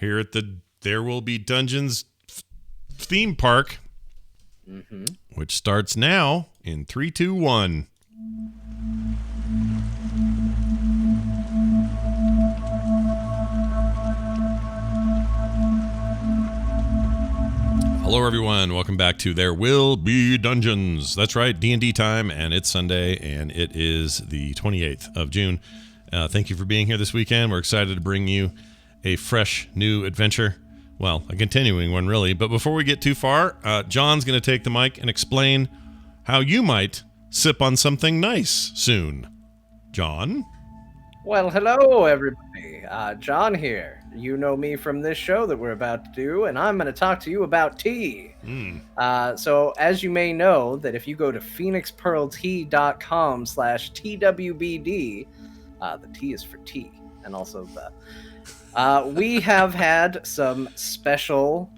here at the There Will Be Dungeons theme park, which starts now in 3, 2, 1. Hello, everyone. Welcome back to There Will Be Dungeons. That's right, D&D time, and it's Sunday, and it is the 28th of June. Thank you for being here this weekend. We're excited to bring you a fresh, new adventure. Well, a continuing one, really. But before we get too far, John's going to take the mic and explain how you might sip on something nice soon. John? Well, hello, everybody. John here. You know me from this show that we're about to do, and I'm going to talk to you about tea. So, as you may know, that if you go to phoenixpearltea.com/TWBD, the T is for tea, and also we have had some special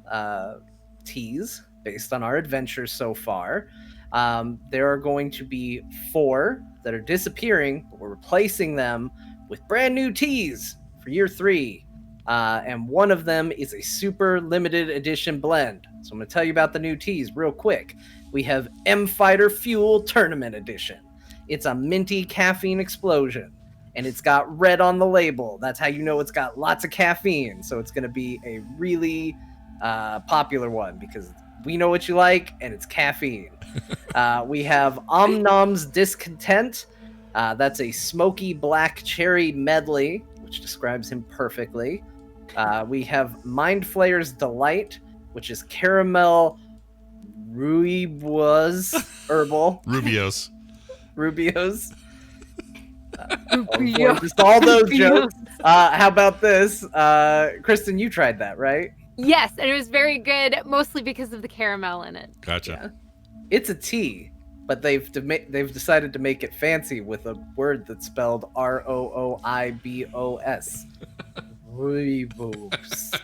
teas based on our adventures so far. There are going to be 4 that are disappearing, but we're replacing them with brand new teas for year 3. And one of them is a super limited edition blend. So I'm going to tell you about the new teas real quick. We have M-Fighter Fuel Tournament Edition. It's a minty caffeine explosion, and it's got red on the label. That's how you know it's got lots of caffeine. So it's going to be a really popular one because we know what you like, and it's caffeine. We have Om Nom's Discontent. That's a smoky black cherry medley, which describes him perfectly. We have Mind Flayer's Delight, which is caramel rooibos herbal. Rubios. Rubios. Just all those jokes. How about this? Kristen, you tried that, right? Yes, and it was very good, mostly because of the caramel in it. Gotcha. Yeah. It's a tea, but they've decided to make it fancy with a word that's spelled Rooibos. Rooibos.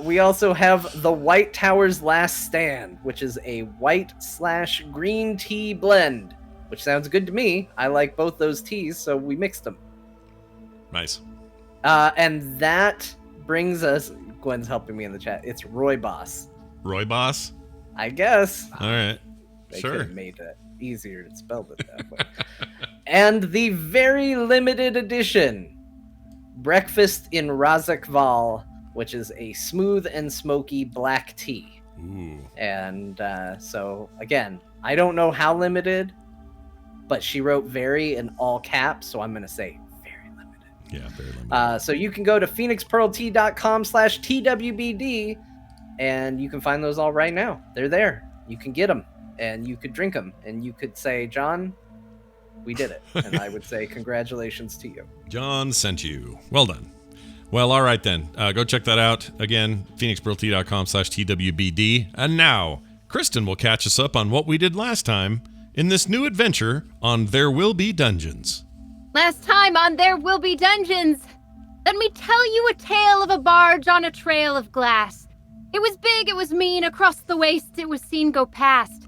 We also have the White Tower's Last Stand, which is a white/green tea blend, which sounds good to me. I like both those teas, so we mixed them. Nice. And that brings us... Gwen's helping me in the chat. It's Rooibos. Rooibos? I guess. All right. They Sure. could have made it easier to spell it that way. And the very limited edition Breakfast in Razakval, which is a smooth and smoky black tea. Ooh. And so, again, I don't know how limited, but she wrote very in all caps, so I'm going to say very limited. Yeah, very limited. So you can go to phoenixpearltea.com/TWBD, and you can find those all right now. They're there. You can get them, and you could drink them, and you could say, John, we did it. And I would say, congratulations to you. John sent you. Well done. Well, all right then. Go check that out. Again, phoenixpearltea.com/TWBD. And now, Kristen will catch us up on what we did last time in this new adventure on There Will Be Dungeons. Last time on There Will Be Dungeons, let me tell you a tale of a barge on a trail of glass. It was big, it was mean, across the waste it was seen go past.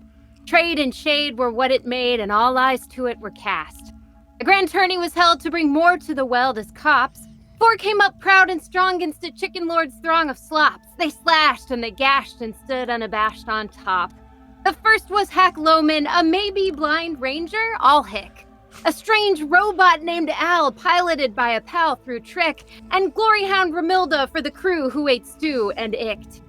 Trade and shade were what it made, and all eyes to it were cast. A grand tourney was held to bring more to the weld as cops. 4 came up proud and strong against a chicken lord's throng of slops. They slashed and they gashed and stood unabashed on top. The first was Hack Loman, a maybe blind ranger, all hick. A strange robot named Al, piloted by a pal through trick, and Gloryhound Ramilda for the crew who ate stew and icked.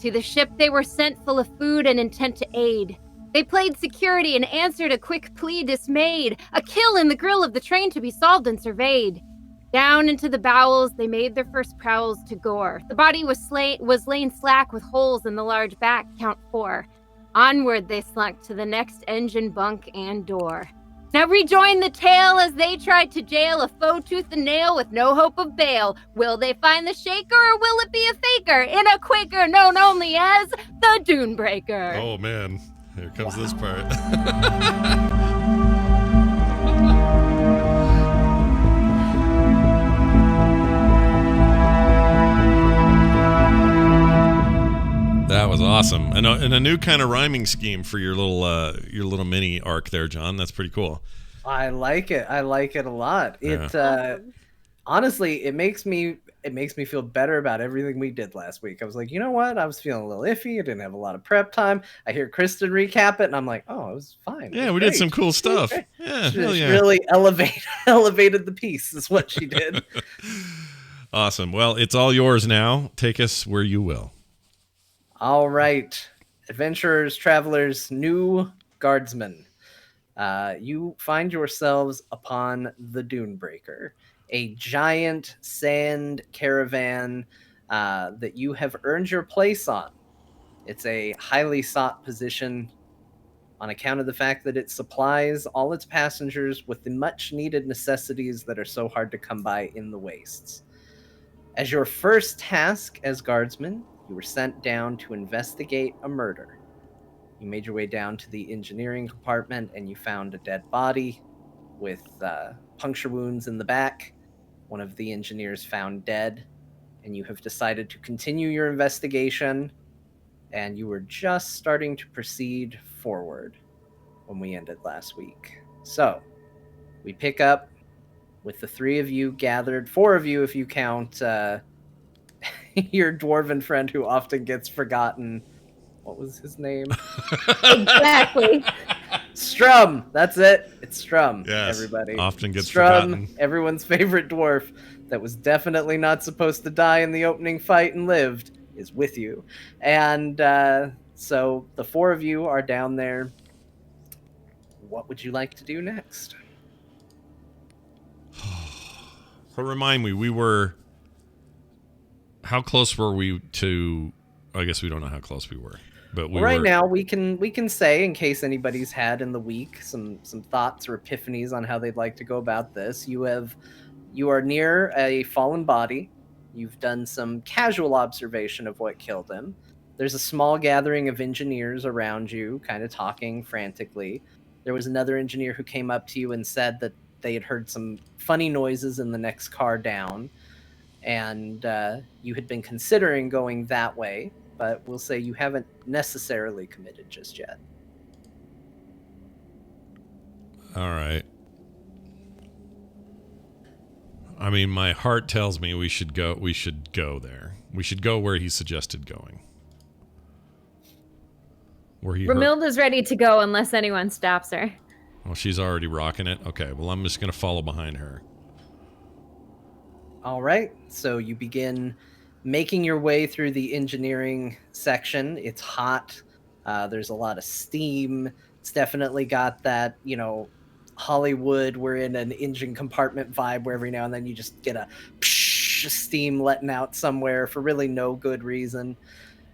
To the ship they were sent full of food and intent to aid. They played security and answered a quick plea dismayed, a kill in the grill of the train to be solved and surveyed. Down into the bowels they made their first prowls to gore. The body was lain slack with holes in the large back, count 4. Onward they slunk to the next engine bunk and door. Now rejoin the tale as they tried to jail a foe tooth and nail with no hope of bail. Will they find the shaker or will it be a faker in a Quaker known only as the Dunebreaker? Oh, man. Here comes this part. That was awesome, and a new kind of rhyming scheme for your little mini arc there, John. That's pretty cool. I like it. I like it a lot. It honestly, it makes me it makes me feel better about everything we did last week. I was like, you know what? I was feeling a little iffy. I didn't have a lot of prep time. I hear Kristen recap it, and I'm like, oh, it was fine. Yeah, we did some cool stuff. Great. Yeah, She hell just yeah. really elevated the piece is what she did. Awesome. Well, it's all yours now. Take us where you will. All right. Adventurers, travelers, new guardsmen. You find yourselves upon the Dunebreaker, a giant sand caravan that you have earned your place on. It's a highly sought position on account of the fact that it supplies all its passengers with the much needed necessities that are so hard to come by in the wastes. As your first task as guardsmen, you were sent down to investigate a murder. You made your way down to the engineering compartment and you found a dead body with puncture wounds in the back. One of the engineers found dead, and you have decided to continue your investigation, and you were just starting to proceed forward when we ended last week. So, we pick up with the three of you gathered, four of you if you count your dwarven friend who often gets forgotten. What was his name? Exactly. Strum. That's it. It's Strum. Yes, everybody. often gets Strum, forgotten. everyone's favorite dwarf that was definitely not supposed to die in the opening fight and lived, is with you. And so the four of you are down there. What would you like to do next? So remind me, how close were we to? I guess we don't know how close we were, but now we can say, in case anybody's had in the week some thoughts or epiphanies on how they'd like to go about this. You are near a fallen body. You've done some casual observation of what killed him. There's a small gathering of engineers around you, kind of talking frantically. There was another engineer who came up to you and said that they had heard some funny noises in the next car down, and you had been considering going that way, but we'll say you haven't necessarily committed just yet. All right. I mean, my heart tells me we should go there. We should go where he suggested going. Romilda's ready to go unless anyone stops her. Well, she's already rocking it. Okay, well, I'm just going to follow behind her. All right, so you begin making your way through the engineering section. It's hot. There's a lot of steam. It's definitely got that, Hollywood, we're in an engine compartment vibe where every now and then you just get a steam letting out somewhere for really no good reason.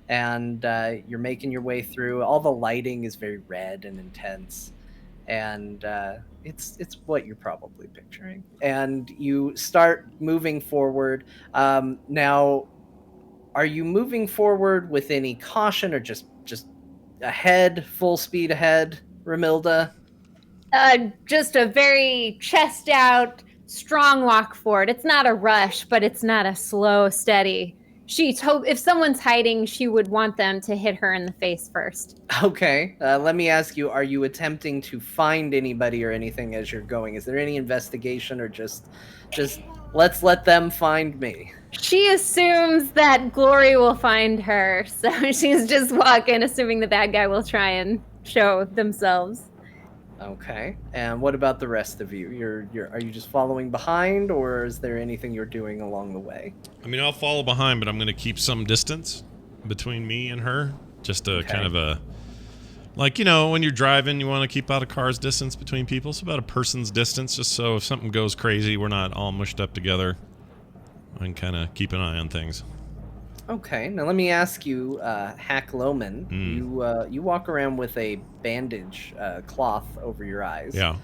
And you're making your way through. All the lighting is very red and intense. And it's what you're probably picturing. And you start moving forward. Now, are you moving forward with any caution or just ahead, full speed ahead, Romilda? Just a very chest out, strong walk forward. It's not a rush, but it's not a slow, steady. If someone's hiding, she would want them to hit her in the face first. Okay. Let me ask you, are you attempting to find anybody or anything as you're going? Is there any investigation or just let's let them find me? She assumes that Glory will find her, so she's just walking, assuming the bad guy will try and show themselves. Okay. And what about the rest of you? Are you just following behind, or is there anything you're doing along the way? I mean, I'll follow behind, but I'm going to keep some distance between me and her. Just kind of a... Like, when you're driving, you want to keep out a car's distance between people. So about a person's distance, just so if something goes crazy, we're not all mushed up together. I can kind of keep an eye on things. Okay, now let me ask you, Hack Loman, you walk around with a bandage cloth over your eyes. Yeah.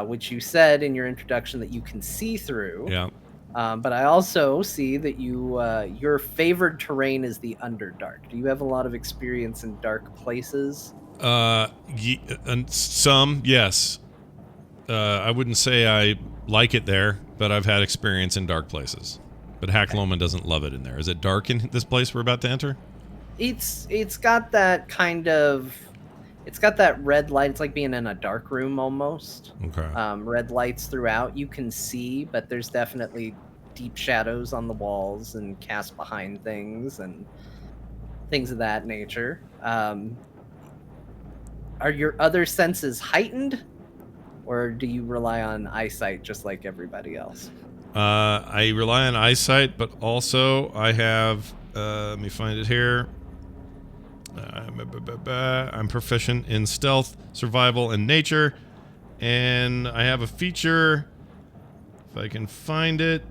Which you said in your introduction that you can see through. Yeah. But I also see that your favored terrain is the Underdark. Do you have a lot of experience in dark places? Some, yes. I wouldn't say I like it there, but I've had experience in dark places. But Hack Loman doesn't love it in there. Is it dark in this place we're about to enter? It's got that kind of... It's got that red light. It's like being in a dark room almost. Okay. Red lights throughout. You can see, but there's definitely deep shadows on the walls and cast behind things and things of that nature. Are your other senses heightened, or do you rely on eyesight just like everybody else? I rely on eyesight, but also I have. Let me find it here. I'm proficient in stealth, survival, and nature, and I have a feature, if I can find it,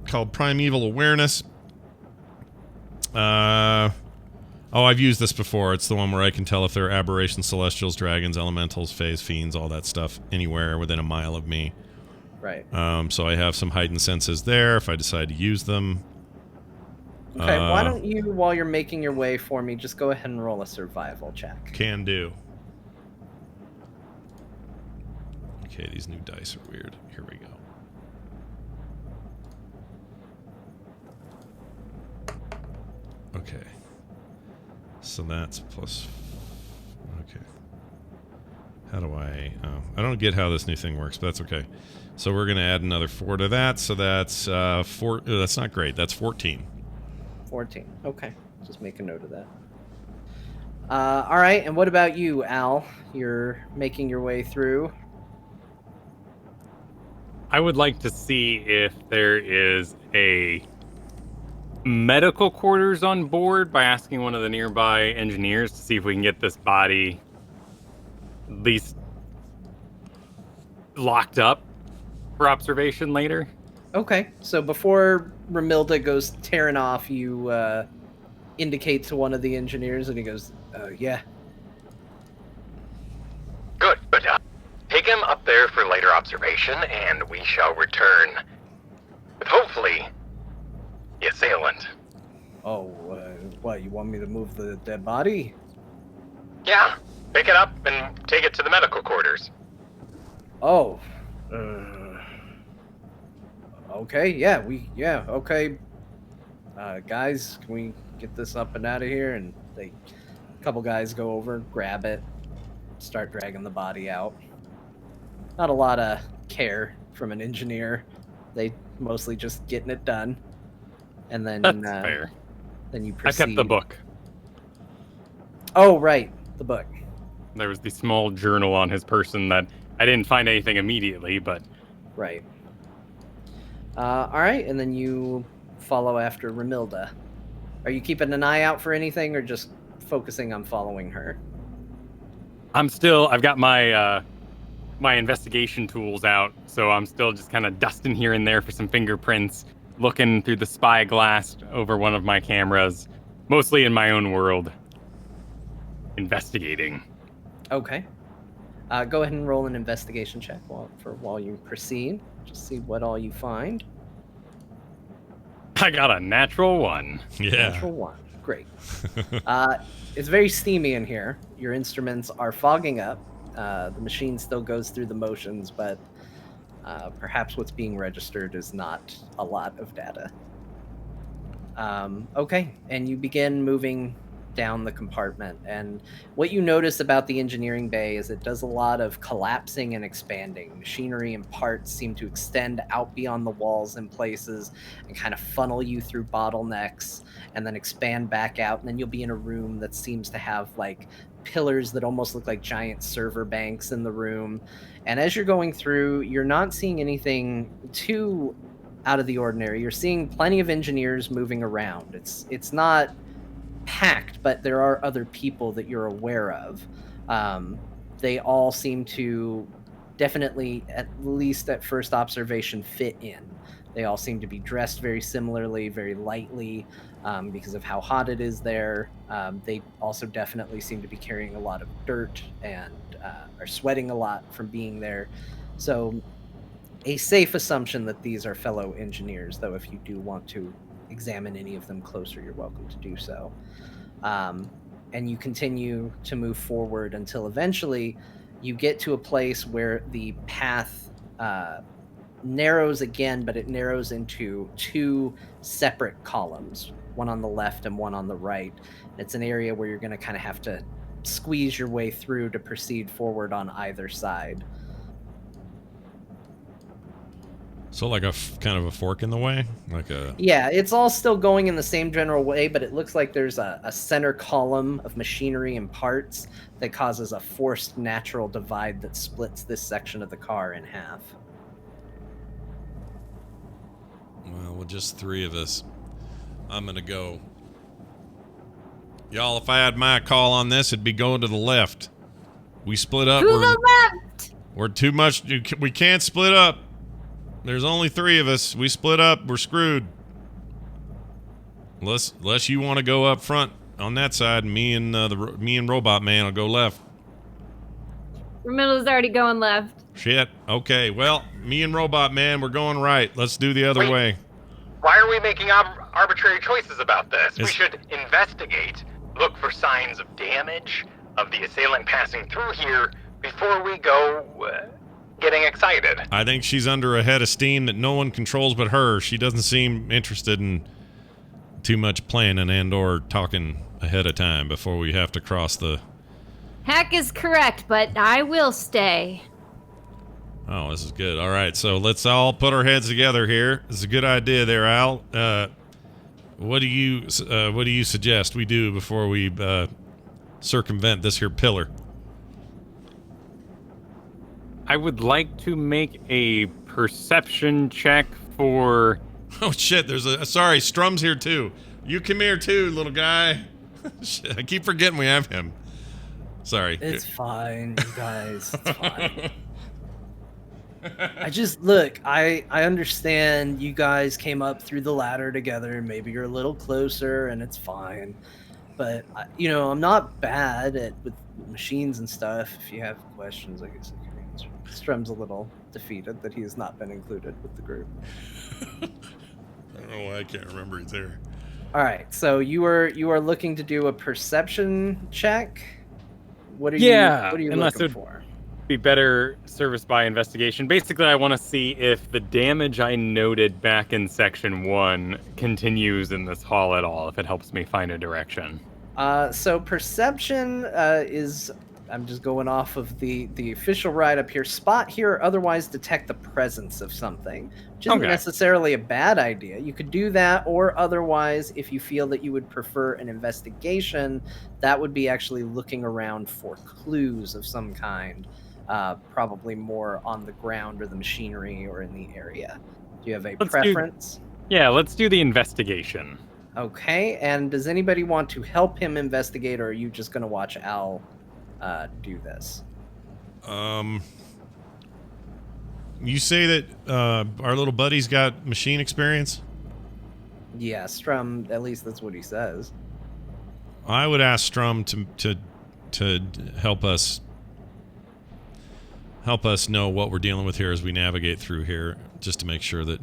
called Primeval Awareness. I've used this before. It's the one where I can tell if there are aberrations, celestials, dragons, elementals, fays, fiends, all that stuff anywhere within a mile of me. Right. So I have some heightened senses there if I decide to use them. Okay, why don't you, while you're making your way for me, just go ahead and roll a survival check. Can do. Okay, these new dice are weird. Here we go. Okay. So that's plus... Okay. How do I... Oh, I don't get how this new thing works, but that's okay. So we're going to add another 4 to that, so that's 4... Oh, that's not great. That's 14. 14. Okay, just make a note of that. All right, and what about you, Al? You're making your way through. I would like to see if there is a medical quarters on board by asking one of the nearby engineers to see if we can get this body at least locked up for observation later. Okay, so before Ramilda goes tearing off, you indicate to one of the engineers, and he goes, yeah. Good, but take him up there for later observation, and we shall return with hopefully the assailant. Oh, what, you want me to move the dead body? Yeah, pick it up and take it to the medical quarters. Oh, okay, yeah, okay. Guys, can we get this up and out of here? And a couple guys go over, grab it, start dragging the body out. Not a lot of care from an engineer. They mostly just getting it done. And then That's fair. Then you I proceed. kept the book. Oh, right, the book. There was the small journal on his person that I didn't find anything immediately, but... Right. All right, and then you follow after Ramilda. Are you keeping an eye out for anything, or just focusing on following her? I've got my my investigation tools out, so I'm still just kind of dusting here and there for some fingerprints, looking through the spyglass over one of my cameras, mostly in my own world, investigating. Okay. Go ahead and roll an investigation check while you proceed. Just see what all you find. I got a natural 1. Yeah. Natural 1. Great. It's very steamy in here. Your instruments are fogging up. The machine still goes through the motions, but perhaps what's being registered is not a lot of data. Okay, and you begin moving down the compartment, and what you notice about the engineering bay is it does a lot of collapsing and expanding. Machinery and parts seem to extend out beyond the walls in places and kind of funnel you through bottlenecks and then expand back out, and then you'll be in a room that seems to have like pillars that almost look like giant server banks in the room. And as you're going through, you're not seeing anything too out of the ordinary. You're seeing plenty of engineers moving around. It's not packed, but there are other people that you're aware of. They all seem to definitely, at least at first observation, fit in. They all seem to be dressed very similarly, very lightly, because of how hot it is there. They also definitely seem to be carrying a lot of dirt and are sweating a lot from being there. So a safe assumption that these are fellow engineers, though if you do want to examine any of them closer, you're welcome to do so. And you continue to move forward until eventually you get to a place where the path narrows again, but it narrows into 2 separate columns, one on the left and one on the right. It's an area where you're going to kind of have to squeeze your way through to proceed forward on either side. So like a kind of a fork in the way, like a. Yeah, it's all still going in the same general way, but it looks like there's a center column of machinery and parts that causes a forced natural divide that splits this section of the car in half. Well, with just 3 of us, I'm gonna go. Y'all, if I had my call on this, it'd be going to the left. We split up. To the left! We're too much. We can't split up. There's only 3 of us. We split up. We're screwed. Unless you want to go up front on that side, me and Robot Man will go left. Ramilla's already going left. Shit. Okay. Well, me and Robot Man, we're going right. Let's do the other way. Why are we making arbitrary choices about this? We It's- should investigate, look for signs of damage of the assailant passing through here before we go getting excited. I think she's under a head of steam that no one controls but her. She doesn't seem interested in too much planning and/or talking ahead of time before we have to cross the. Hack is correct, but I will stay. Oh, this is good. All right, so let's all put our heads together here. It's a good idea there, Al. What do you suggest we do before we circumvent this here pillar? I would like to make a perception check for. Oh shit! There's a sorry. Strum's here too. You come here too, little guy. Shit, I keep forgetting we have him. Sorry. It's fine, you guys. It's fine. I just look. I understand you guys came up through the ladder together. Maybe you're a little closer, and it's fine. But I'm not bad with machines and stuff. If you have questions, I guess I can answer. Strum's a little defeated that he has not been included with the group. I don't know why I can't remember he's there. All right, so you are looking to do a perception check. What are Yeah, you unless looking it- for? Be better service by investigation. Basically, I want to see if the damage I noted back in section 1 continues in this hall at all, if it helps me find a direction. So perception is, I'm just going off of the official write-up here. Spot here, otherwise detect the presence of something, which isn't Okay. necessarily a bad idea. You could do that, or otherwise, if you feel that you would prefer an investigation, that would be actually looking around for clues of some kind, probably more on the ground or the machinery or in the area. Do you have a Let's do- preference? Yeah, let's do the investigation. Okay, and does anybody want to help him investigate, or are you just going to watch Al do this? You say that our little buddy's got machine experience? Yeah, Strum, at least that's what he says. I would ask Strum to help us know what we're dealing with here as we navigate through here, just to make sure that,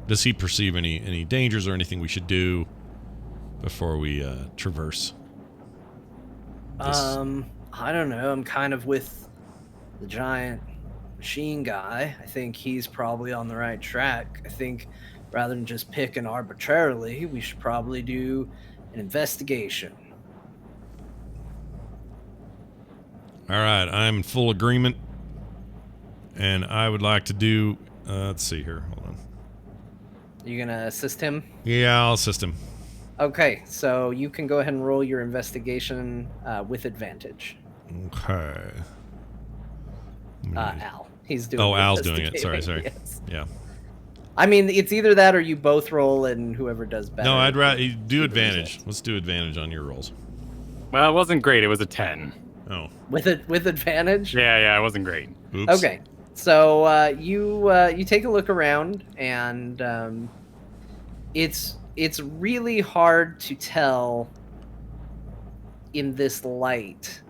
does he perceive any dangers or anything we should do before we traverse this? I don't know. I'm kind of with the giant machine guy. I think he's probably on the right track. I think rather than just picking arbitrarily, we should probably do an investigation. All right, I'm in full agreement, and I would like to do. Let's see here. Hold on. You gonna assist him? Yeah, I'll assist him. Okay, so you can go ahead and roll your investigation with advantage. Okay. Al, he's doing. Oh, the Al's doing it. Sorry. investigating, yes. Yeah. I mean, it's either that or you both roll, and whoever does better. No, I'd rather do the advantage. result. Let's do advantage on your rolls. Well, it wasn't great. It was a 10. Oh. With advantage. Yeah, it wasn't great. Oops. Okay, so you take a look around, and it's really hard to tell in this light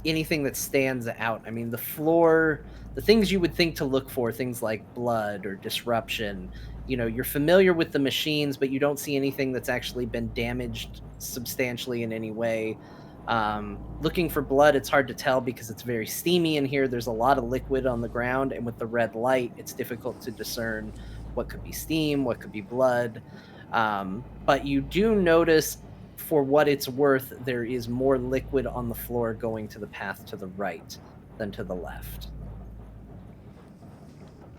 anything that stands out. I mean, the floor, the things you would think to look for, things like blood or disruption. You're familiar with the machines, but you don't see anything that's actually been damaged substantially in any way. Looking for blood, it's hard to tell because it's very steamy in here. There's a lot of liquid on the ground, and with the red light, it's difficult to discern what could be steam, what could be blood. But you do notice, for what it's worth, there is more liquid on the floor going to the path to the right than to the left.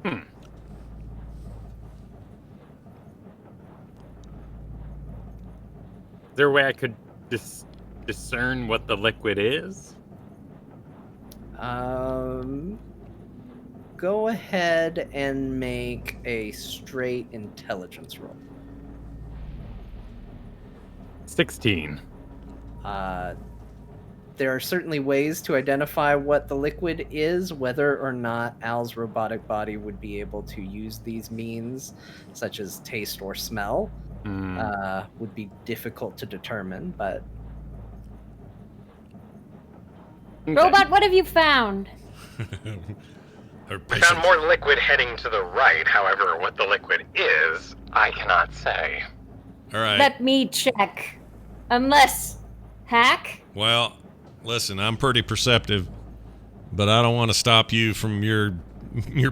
Hmm. Is there a way I could discern what the liquid is? Go ahead and make a straight intelligence roll. 16. There are certainly ways to identify what the liquid is. Whether or not Al's robotic body would be able to use these means, such as taste or smell, would be difficult to determine, but... Okay. Robot, what have you found? Her We patient. found more liquid heading to the right. However, what the liquid is, I cannot say. All right. Let me check. Unless... Hack? Well, listen, I'm pretty perceptive, but I don't want to stop you from your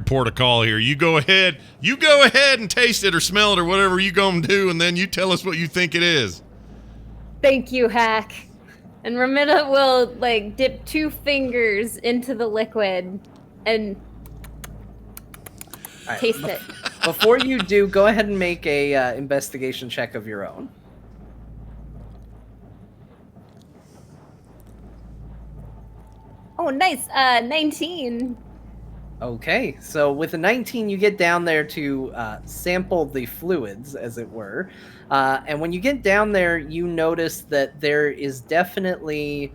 port of call here. You go ahead and taste it or smell it or whatever you gonna do, and then you tell us what you think it is. Thank you, Hack. And Ramita will, dip 2 fingers into the liquid and All right, taste it. Before you do, go ahead and make a investigation check of your own. Oh, nice. 19. Okay, so with a 19, you get down there to sample the fluids, as it were. And when you get down there, you notice that there is definitely...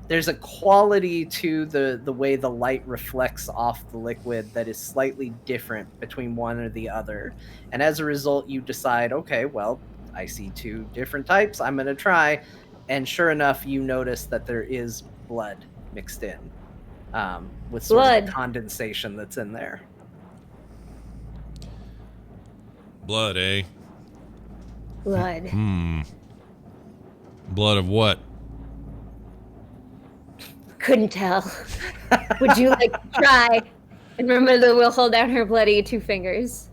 There's a quality to the way the light reflects off the liquid that is slightly different between one or the other. And as a result, you decide, okay, well, I see 2 different types. I'm going to try. And sure enough, you notice that there is blood mixed in. With sort of Blood. condensation that's in there. Blood, eh? Blood. Blood of what? Couldn't tell. Would you like to try? And Ramita will hold out her bloody 2 fingers.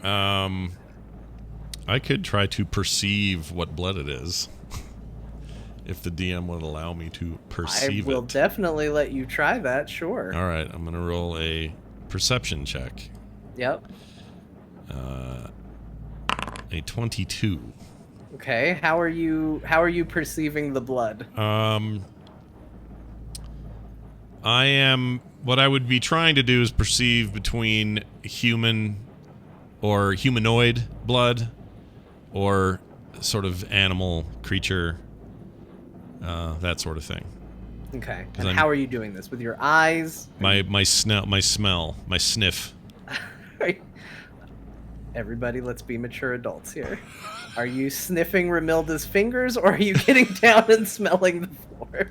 I could try to perceive what blood it is. If the DM would allow me to perceive I will it. definitely let you try that, sure. All right, I'm going to roll a perception check. Yep. A 22. Okay, how are you perceiving the blood? What I would be trying to do is perceive between human or humanoid blood or sort of animal creature, that sort of thing. Okay. 'Cause And how are you doing this? With your eyes? My smell, my sniff. Everybody, let's be mature adults here. Are you sniffing Ramilda's fingers, or are you getting down and smelling the floor?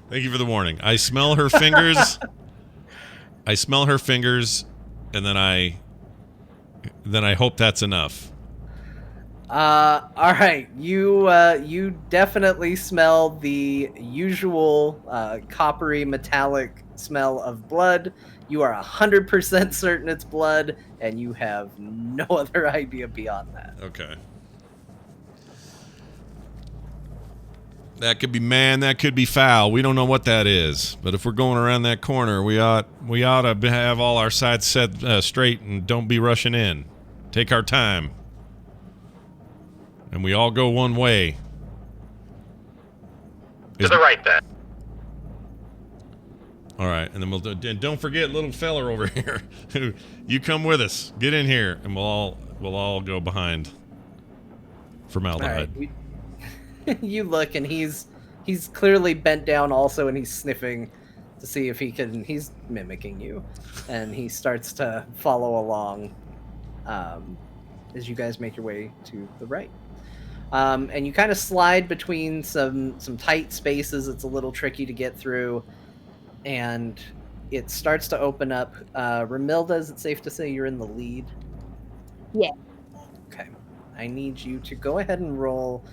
Thank you for the warning. I smell her fingers. I smell her fingers, and then I hope that's enough. All right. You definitely smell the usual coppery metallic smell of blood. You are 100% certain it's blood, and you have no other idea beyond that. Okay. That could be man, that could be foul. We don't know what that is. But if we're going around that corner, we ought to have all our sides set straight and don't be rushing in. Take our time. And we all go one way. To the right, then. All right, and then and don't forget little fella over here. You come with us. Get in here, and we'll all go behind formaldehyde. All right. You look, and he's clearly bent down also, and he's sniffing to see if he's mimicking you, and he starts to follow along as you guys make your way to the right. And you kind of slide between some tight spaces. It's a little tricky to get through, and it starts to open up. Ramilda, is it safe to say you're in the lead? Yeah. Okay. I need you to go ahead and roll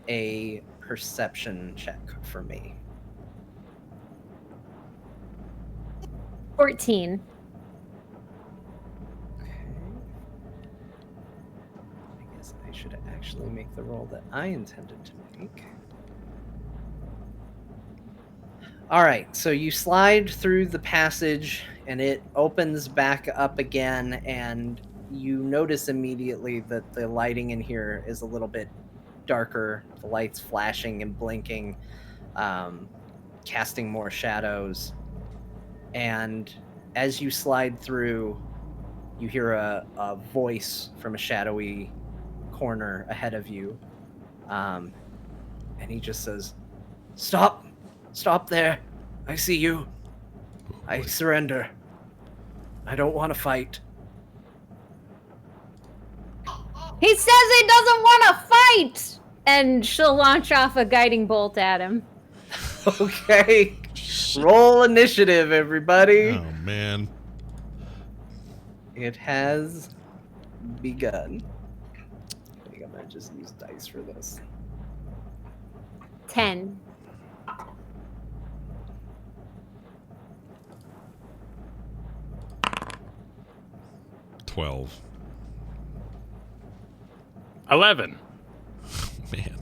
a perception check for me. 14. Okay. I guess I should actually make the roll that I intended to make. All right, so you slide through the passage and it opens back up again, and you notice immediately that the lighting in here is a little bit darker. The lights flashing and blinking, casting more shadows. And as you slide through, you hear a voice from a shadowy corner ahead of you. And he just says, "Stop! Stop there! I see you. I surrender. I don't want to fight." He says he doesn't want to fight! And she'll launch off a guiding bolt at him. Okay. Roll initiative, everybody. Oh, man. It has begun. I think I might just use dice for this. 10. 12. 11. Man.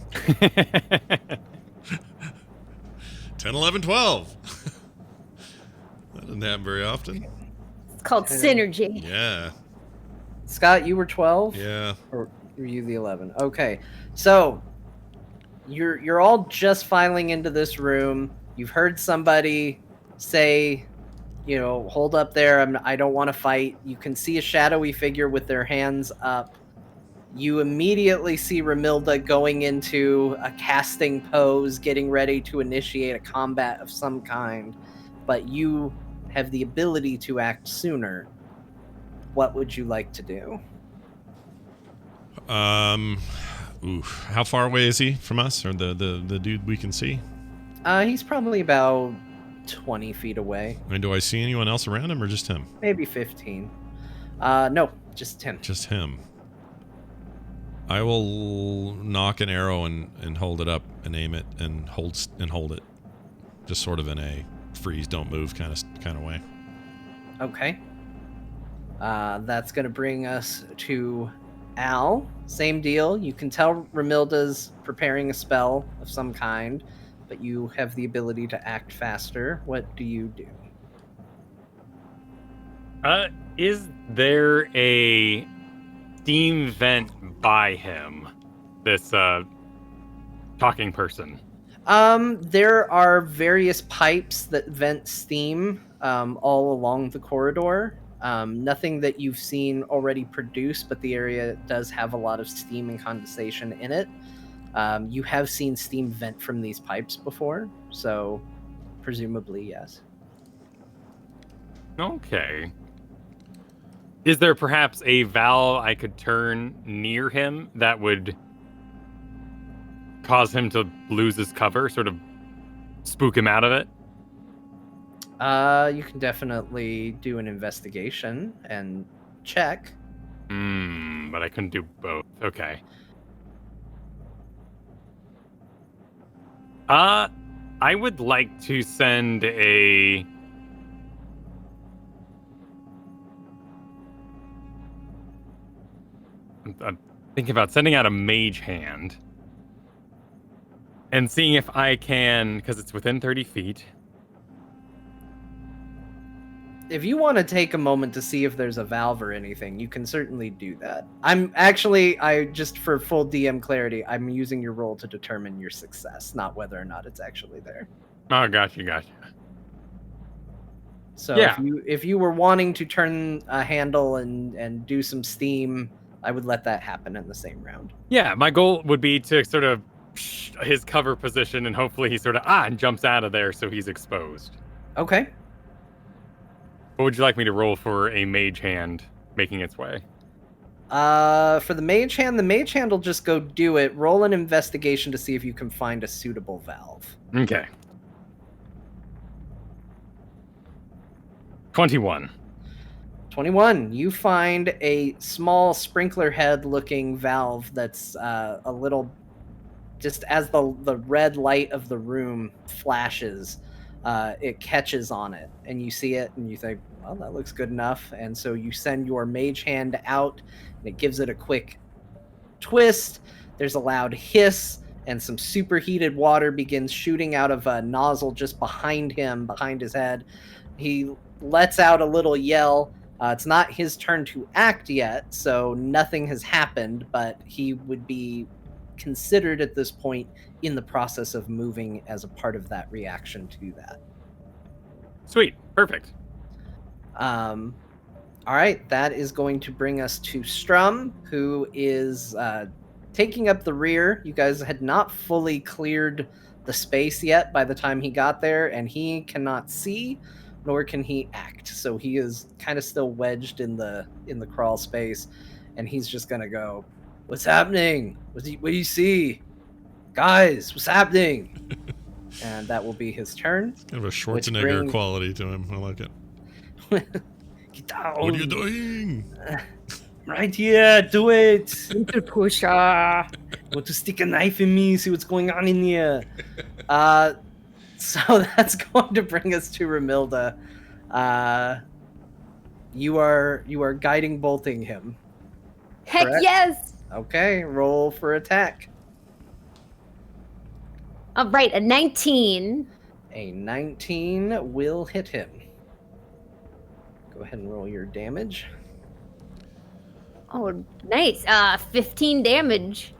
10, 11, 12. That doesn't happen very often. It's called synergy. Yeah. Scott, you were 12? Yeah. Or were you the 11? Okay. So you're all just filing into this room. You've heard somebody say, hold up there. I don't want to fight. You can see a shadowy figure with their hands up. You immediately see Ramilda going into a casting pose, getting ready to initiate a combat of some kind. But you have the ability to act sooner. What would you like to do? How far away is he from us, or the dude we can see? He's probably about 20 feet away. And do I see anyone else around him, or just him? Maybe 15. No, just him. Just him. I will knock an arrow and hold it up and aim it and hold it, just sort of in a freeze, don't move kind of way. Okay. That's going to bring us to Al. Same deal. You can tell Ramilda's preparing a spell of some kind, but you have the ability to act faster. What do you do? Is there a steam vent by him? This talking person. There are various pipes that vent steam all along the corridor. Nothing that you've seen already produced, but the area does have a lot of steam and condensation in it. You have seen steam vent from these pipes before, so presumably yes. Okay. Is there perhaps a valve I could turn near him that would cause him to lose his cover, sort of spook him out of it? You can definitely do an investigation and check. But I couldn't do both. Okay. I would like to send a... I'm thinking about sending out a mage hand and seeing if I can, because it's within 30 feet. If you want to take a moment to see if there's a valve or anything, you can certainly do that. I just for full DM clarity, I'm using your roll to determine your success, not whether or not it's actually there. Oh, gotcha. So yeah. if you were wanting to turn a handle and do some steam, I would let that happen in the same round. Yeah, my goal would be to sort of his cover position, and hopefully he sort of and jumps out of there so he's exposed. Okay. What would you like me to roll for a mage hand making its way? For the mage hand will just go do it. Roll an investigation to see if you can find a suitable valve. Okay. 21. 21. You find a small sprinkler head looking valve that's a little, just as the red light of the room flashes, it catches on it, and you see it and you think, well, that looks good enough. And so you send your mage hand out and it gives it a quick twist. There's a loud hiss and some superheated water begins shooting out of a nozzle just behind him, behind his head. He lets out a little yell. It's not his turn to act yet, so nothing has happened, but he would be considered at this point in the process of moving as a part of that reaction to that. Sweet. Perfect. All right, that is going to bring us to Strum, who is taking up the rear. You guys had not fully cleared the space yet by the time he got there, and he cannot see, nor can he act. So he is kind of still wedged in the crawl space, and he's just gonna go, "What's happening? What do you see? Guys, what's happening?" And that will be his turn. Kind of a Schwarzenegger quality to him. I like it. Get down. What are you doing? Right here, do it. Pusher. Want to stick a knife in me, see what's going on in here. So that's going to bring us to Ramilda. You are guiding bolting him. Heck Correct? yes! Okay, roll for attack. All right, a 19. A 19 will hit him. Go ahead and roll your damage. Oh, nice. 15 damage.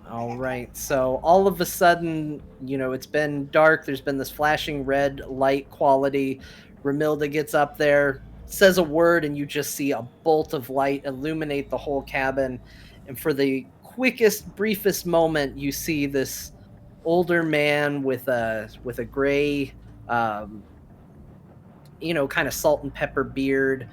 All right, so all of a sudden, it's been dark. There's been this flashing red light quality. Ramilda gets up there, says a word, and you just see a bolt of light illuminate the whole cabin. And for the quickest, briefest moment, you see this older man with a gray, kind of salt and pepper beard,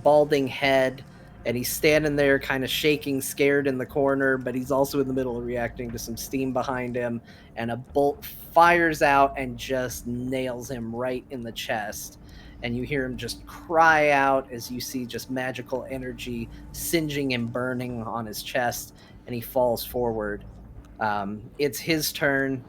balding head. And he's standing there kind of shaking, scared in the corner, but he's also in the middle of reacting to some steam behind him. And a bolt fires out and just nails him right in the chest. And you hear him just cry out as you see just magical energy singeing and burning on his chest. And he falls forward. It's his turn.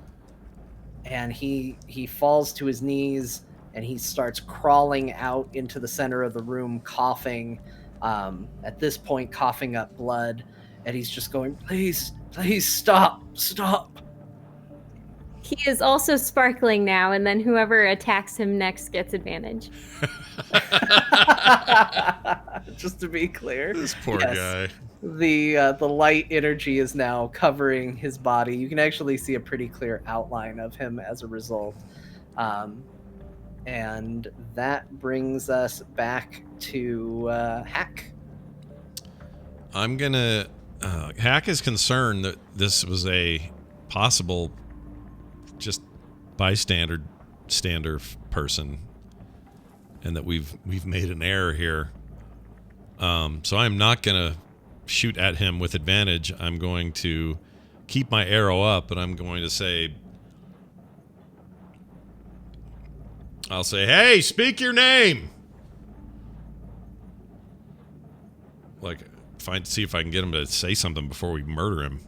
And he falls to his knees and he starts crawling out into the center of the room, coughing. At this point, coughing up blood, and he's just going, please stop. He is also sparkling now, and then whoever attacks him next gets advantage. Just to be clear, This poor guy. The light energy is now covering his body. You can actually see a pretty clear outline of him as a result. And that brings us back to Hack. I'm gonna. Hack is concerned that this was a possible, just bystander person, and that we've made an error here. So I'm not gonna shoot at him with advantage. I'm going to keep my arrow up, and I'm going to say. I'll say, hey, speak your name. See if I can get him to say something before we murder him.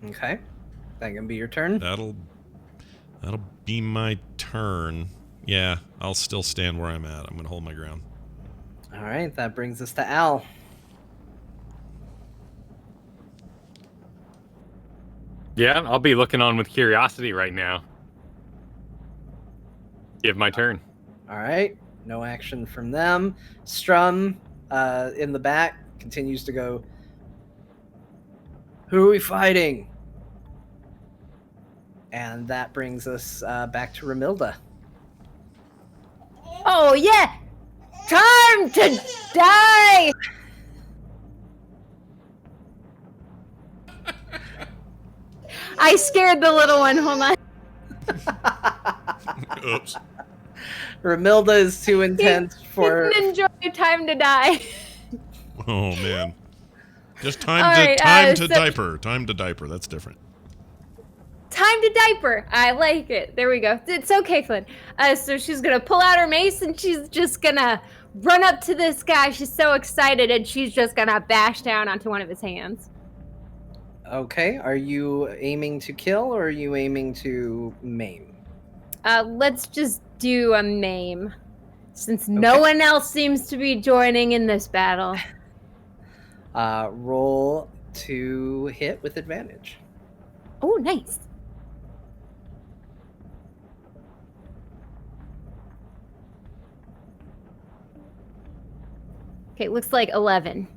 Okay. That can be your turn. That'll be my turn. Yeah, I'll still stand where I'm at. I'm going to hold my ground. All right, that brings us to Al. Yeah, I'll be looking on with curiosity right now. Give my turn. All right, no action from them. Strum, in the back, continues to go, who are we fighting? And that brings us back to Ramilda. Oh, yeah! Time to die! I scared the little one. Hold on. Oops. Ramilda is too intense for... Didn't enjoy Time to Die. Oh, man. Just All right, so- diaper. Time to diaper. That's different. Time to diaper. I like it. There we go. It's okay, Flynn. So she's gonna pull out her mace and she's just gonna run up to this guy. She's so excited and she's just gonna bash down onto one of his hands. Okay, are you aiming to kill or are you aiming to maim? Let's just do a maim, since no one else seems to be joining in this battle. Roll to hit with advantage. Oh, nice. Okay, looks like 11.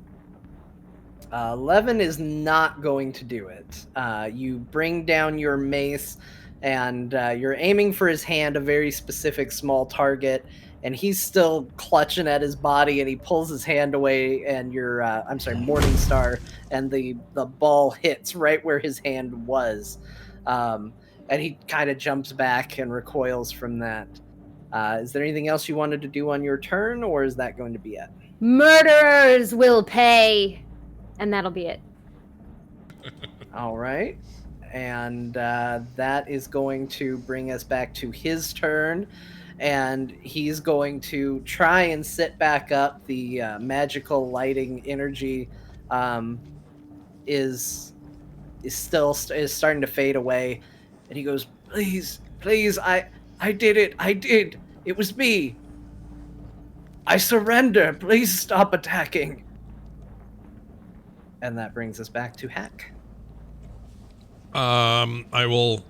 11 is not going to do it. You bring down your mace, and you're aiming for his hand, a very specific small target, and he's still clutching at his body, and he pulls his hand away, and your, I'm sorry, Morningstar, and the ball hits right where his hand was. And he kind of jumps back and recoils from that. Is there anything else you wanted to do on your turn, or is that going to be it? Murderers will pay! And that'll be it. All right. And that is going to bring us back to his turn. And he's going to try and sit back up. The magical lighting energy is starting to fade away. And he goes, please, I did it. I did. It was me. I surrender. Please stop attacking. And that brings us back to Hack. I will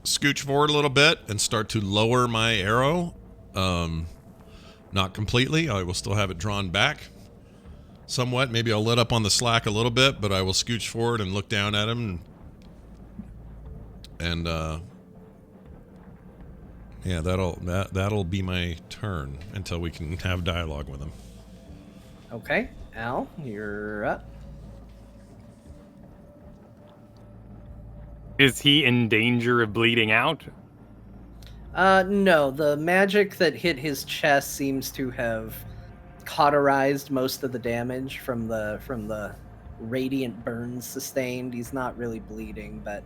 scooch forward a little bit and start to lower my arrow. Not completely. I will still have it drawn back somewhat. Maybe I'll let up on the slack a little bit, but I will scooch forward and look down at him. And yeah, that'll be my turn until we can have dialogue with him. Okay, Al, you're up. Is he in danger of bleeding out? No, the magic that hit his chest seems to have cauterized most of the damage from the radiant burns sustained. He's not really bleeding, but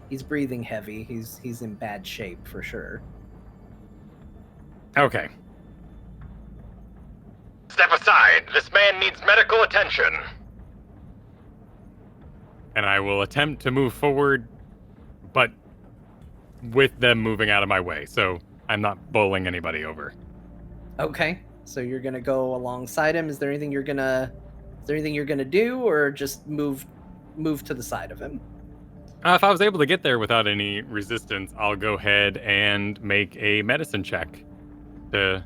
he's breathing heavy. He's in bad shape for sure. Okay. Step aside. This man needs medical attention. And I will attempt to move forward, but with them moving out of my way, so I'm not bowling anybody over. Okay, so you're gonna go alongside him. Is there anything you're gonna do, or just move to the side of him? If I was able to get there without any resistance, I'll go ahead and make a medicine check to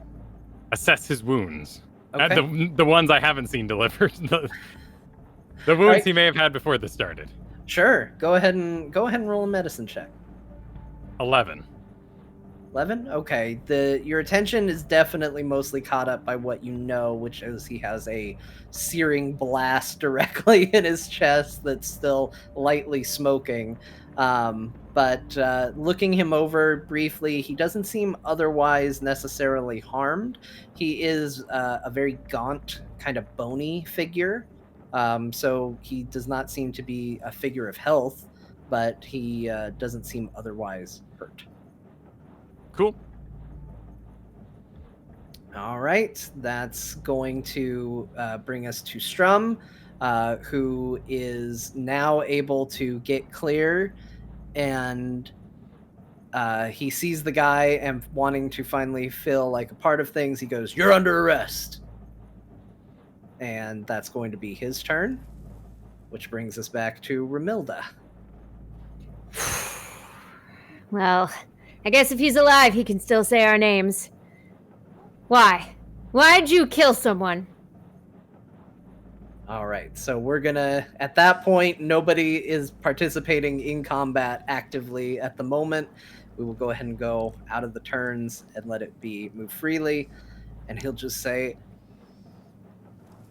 assess his wounds. Okay. The ones I haven't seen delivered. The wounds right. he may have had before this started. Sure. Go ahead and roll a medicine check. 11. 11? Okay. Your attention is definitely mostly caught up by what you know, which is he has a searing blast directly in his chest that's still lightly smoking. But looking him over briefly, he doesn't seem otherwise necessarily harmed. He is a very gaunt, kind of bony figure. So he does not seem to be a figure of health, but he doesn't seem otherwise hurt. Cool. All right, that's going to bring us to Strum, who is now able to get clear, and he sees the guy and wanting to finally feel like a part of things, he goes, "You're under arrest." And that's going to be his turn, which brings us back to Ramilda. Well, I guess if he's alive, he can still say our names. Why? Why'd you kill someone? All right, so we're gonna, at that point, nobody is participating in combat actively at the moment. We will go ahead and go out of the turns and let it be move freely. And he'll just say,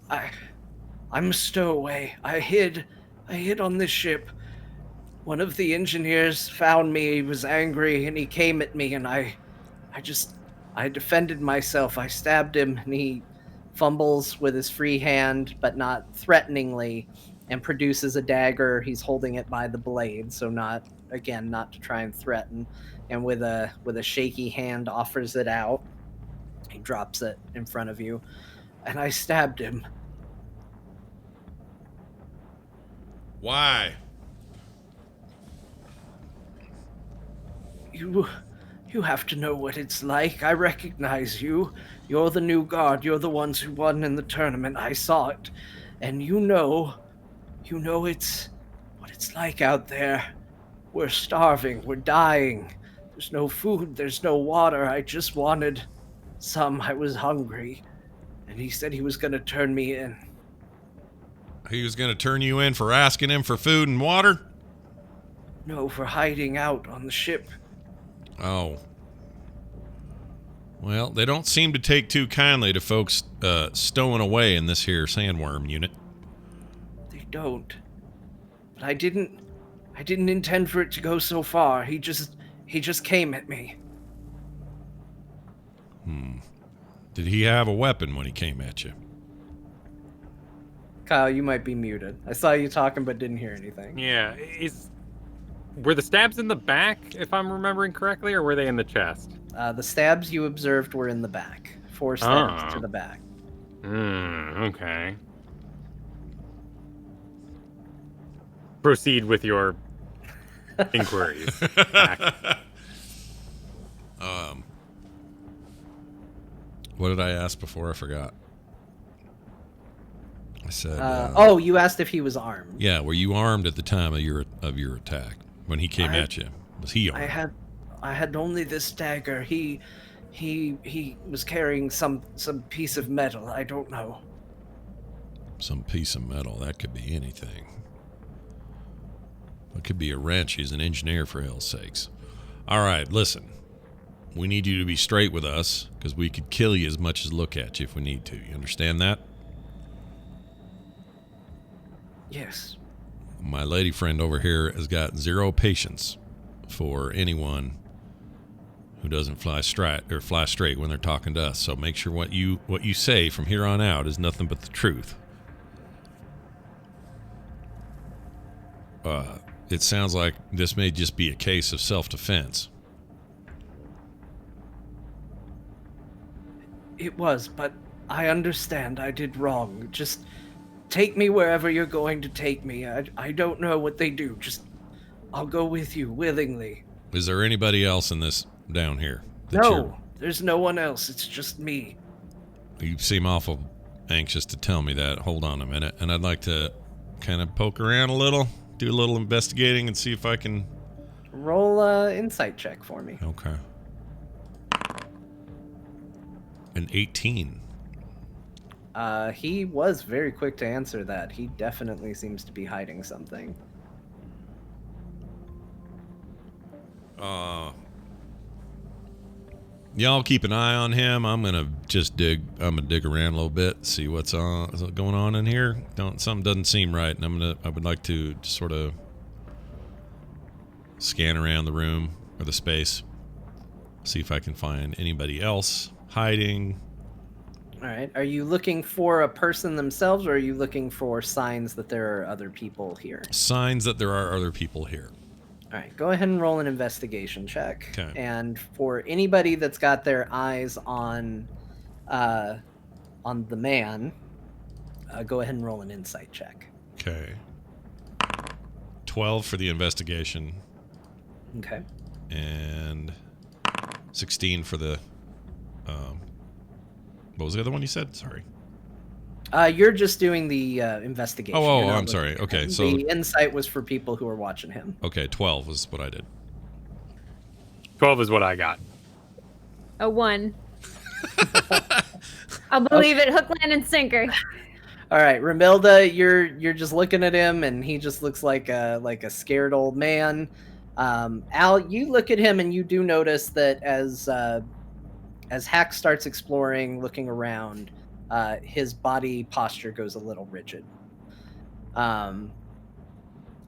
I'm a stowaway. I hid on this ship. One of the engineers found me. He was angry and he came at me, and I defended myself. I stabbed him, and he fumbles with his free hand, but not threateningly, and produces a dagger. He's holding it by the blade, so not to try and threaten. And with a shaky hand offers it out. He drops it in front of you. And I stabbed him. Why? You have to know what it's like. I recognize you. You're the new guard. You're the ones who won in the tournament. I saw it. And you know it's what it's like out there. We're starving. We're dying. There's no food. There's no water. I just wanted some. I was hungry. And he said he was going to turn me in. He was going to turn you in for asking him for food and water? No, for hiding out on the ship. Oh. Well, they don't seem to take too kindly to folks stowing away in this here sandworm unit. They don't. But I didn't intend for it to go so far. He just came at me. Did he have a weapon when he came at you? Kyle, you might be muted. I saw you talking but didn't hear anything. Yeah. Were the stabs in the back, if I'm remembering correctly, or were they in the chest? The stabs you observed were in the back. 4 stabs to the back. Okay. Proceed with your inquiries. What did I ask before? I forgot. I said, you asked if he was armed. yeah, were you armed at the time of your attack when he came at you? Was he armed? I had only this dagger. He was carrying some piece of metal. I don't know. Some piece of metal. That could be anything. It could be a wrench. He's an engineer, for hell's sakes. All right, listen. We need you to be straight with us, because we could kill you as much as look at you if we need to. You understand that? Yes. My lady friend over here has got zero patience for anyone who doesn't fly straight when they're talking to us. So make sure what you say from here on out is nothing but the truth. It sounds like this may just be a case of self-defense. It was, but I understand I did wrong. Just take me wherever you're going to take me. I don't know what they do. I'll go with you willingly. Is there anybody else in this down here? No, there's no one else. It's just me. You seem awful anxious to tell me that. Hold on a minute. And I'd like to kind of poke around a little, do a little investigating and see if I can... Roll an insight check for me. Okay. An 18. He was very quick to answer that. He definitely seems to be hiding something. Y'all keep an eye on him. I'm gonna dig around a little bit, see what's going on in here. Something doesn't seem right, and I would like to just sort of scan around the room or the space, see if I can find anybody else hiding. All right. Are you looking for a person themselves, or are you looking for signs that there are other people here? Signs that there are other people here. All right. Go ahead and roll an investigation check. Okay. And for anybody that's got their eyes on the man, go ahead and roll an insight check. Okay. 12 for the investigation. Okay. And 16 for the... what was the other one you said? Sorry. You're just doing the investigation. Oh, I'm sorry. Okay, so... The insight was for people who are watching him. Okay, 12 was what I did. 12 is what I got. A 1. I'll believe it, hook, line, and sinker. All right, Ramilda, you're just looking at him, and he just looks like a scared old man. Al, you look at him, and you do notice that as Hack starts exploring, looking around, his body posture goes a little rigid.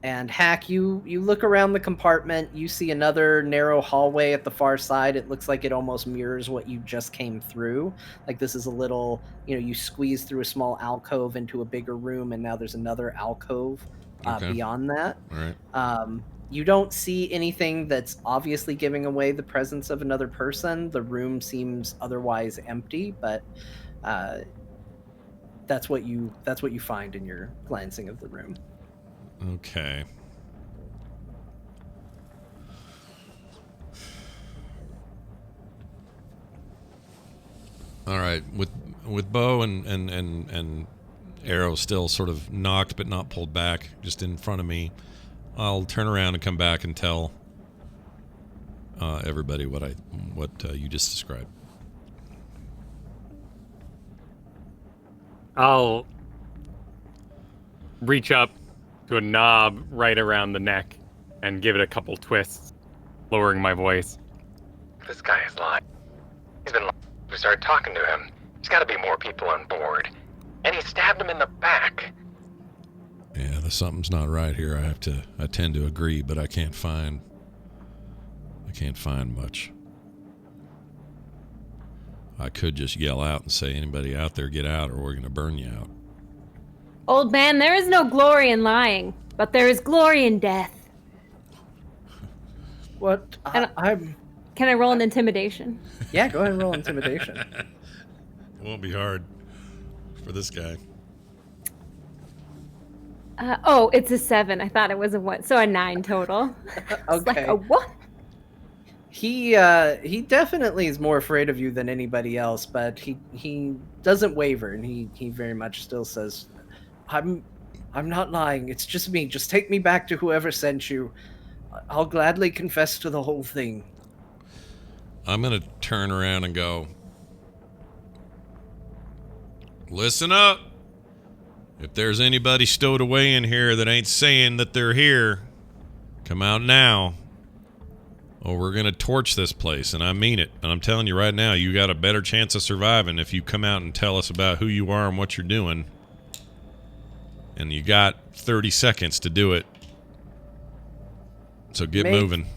And Hack, you look around the compartment, you see another narrow hallway at the far side. It looks like it almost mirrors what you just came through. Like this is a little, you squeeze through a small alcove into a bigger room, and now there's another alcove beyond that. All right. You don't see anything that's obviously giving away the presence of another person. The room seems otherwise empty, but that's what you find in your glancing of the room. Okay. All right. With Bo and Arrow still sort of knocked but not pulled back, just in front of me. I'll turn around and come back and tell everybody what you just described. I'll reach up to a knob right around the neck and give it a couple twists, lowering my voice. This guy is lying. He's been lying. We started talking to him. There's got to be more people on board. And he stabbed him in the back. Yeah, something's not right here. I tend to agree, but I can't find much. I could just yell out and say, anybody out there, get out, or we're going to burn you out. Old man, there is no glory in lying, but there is glory in death. What? I'm... Can I roll an intimidation? Yeah, go ahead and roll intimidation. It won't be hard for this guy. It's a 7. I thought it was a 1, so a 9 total. Okay. It's like a what? He definitely is more afraid of you than anybody else, but he doesn't waver, and he very much still says, I'm not lying. It's just me. Just take me back to whoever sent you. I'll gladly confess to the whole thing. I'm going to turn around and go, listen up. If there's anybody stowed away in here that ain't saying that they're here, come out now, or we're going to torch this place. And I mean it. And I'm telling you right now, you got a better chance of surviving if you come out and tell us about who you are and what you're doing. And you got 30 seconds to do it. So get moving.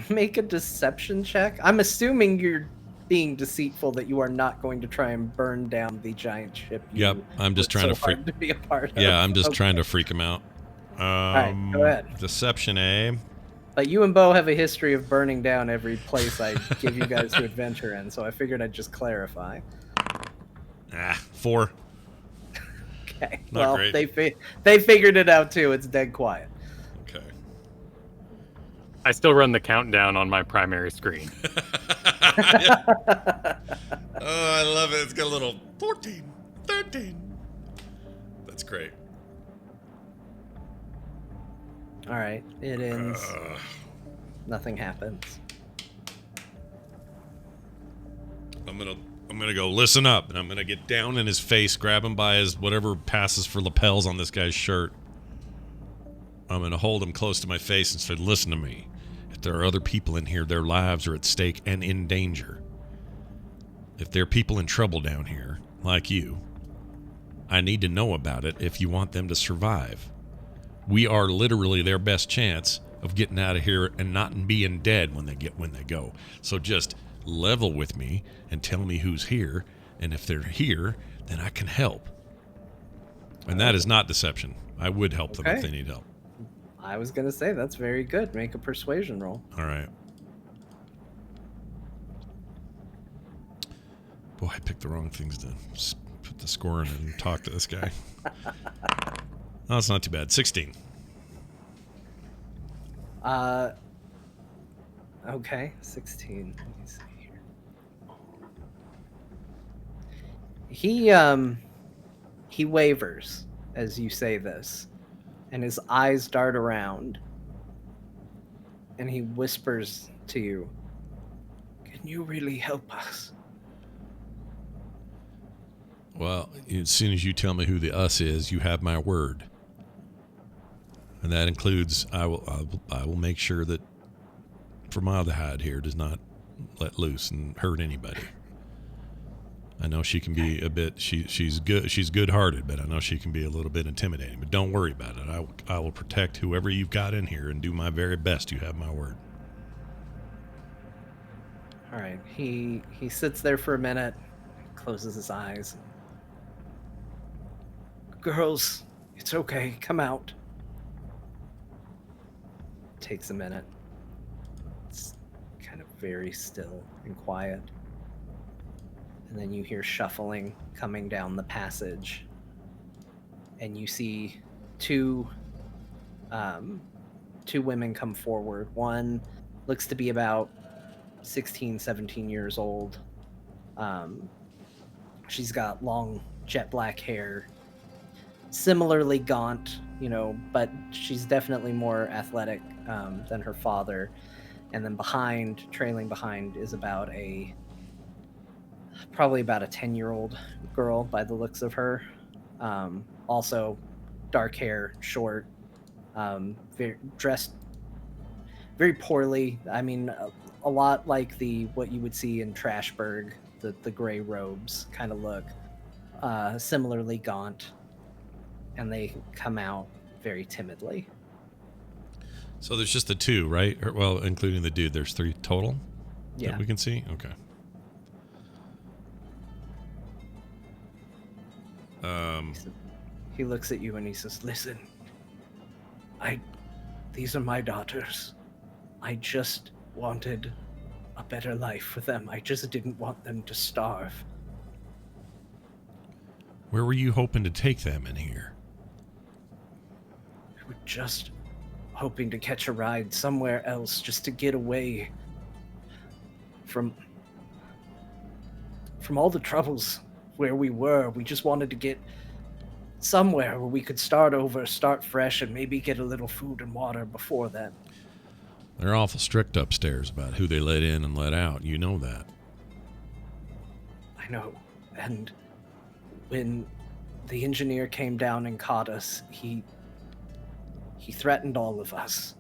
Make a deception check. I'm assuming you're being deceitful, that you are not going to try and burn down the giant ship. Yep, I'm just trying to freak. To be a part of. Yeah, I'm just trying to freak him out. All right, go ahead. Deception, eh? But you and Bo have a history of burning down every place I give you guys to adventure in, so I figured I'd just clarify. 4. Okay. Not well, great. they figured it out too. It's dead quiet. Okay. I still run the countdown on my primary screen. Oh, I love it. It's got a little 14, 13. That's great. All right, it ends. Nothing happens. I'm gonna go listen up, and I'm gonna get down in his face, grab him by his whatever passes for lapels on this guy's shirt. I'm gonna hold him close to my face and say, listen to me. If there are other people in here, their lives are at stake and in danger. If there are people in trouble down here, like you, I need to know about it if you want them to survive. We are literally their best chance of getting out of here and not being dead when they go. So just level with me and tell me who's here, and if they're here, then I can help. And that is not deception. I would help them if they need help. I was going to say, that's very good. Make a persuasion roll. All right. Boy, I picked the wrong things to put the score in and talk to this guy. Oh, it's not too bad. 16. Okay, 16. Let me see here. He wavers as you say this, and his eyes dart around, and he whispers to you, "Can you really help us?" Well, as soon as you tell me who the us is, you have my word. And that includes I will make sure that Formaldehyde here does not let loose and hurt anybody. I know she can be a bit she's good-hearted, but I know she can be a little bit intimidating. But don't worry about it. I will protect whoever you've got in here and do my very best. You have my word. All right. He sits there for a minute, closes his eyes. "Girls, it's okay. Come out." Takes a minute. It's kind of very still and quiet. And then you hear shuffling coming down the passage. And you see two women come forward. One looks to be about 16, 17 years old. She's got long jet black hair, similarly gaunt, but she's definitely more athletic than her father. And then trailing behind, is probably about a 10-year-old girl by the looks of her. Also dark hair, short, dressed very poorly. I mean, a lot like what you would see in Trashburg, the gray robes kind of look. Similarly gaunt, and they come out very timidly. So there's just the two, right? Well, including the dude, there's 3 total that we can see? Okay. He looks at you and he says, "Listen, these are my daughters. I just wanted a better life for them. I just didn't want them to starve." Where were you hoping to take them in here? We were just hoping to catch a ride somewhere else, just to get away from all the troubles where we were. We just wanted to get somewhere where we could start over, start fresh, and maybe get a little food and water before then. They're awful strict upstairs about who they let in and let out. You know that. I know. And when the engineer came down and caught us, he threatened all of us.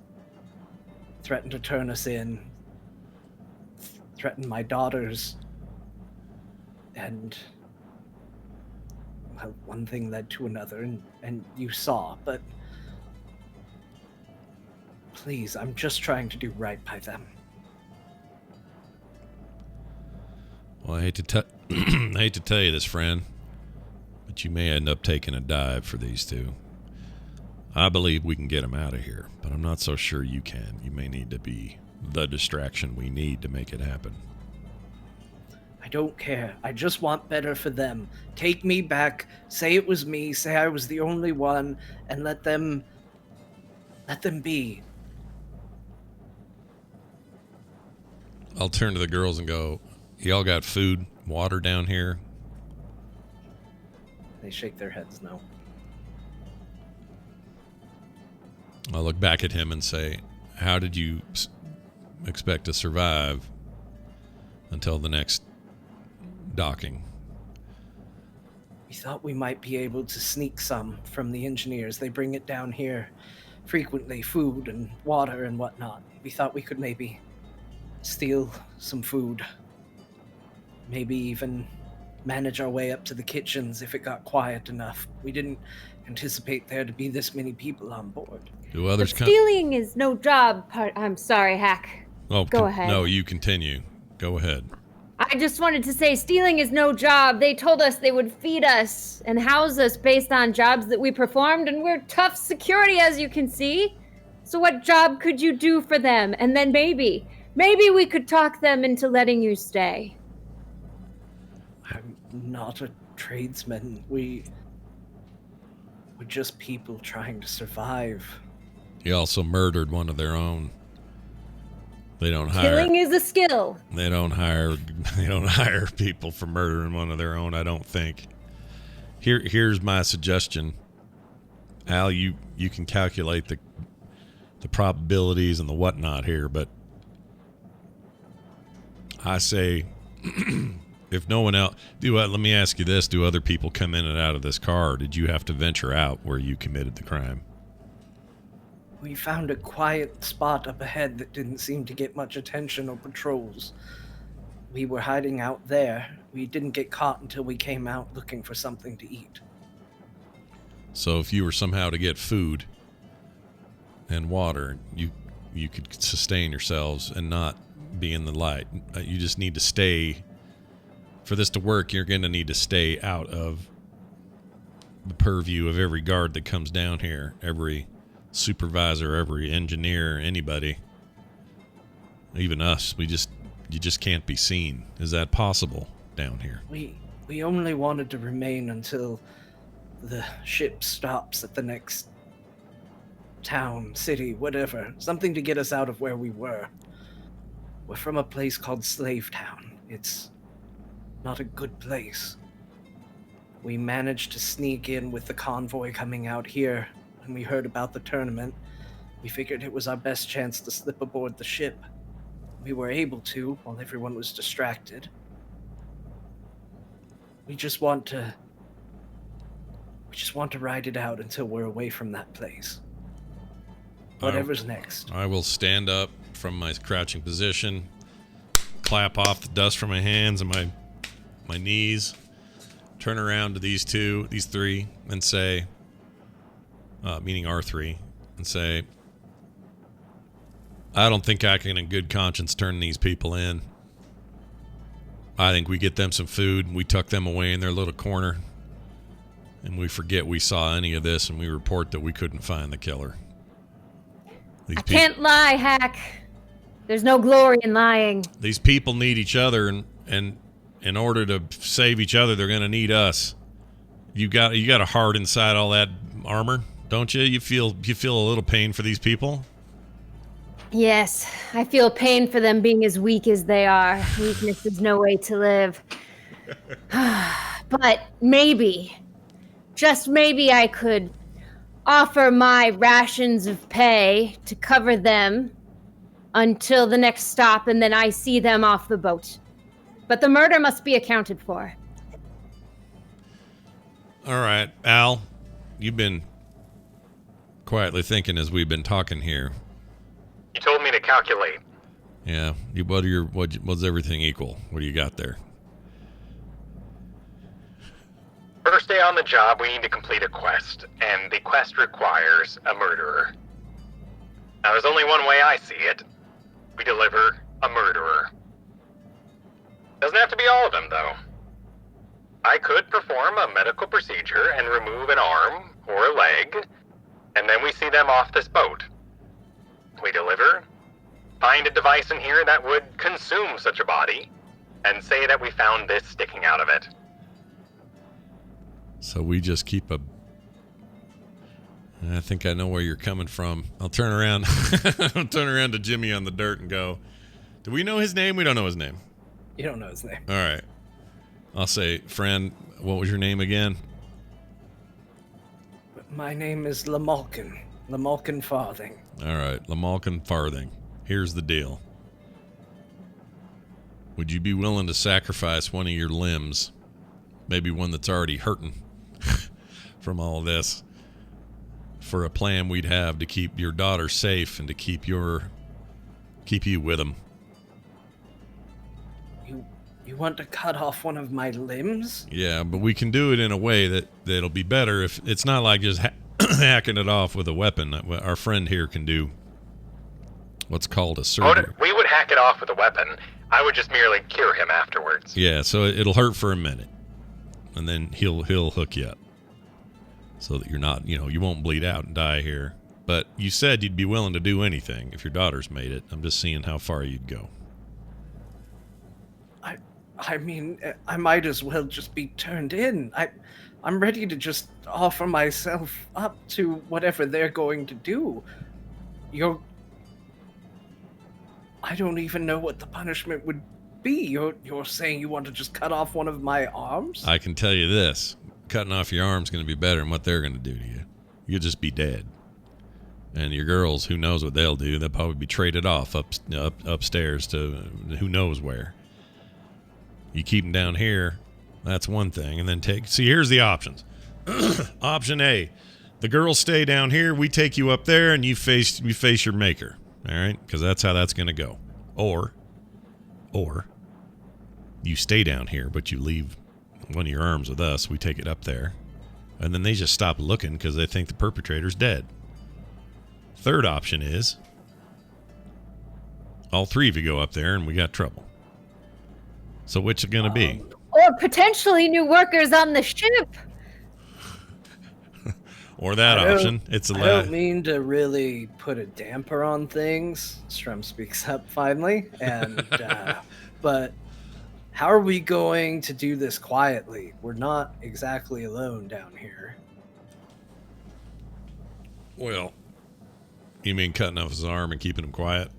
Threatened to turn us in. Threatened my daughters. And well, one thing led to another, and you saw, but please, I'm just trying to do right by them. Well, I hate to tell you this, friend, but you may end up taking a dive for these two. I believe we can get them out of here, but I'm not so sure you can. You may need to be the distraction we need to make it happen. I don't care. I just want better for them. Take me back. Say it was me. Say I was the only one, and let them be. I'll turn to the girls and go, "Y'all got food, water down here?" They shake their heads no. I'll look back at him and say, "How did you expect to survive until the next docking?" We thought we might be able to sneak some from the engineers. They bring it down here frequently, food and water and whatnot. We thought we could maybe steal some food. Maybe even manage our way up to the kitchens if it got quiet enough. We didn't anticipate there to be this many people on board. Do others come? Stealing is no job. I'm sorry, Hack. Oh, Go ahead. No, you continue. Go ahead. I just wanted to say stealing is no job. They told us they would feed us and house us based on jobs that we performed, and we're tough security, as you can see. So what job could you do for them? And then maybe we could talk them into letting you stay. I'm not a tradesman. We're just people trying to survive. He also murdered one of their own. They don't hire. Killing is a skill. They don't hire people for murdering one of their own, I don't think. Here's my suggestion. Al, you can calculate the probabilities and the whatnot here, but I say if no one else let me ask you this, do other people come in and out of this car, or did you have to venture out where you committed the crime? We found a quiet spot up ahead that didn't seem to get much attention or patrols. We were hiding out there. We didn't get caught until we came out looking for something to eat. So if you were somehow to get food and water, you could sustain yourselves and not be in the light. You just need to stay. For this to work, you're going to need to stay out of the purview of every guard that comes down here, every supervisor, every engineer, anybody, even us. You just can't be seen. Is that possible down here? We only wanted to remain until the ship stops at the next town, city, whatever. Something to get us out of where we were. We're from a place called Slave Town. It's not a good place. We managed to sneak in with the convoy coming out here, when we heard about the tournament, we figured it was our best chance to slip aboard the ship. We were able to while everyone was distracted. We just want to ride it out until we're away from that place. Whatever's next. I will stand up from my crouching position, clap off the dust from my hands and my knees, turn around to these three, and say, meaning R3, and say, I don't think I can in good conscience turn these people in. I think we get them some food, we tuck them away in their little corner, and we forget we saw any of this, and we report that we couldn't find the killer. I can't lie, Hack. There's no glory in lying. These people need each other, and in order to save each other, they're going to need us. You got a heart inside all that armor, don't you? You feel a little pain for these people? Yes, I feel pain for them being as weak as they are. Weakness is no way to live. But maybe, just maybe I could offer my rations of pay to cover them until the next stop, and then I see them off the boat. But the murder must be accounted for. All right, Al, you've been quietly thinking as we've been talking here. You told me to calculate. Yeah, what's everything equal? What do you got there? First day on the job, we need to complete a quest, and the quest requires a murderer. Now, there's only one way I see it. We deliver a murderer. Doesn't have to be all of them, though. I could perform a medical procedure and remove an arm or a leg, and then we see them off this boat. We deliver, find a device in here that would consume such a body, and say that we found this sticking out of it. So we just keep I think I know where you're coming from. I'll turn around. I'll turn around to Jimmy on the dirt and go, do we know his name? We don't know his name. You don't know his name. All right. I'll say, friend, what was your name again? My name is Lamalkin Farthing. All right, Lamalkin Farthing. Here's the deal. Would you be willing to sacrifice one of your limbs, maybe one that's already hurting from all this, for a plan we'd have to keep your daughter safe and to keep you with him? You want to cut off one of my limbs? Yeah, but we can do it in a way that'll be better. If it's not like just hacking it off with a weapon. Our friend here can do what's called a surgery. We would hack it off with a weapon. I would just merely cure him afterwards. Yeah, so it'll hurt for a minute, and then he'll hook you up, so that you're not, you won't bleed out and die here. But you said you'd be willing to do anything if your daughter's made it. I'm just seeing how far you'd go. I mean, I might as well just be turned in. I'm ready to just offer myself up to whatever they're going to do. I don't even know what the punishment would be. You're saying you want to just cut off one of my arms? I can tell you this. Cutting off your arm's going to be better than what they're going to do to you. You'll just be dead. And your girls, who knows what they'll do? They'll probably be traded off upstairs to who knows where. You keep them down here, that's one thing. And then here's the options. Option A, the girls stay down here, we take you up there, and you face your maker. All right? Because that's how that's going to go. Or you stay down here, but you leave one of your arms with us, we take it up there, and then they just stop looking because they think the perpetrator's dead. Third option is all three of you go up there and we got trouble. So which is going to be? Or potentially new workers on the ship. Or that option. I don't mean to really put a damper on things. Strum speaks up finally. And but how are we going to do this quietly? We're not exactly alone down here. Well, you mean cutting off his arm and keeping him quiet?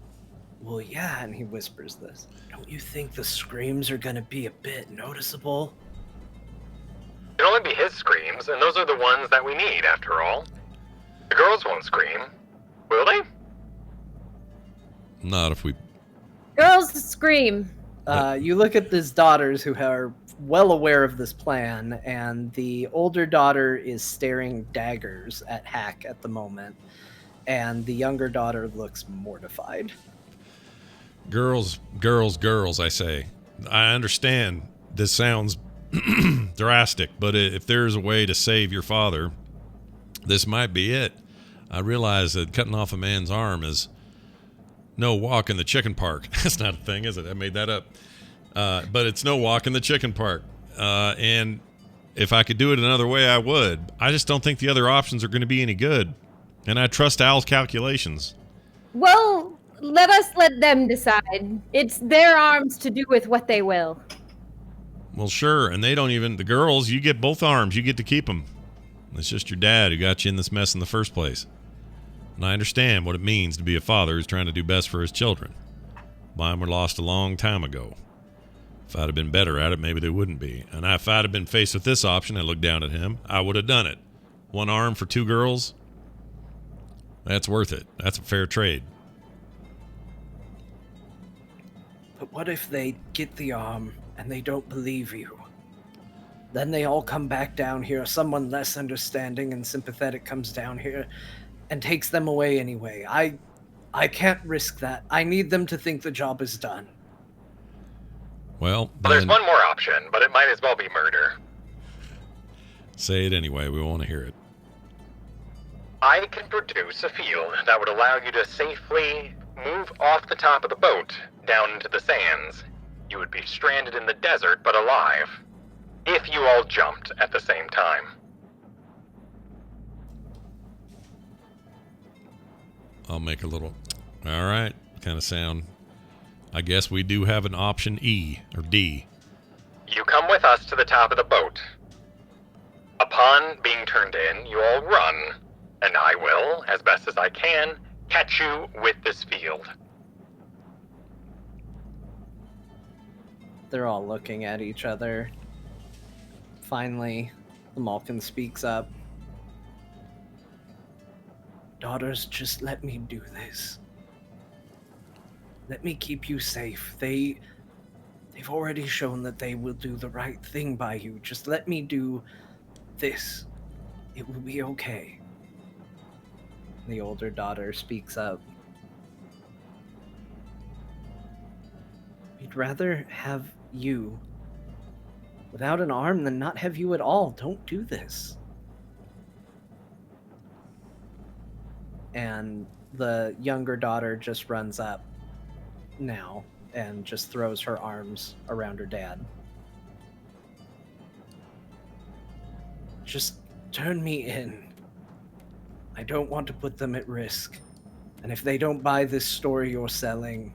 Well, yeah, and he whispers this. Don't you think the screams are going to be a bit noticeable? It'll only be his screams, and those are the ones that we need, after all. The girls won't scream, will they? Not if we... Girls scream. You look at his daughters who are well aware of this plan, and the older daughter is staring daggers at Hack at the moment, and the younger daughter looks mortified. Girls, I say. I understand this sounds drastic, but if there's a way to save your father, this might be it. I realize that cutting off a man's arm is no walk in the chicken park. That's not a thing, is it? I made that up. But it's no walk in the chicken park. And if I could do it another way, I would. I just don't think the other options are going to be any good. And I trust Al's calculations. Well, let us let them decide. It's their arms to do with what they will. Well, sure. And they don't even... The girls, you get both arms. You get to keep them. It's just your dad who got you in this mess in the first place. And I understand what it means to be a father who's trying to do best for his children. Mine were lost a long time ago. If I'd have been better at it, maybe they wouldn't be. And if I'd have been faced with this option, I looked down at him, I would have done it. One arm for two girls? That's worth it. That's a fair trade. But what if they get the arm and they don't believe you? Then they all come back down here. Someone less understanding and sympathetic comes down here and takes them away anyway. I can't risk that. I need them to think the job is done. Well, There's one more option, but it might as well be murder. Say it anyway. We want to hear it. I can produce a field that would allow you to safely move off the top of the boat down into the sands. You would be stranded in the desert, but alive. If you all jumped at the same time. I'll make a little, all right, kind of sound. I guess we do have an option E, or D. You come with us to the top of the boat. Upon being turned in, you all run, and I will, as best as I can, catch you with this field. They're all looking at each other. Finally, the Malkin speaks up. Daughters, just let me do this. Let me keep you safe. They've already shown that they will do the right thing by you. Just let me do this. It will be okay. The older daughter speaks up. We'd rather have you without an arm than not have you at all. Don't do this. And the younger daughter just runs up now and just throws her arms around her dad. Just turn me in. I don't want to put them at risk. And if they don't buy this story you're selling,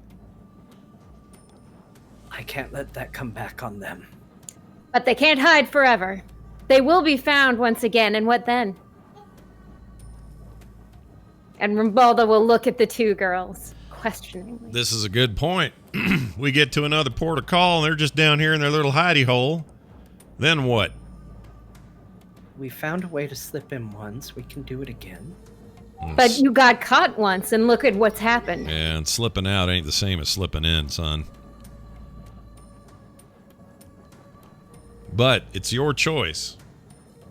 I can't let that come back on them. But they can't hide forever. They will be found once again, and what then? And Rimbalda will look at the two girls questioningly. This is a good point. We get to another port of call, and they're just down here in their little hidey hole. Then what? We found a way to slip in once. We can do it again. But you got caught once, and look at what's happened. Yeah, and slipping out ain't the same as slipping in, son. But it's your choice.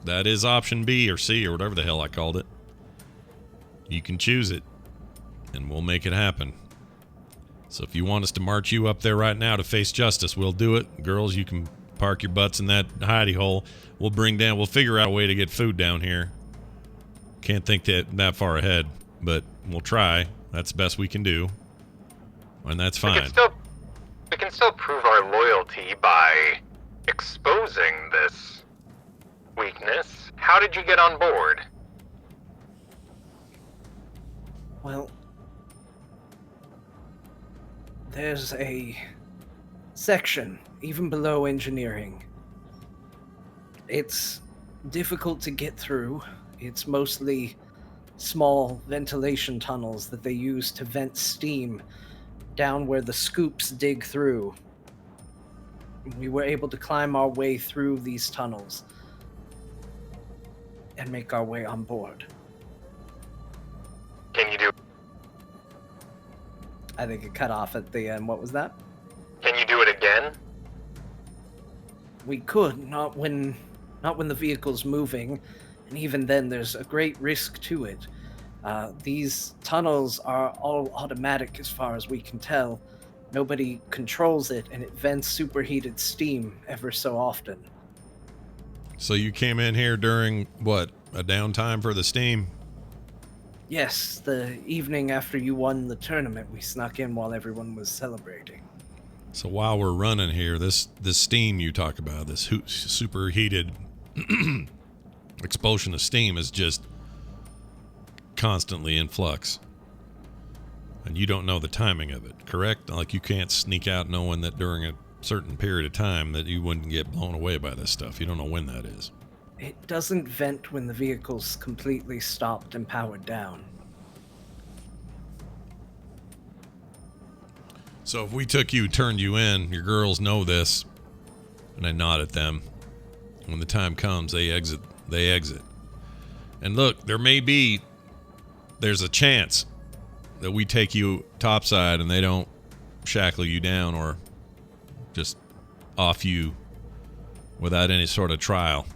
That is option B or C or whatever the hell I called it. You can choose it, and we'll make it happen. So if you want us to march you up there right now to face justice, we'll do it. Girls, you can park your butts in that hidey hole. We'll figure out a way to get food down here. Can't think that far ahead, but we'll try. That's the best we can do. And that's fine. We can still prove our loyalty by exposing this weakness. How did you get on board? Well, there's a section, even below engineering. It's difficult to get through. It's mostly small ventilation tunnels that they use to vent steam down where the scoops dig through. We were able to climb our way through these tunnels and make our way on board. I think it cut off at the end. What was that? Can you do it again? We could, not when the vehicle's moving, and even then there's a great risk to it. These tunnels are all automatic as far as we can tell. Nobody controls it, and it vents superheated steam ever so often. So you came in here during, what, a downtime for the steam? Yes, the evening after you won the tournament, we snuck in while everyone was celebrating. So while we're running here, this steam you talk about, this superheated expulsion of steam is just constantly in flux. And you don't know the timing of it, correct? Like you can't sneak out knowing that during a certain period of time that you wouldn't get blown away by this stuff. You don't know when that is. It doesn't vent when the vehicle's completely stopped and powered down. So if we took you, turned you in, your girls know this, and I nod at them. When the time comes, they exit. And look, there's a chance that we take you topside and they don't shackle you down or just off you without any sort of trial.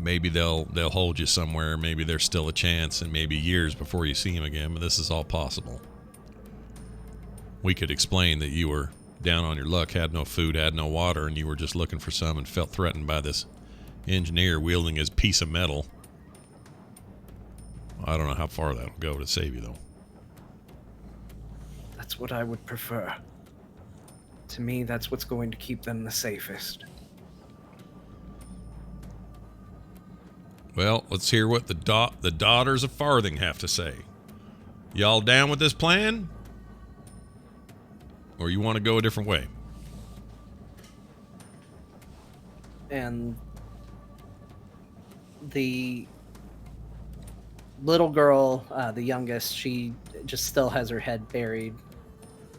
Maybe they'll hold you somewhere. Maybe there's still a chance, and maybe years before you see him again, but this is all possible. We could explain that you were down on your luck, had no food, had no water, and you were just looking for some and felt threatened by this engineer wielding his piece of metal. I don't know how far that'll go to save you, though. That's what I would prefer. To me, that's what's going to keep them the safest. Well, let's hear what the daughters of Farthing have to say. Y'all down with this plan? Or you want to go a different way? And the little girl, the youngest, she just still has her head buried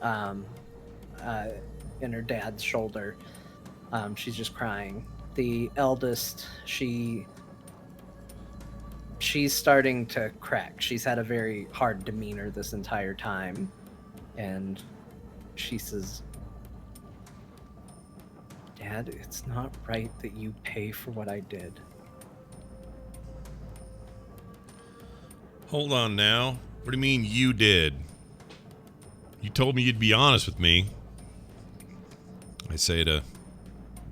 in her dad's shoulder. She's just crying. The eldest, she's starting to crack. She's had a very hard demeanor this entire time. And she says, Dad, it's not right that you pay for what I did. Hold on now. What do you mean you did? You told me you'd be honest with me. I say to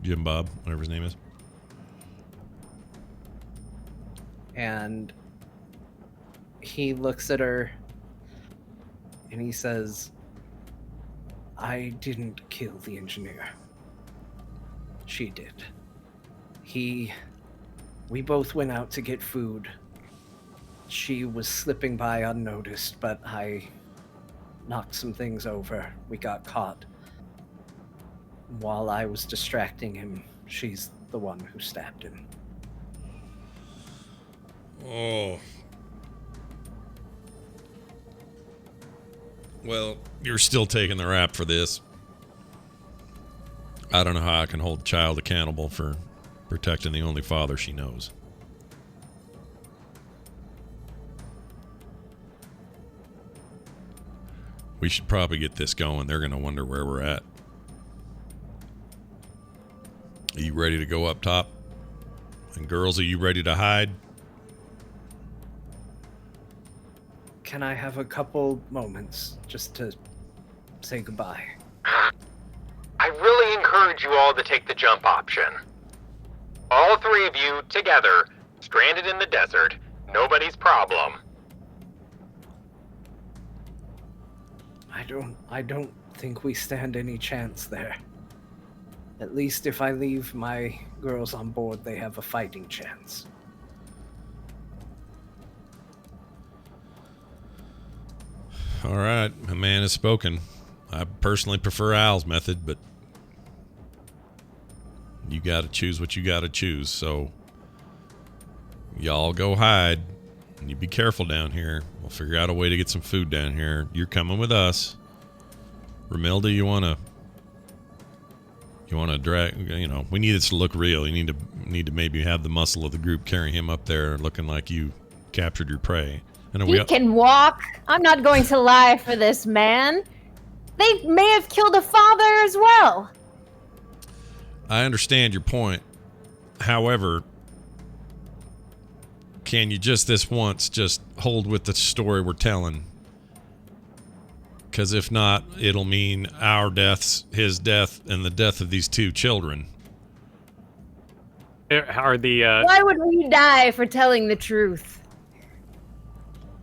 Jim Bob, whatever his name is. And he looks at her and he says, I didn't kill the engineer. She did. We both went out to get food. She was slipping by unnoticed, but I knocked some things over. We got caught. While I was distracting him, she's the one who stabbed him. Oh. Well, you're still taking the rap for this. I don't know how I can hold the child accountable for protecting the only father she knows. We should probably get this going. They're going to wonder where we're at. Are you ready to go up top? And girls, are you ready to hide? Can I have a couple moments just to say goodbye? I really encourage you all to take the jump option. All three of you together, stranded in the desert, nobody's problem. I don't think we stand any chance there. At least if I leave my girls on board, they have a fighting chance. All right, a man has spoken. I personally prefer Al's method, but you got to choose what you got to choose. So y'all go hide, and you be careful down here. We'll figure out a way to get some food down here. You're coming with us. Romilda, you want to drag, we need this to look real. You need to maybe have the muscle of the group carry him up there looking like you captured your prey. And He can walk. I'm not going to lie for this man. They may have killed a father as well. I understand your point. However, can you just this once just hold with the story we're telling? Because if not, it'll mean our deaths, his death, and the death of these two children. Are the Why would we die for telling the truth?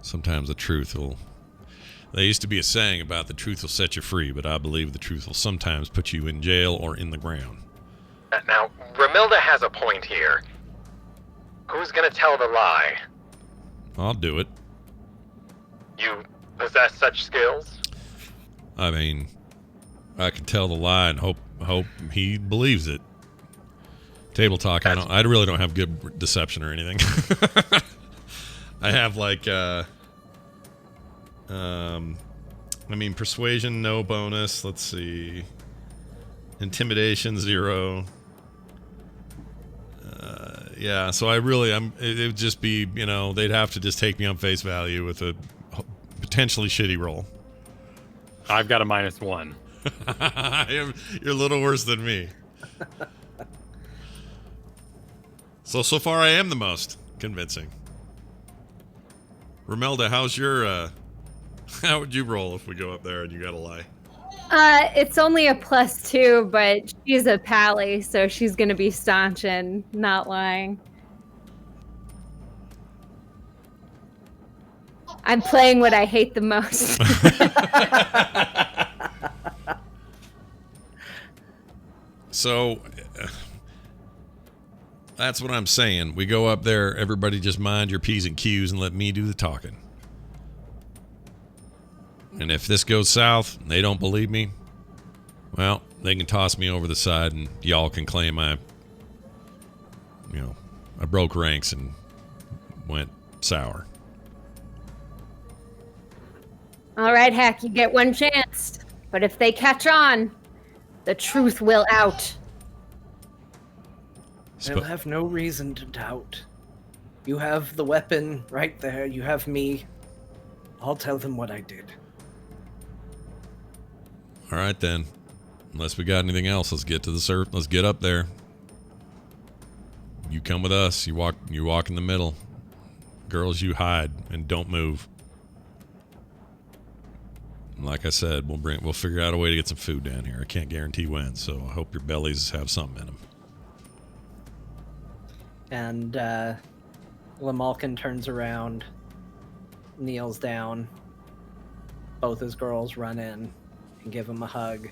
Sometimes the truth will... There used to be a saying about the truth will set you free, but I believe the truth will sometimes put you in jail or in the ground. Now, Romilda has a point here. Who's gonna tell the lie? I'll do it. You possess such skills? I mean, I can tell the lie and hope he believes it. Table talk, I really don't have good deception or anything. I have like I mean, persuasion, no bonus. Let's see. Intimidation, 0. Yeah, so it would just be, they'd have to just take me on face value with a potentially shitty roll. I've got a -1. You're a little worse than me. So far I am the most convincing. Romelda, how's your, how would you roll if we go up there and you gotta lie? It's only a +2, but she's a pally, so she's gonna be staunch and not lying. I'm playing what I hate the most. So, that's what I'm saying. We go up there, everybody just mind your P's and Q's and let me do the talking. And if this goes south and they don't believe me, well, they can toss me over the side and y'all can claim I broke ranks and went sour. All right, Hack, you get one chance. But if they catch on, the truth will out. They'll have no reason to doubt. You have the weapon right there. You have me. I'll tell them what I did. All right, then. Unless we got anything else, let's get to the surf. Let's get up there. You come with us. You walk in the middle. Girls, you hide and don't move. And like I said, we'll figure out a way to get some food down here. I can't guarantee when, so I hope your bellies have something in them. And Lamalkin turns around, kneels down. Both his girls run in and give him a hug.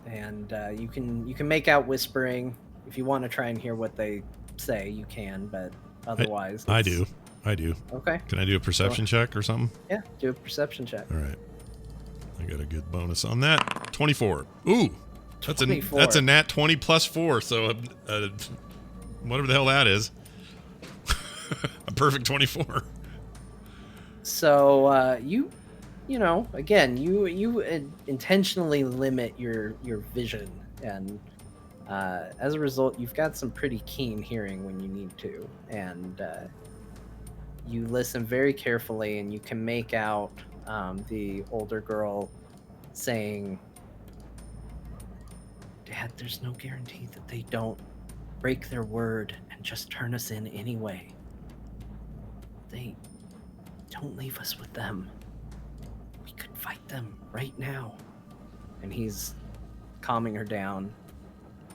And you can make out whispering. If you want to try and hear what they say, you can, but otherwise... I do. Okay. Can I do a perception check or something? Yeah, do a perception check. All right. I got a good bonus on that. 24. Ooh. That's 24. That's a nat 20 plus 4, so whatever the hell that is. A perfect 24. So you intentionally limit your vision, and as a result, you've got some pretty keen hearing when you need to, and you listen very carefully, and you can make out the older girl saying, "Dad, there's no guarantee that they don't break their word and just turn us in anyway. They don't leave us with them. We could fight them right now." And he's calming her down.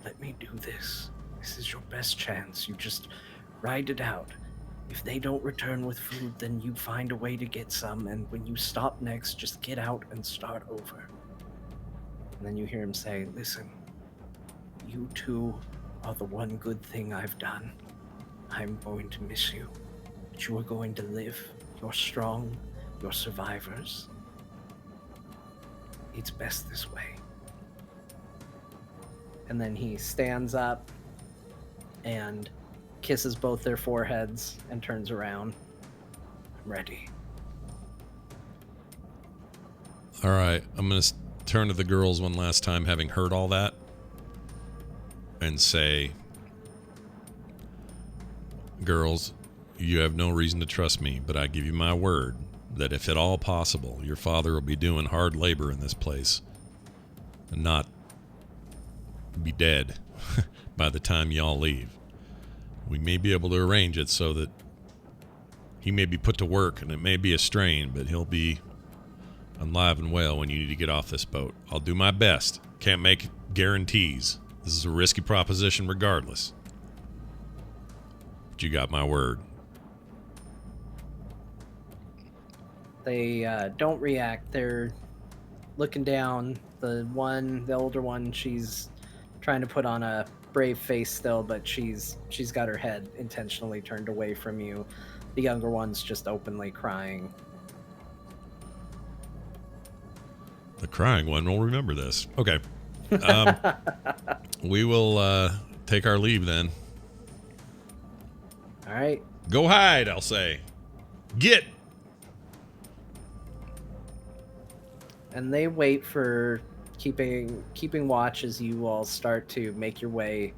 "Let me do this. This is your best chance. You just ride it out. If they don't return with food, then you find a way to get some, and when you stop next, just get out and start over." And then you hear him say, "Listen, you two are the one good thing I've done. I'm going to miss you, but you are going to live. You're strong. You're survivors. It's best this way." And then he stands up and kisses both their foreheads and turns around. "I'm ready." All right. I'm going to turn to the girls one last time, having heard all that, and say, "Girls, You have no reason to trust me, but I give you my word that if at all possible, your father will be doing hard labor in this place and not be dead by the time y'all leave. We may be able to arrange it so that he may be put to work and it may be a strain, but he'll be alive and well when you need to get off this boat. I'll do my best. Can't make guarantees. This is a risky proposition regardless. But you got my word. They don't react. They're looking down. The older one, she's trying to put on a brave face still, but she's got her head intentionally turned away from you. The younger one's just openly crying. The crying one will remember this. Okay. We will take our leave then. All right. Go hide, I'll say. Get! And they wait for keeping watch as you all start to make your way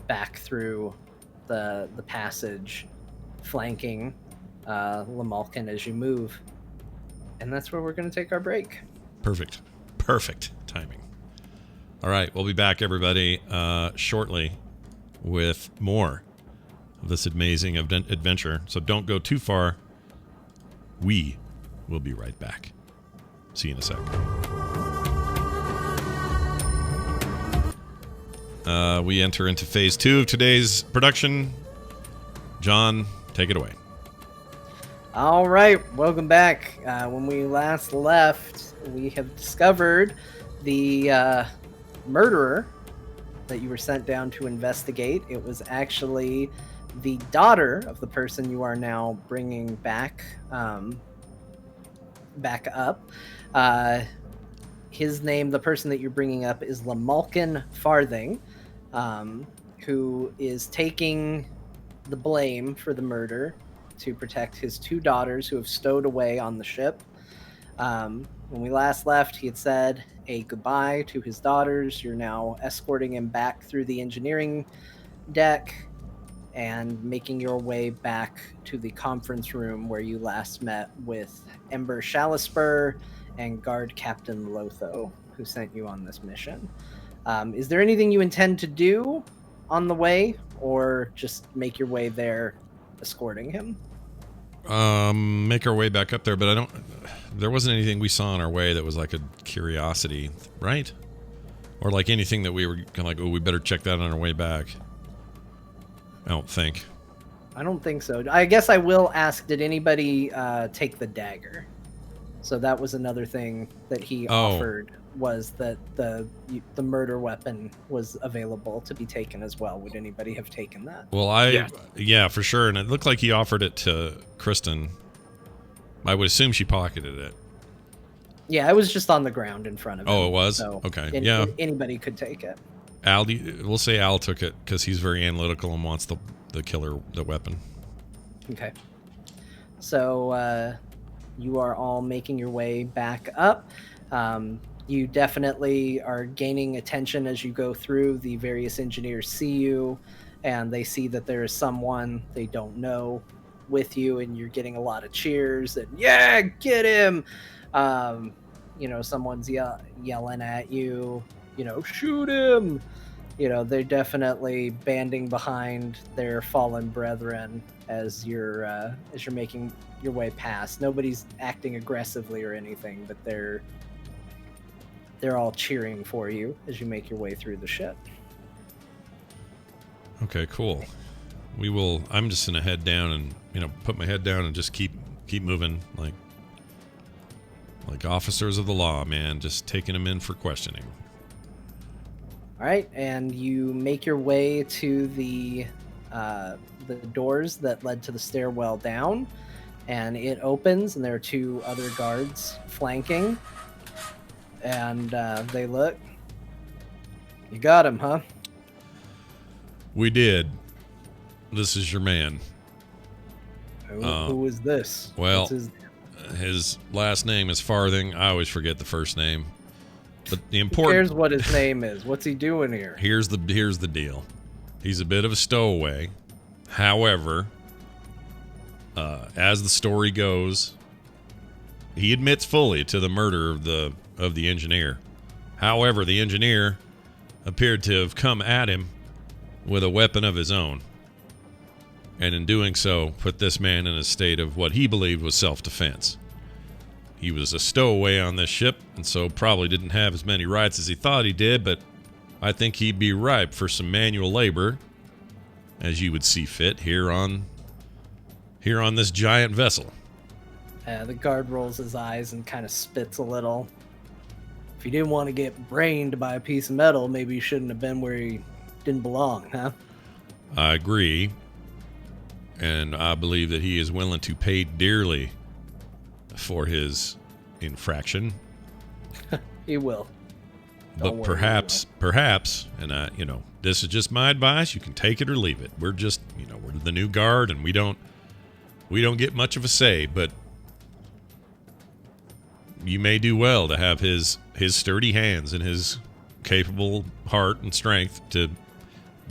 back through the passage, flanking Lamalkin as you move. And that's where we're going to take our break. Perfect timing. All right, we'll be back, everybody, shortly with more of this amazing adventure. So don't go too far. We will be right back. See you in a sec. We enter into phase 2 of today's production. John, take it away. All right, welcome back. When we last left, we have discovered the murderer that you were sent down to investigate. It was actually the daughter of the person you are now bringing back up. His name, the person that you're bringing up, is Lamalkin Farthing, who is taking the blame for the murder to protect his 2 daughters who have stowed away on the ship. When we last left, he had said a goodbye to his daughters. You're now escorting him back through the engineering deck and making your way back to the conference room where you last met with Ember Shalispur and Guard Captain Lotho, who sent you on this mission. Is there anything you intend to do on the way, or just make your way there escorting him? Make our way back up there, but there wasn't anything we saw on our way that was like a curiosity, right? Or like anything that we were kind of like, oh, we better check that on our way back. I don't think. I don't think so. I guess I will ask, did anybody take the dagger? So that was another thing that he offered, was that the murder weapon was available to be taken as well. Would anybody have taken that? Well, yeah, for sure. And it looked like he offered it to Kristen. I would assume she pocketed it. Yeah, it was just on the ground in front of him. Oh, it was? So okay, anybody could take it. Al, we'll say Al took it because he's very analytical and wants the weapon. Okay. So you are all making your way back up. You definitely are gaining attention as you go through. The various engineers see you, and they see that there is someone they don't know with you, and you're getting a lot of cheers and, yeah, get him! Someone's yelling at you, shoot him! They're definitely banding behind their fallen brethren as you're making your way past. Nobody's acting aggressively or anything, but they're all cheering for you as you make your way through the ship. Okay, cool. I'm just gonna head down and put my head down and just keep moving like officers of the law, man, just taking them in for questioning. All right, and you make your way to the doors that led to the stairwell down, and it opens, and there are 2 other guards flanking, and they look. You got him, huh? We did. This is your man. Who is this? Well, his last name is Farthing. I always forget the first name. But the important. Who cares what his name is? What's he doing here? Here's the deal. He's a bit of a stowaway. However, As the story goes, he admits fully to the murder of the engineer. However, the engineer appeared to have come at him with a weapon of his own, and in doing so, put this man in a state of what he believed was self-defense. He was a stowaway on this ship, and so probably didn't have as many rights as he thought he did, but I think he'd be ripe for some manual labor, as you would see fit here on this giant vessel. The guard rolls his eyes and kind of spits a little. If you didn't want to get brained by a piece of metal, maybe you shouldn't have been where you didn't belong, huh? I agree, and I believe that he is willing to pay dearly for his infraction. He will. But perhaps, and this is just my advice. You can take it or leave it. We're just, we're the new guard, and we don't get much of a say. But you may do well to have his sturdy hands and his capable heart and strength to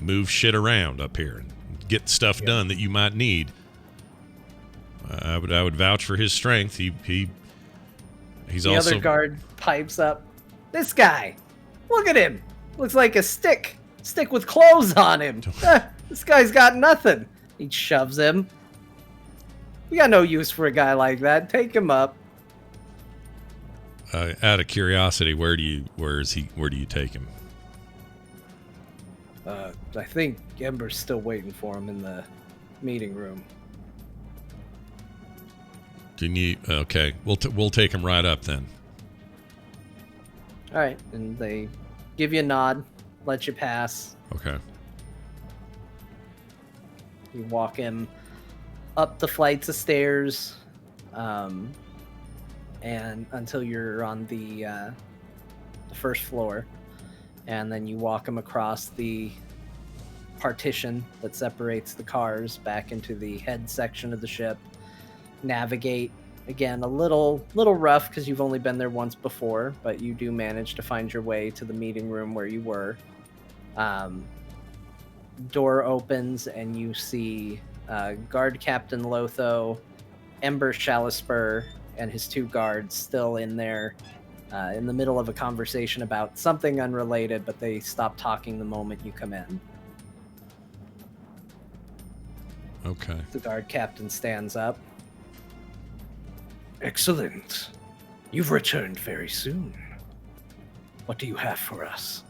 move shit around up here and get stuff done that you might need. I would vouch for his strength. He's the also. Other guard pipes up. This guy, look at him. Looks like a stick with clothes on him. This guy's got nothing. He shoves him. We got no use for a guy like that. Take him up. Out of curiosity, where do you take him? I think Ember's still waiting for him in the meeting room. Can you? Okay, we'll take him right up then. All right, and they give you a nod, let you pass. Okay. You walk him up the flights of stairs, and until you're on the first floor, and then you walk him across the partition that separates the cars back into the head section of the ship. Navigate again, a little rough because you've only been there once before, but you do manage to find your way to the meeting room where you were. Door opens and you see Guard Captain Lotho, Ember Shalispur, and his two guards still in there in the middle of a conversation about something unrelated, but they stop talking the moment you come in. Okay. The guard captain stands up. Excellent. You've returned very soon. What do you have for us?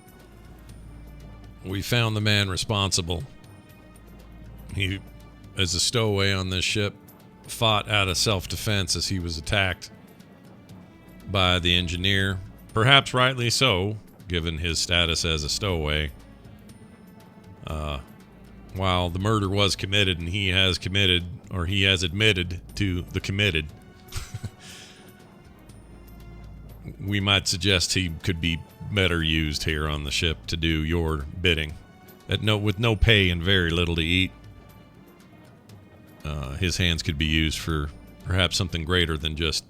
We found the man responsible. He, as a stowaway on this ship, fought out of self-defense as he was attacked by the engineer. Perhaps rightly so, given his status as a stowaway. While the murder was committed and he has admitted to the committed, we might suggest he could be better used here on the ship to do your bidding. With no pay and very little to eat, his hands could be used for perhaps something greater than just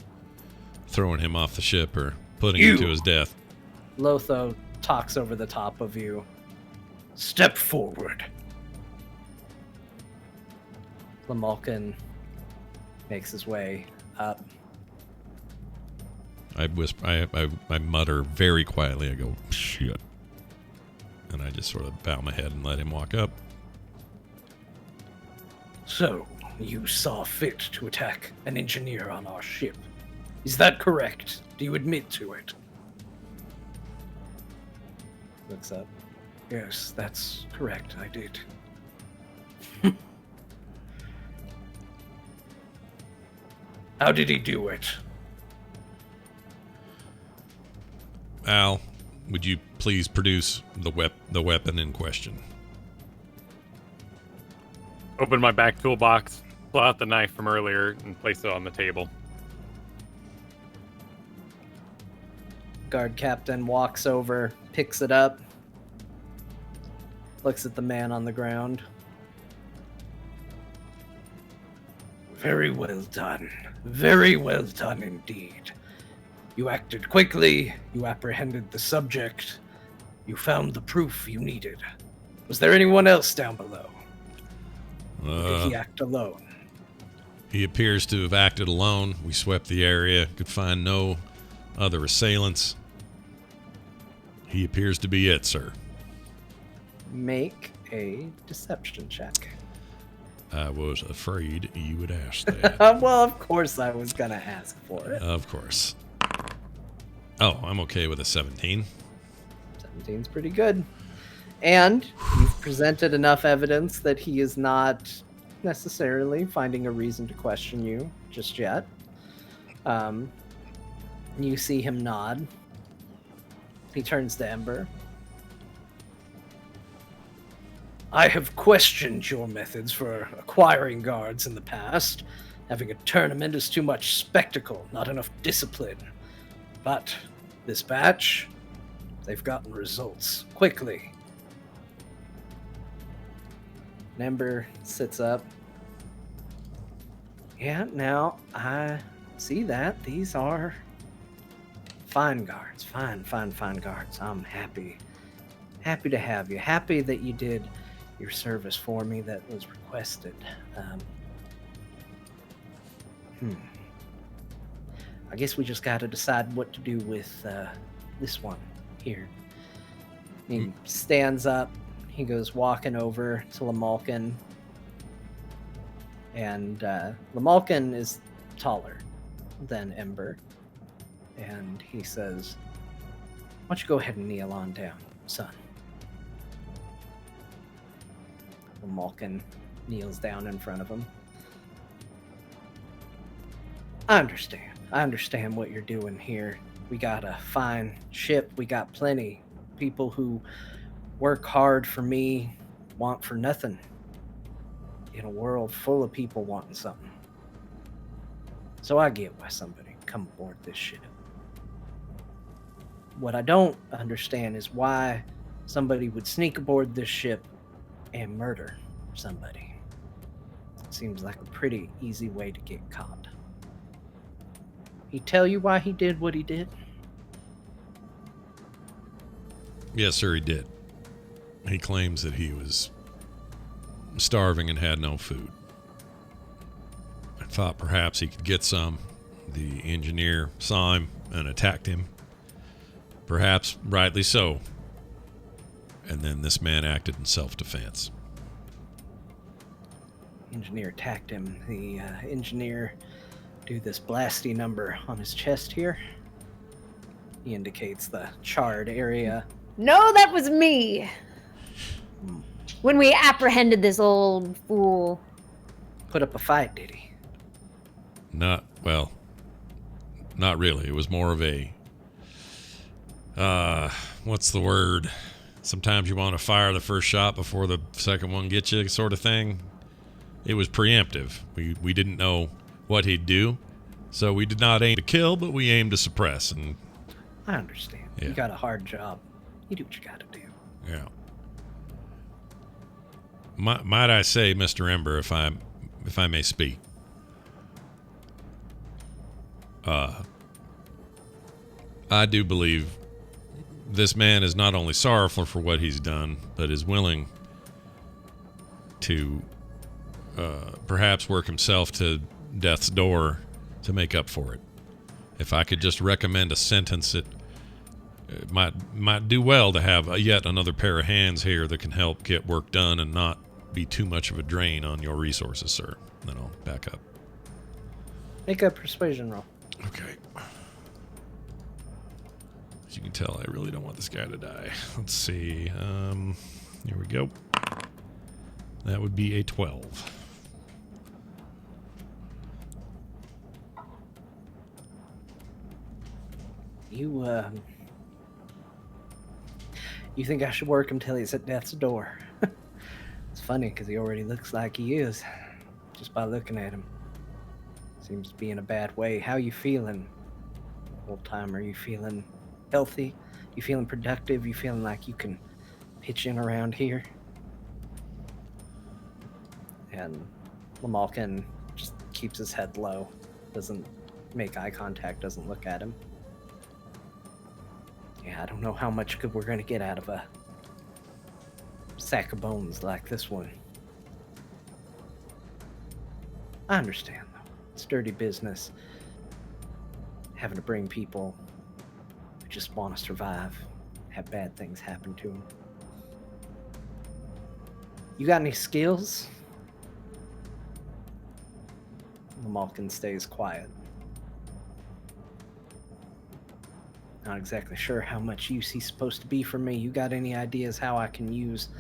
throwing him off the ship or putting him to his death. Lotho talks over the top of you. Step forward. Lamalkin makes his way up. I whisper. I mutter very quietly. I go, shit. And I just sort of bow my head and let him walk up. So, you saw fit to attack an engineer on our ship. Is that correct? Do you admit to it? Looks up. Yes, that's correct. I did. How did he do it? Al, would you please produce the weapon in question? Open my back toolbox, pull out the knife from earlier, and place it on the table. Guard captain walks over, picks it up, looks at the man on the ground. Very well done. Very well done indeed. You acted quickly, you apprehended the subject, you found the proof you needed. Was there anyone else down below? Or did he act alone? He appears to have acted alone. We swept the area, could find no other assailants. He appears to be it, sir. Make a deception check. I was afraid you would ask that. Well, of course I was going to ask for it. Of course. Oh, I'm okay with a 17. 17's pretty good. And you've presented enough evidence that he is not necessarily finding a reason to question you just yet. You see him nod. He turns to Ember. I have questioned your methods for acquiring guards in the past. Having a tournament is too much spectacle, not enough discipline. But this batch, they've gotten results quickly. Ember sits up. Yeah, now I see that. These are fine guards. Fine guards. I'm happy. Happy to have you. Happy that you did your service for me that was requested. I guess we just got to decide what to do with this one here. He stands up. He goes walking over to Lamalkin. And Lamalkin is taller than Ember. And he says, why don't you go ahead and kneel on down, son? Lamalkin kneels down in front of him. I understand what you're doing here. We got a fine ship. We got plenty people who work hard for me, want for nothing. In a world full of people wanting something. So I get why somebody would come aboard this ship. What I don't understand is why somebody would sneak aboard this ship and murder somebody. It seems like a pretty easy way to get caught. He tell you why he did what he did? Yes, sir, he did. He claims that he was starving and had no food. I thought perhaps he could get some. The engineer saw him and attacked him. Perhaps rightly so. And then this man acted in self-defense. Engineer attacked him. The engineer do this blasty number on his chest here. He indicates the charred area. No, that was me. When we apprehended this old fool. Put up a fight, did he? Not really. It was more of a, what's the word? Sometimes you want to fire the first shot before the second one gets you, sort of thing. It was preemptive. We didn't know what he'd do, so we did not aim to kill, but we aimed to suppress. And I understand. Yeah. You got a hard job. You do what you got to do. yeah. Might I say, Mr. Ember, if I may speak, I do believe this man is not only sorrowful for what he's done, but is willing to perhaps work himself to death's door to make up for it. If I could just recommend a sentence, it might do well to have yet another pair of hands here that can help get work done and not be too much of a drain on your resources, sir. Then I'll back up. Make a persuasion roll. Okay. As you can tell, I really don't want this guy to die. Let's see. Here we go. That would be a 12. You think I should work him till he's at death's door? It's funny because he already looks like he is, just by looking at him. Seems to be in a bad way. How you feeling, old timer? You feeling healthy? You feeling productive? You feeling like you can pitch in around here? And Lamalkin just keeps his head low, doesn't make eye contact, doesn't look at him. Yeah, I don't know how much good we're going to get out of a sack of bones like this one. I understand, though. It's dirty business. Having to bring people who just want to survive, have bad things happen to them. You got any skills? The Malkin stays quiet. Not exactly sure how much use he's supposed to be for me. You got any ideas how I can use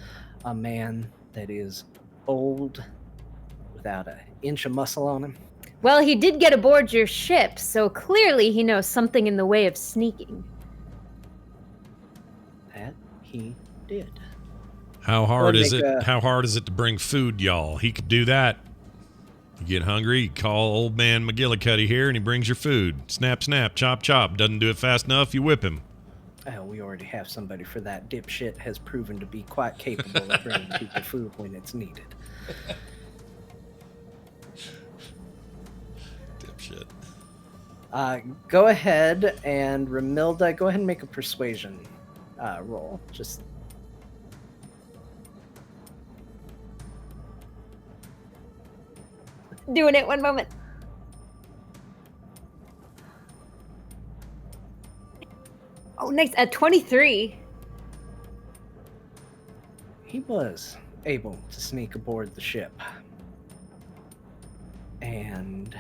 a man that is old without an inch of muscle on him? Well, he did get aboard your ship, so clearly he knows something in the way of sneaking. That he did. How hard is it? make How hard is it to bring food, y'all? He could do that. You get hungry, you call old man McGillicuddy here, and he brings your food. Snap, snap, chop, chop. Doesn't do it fast enough, you whip him. Oh, we already have somebody for that. Dipshit has proven to be quite capable of bringing people food when it's needed. Dipshit. Go ahead and Ramilda, go ahead and make a persuasion roll. Just Doing it, one moment. Oh, nice. At 23. he was able to sneak aboard the ship. And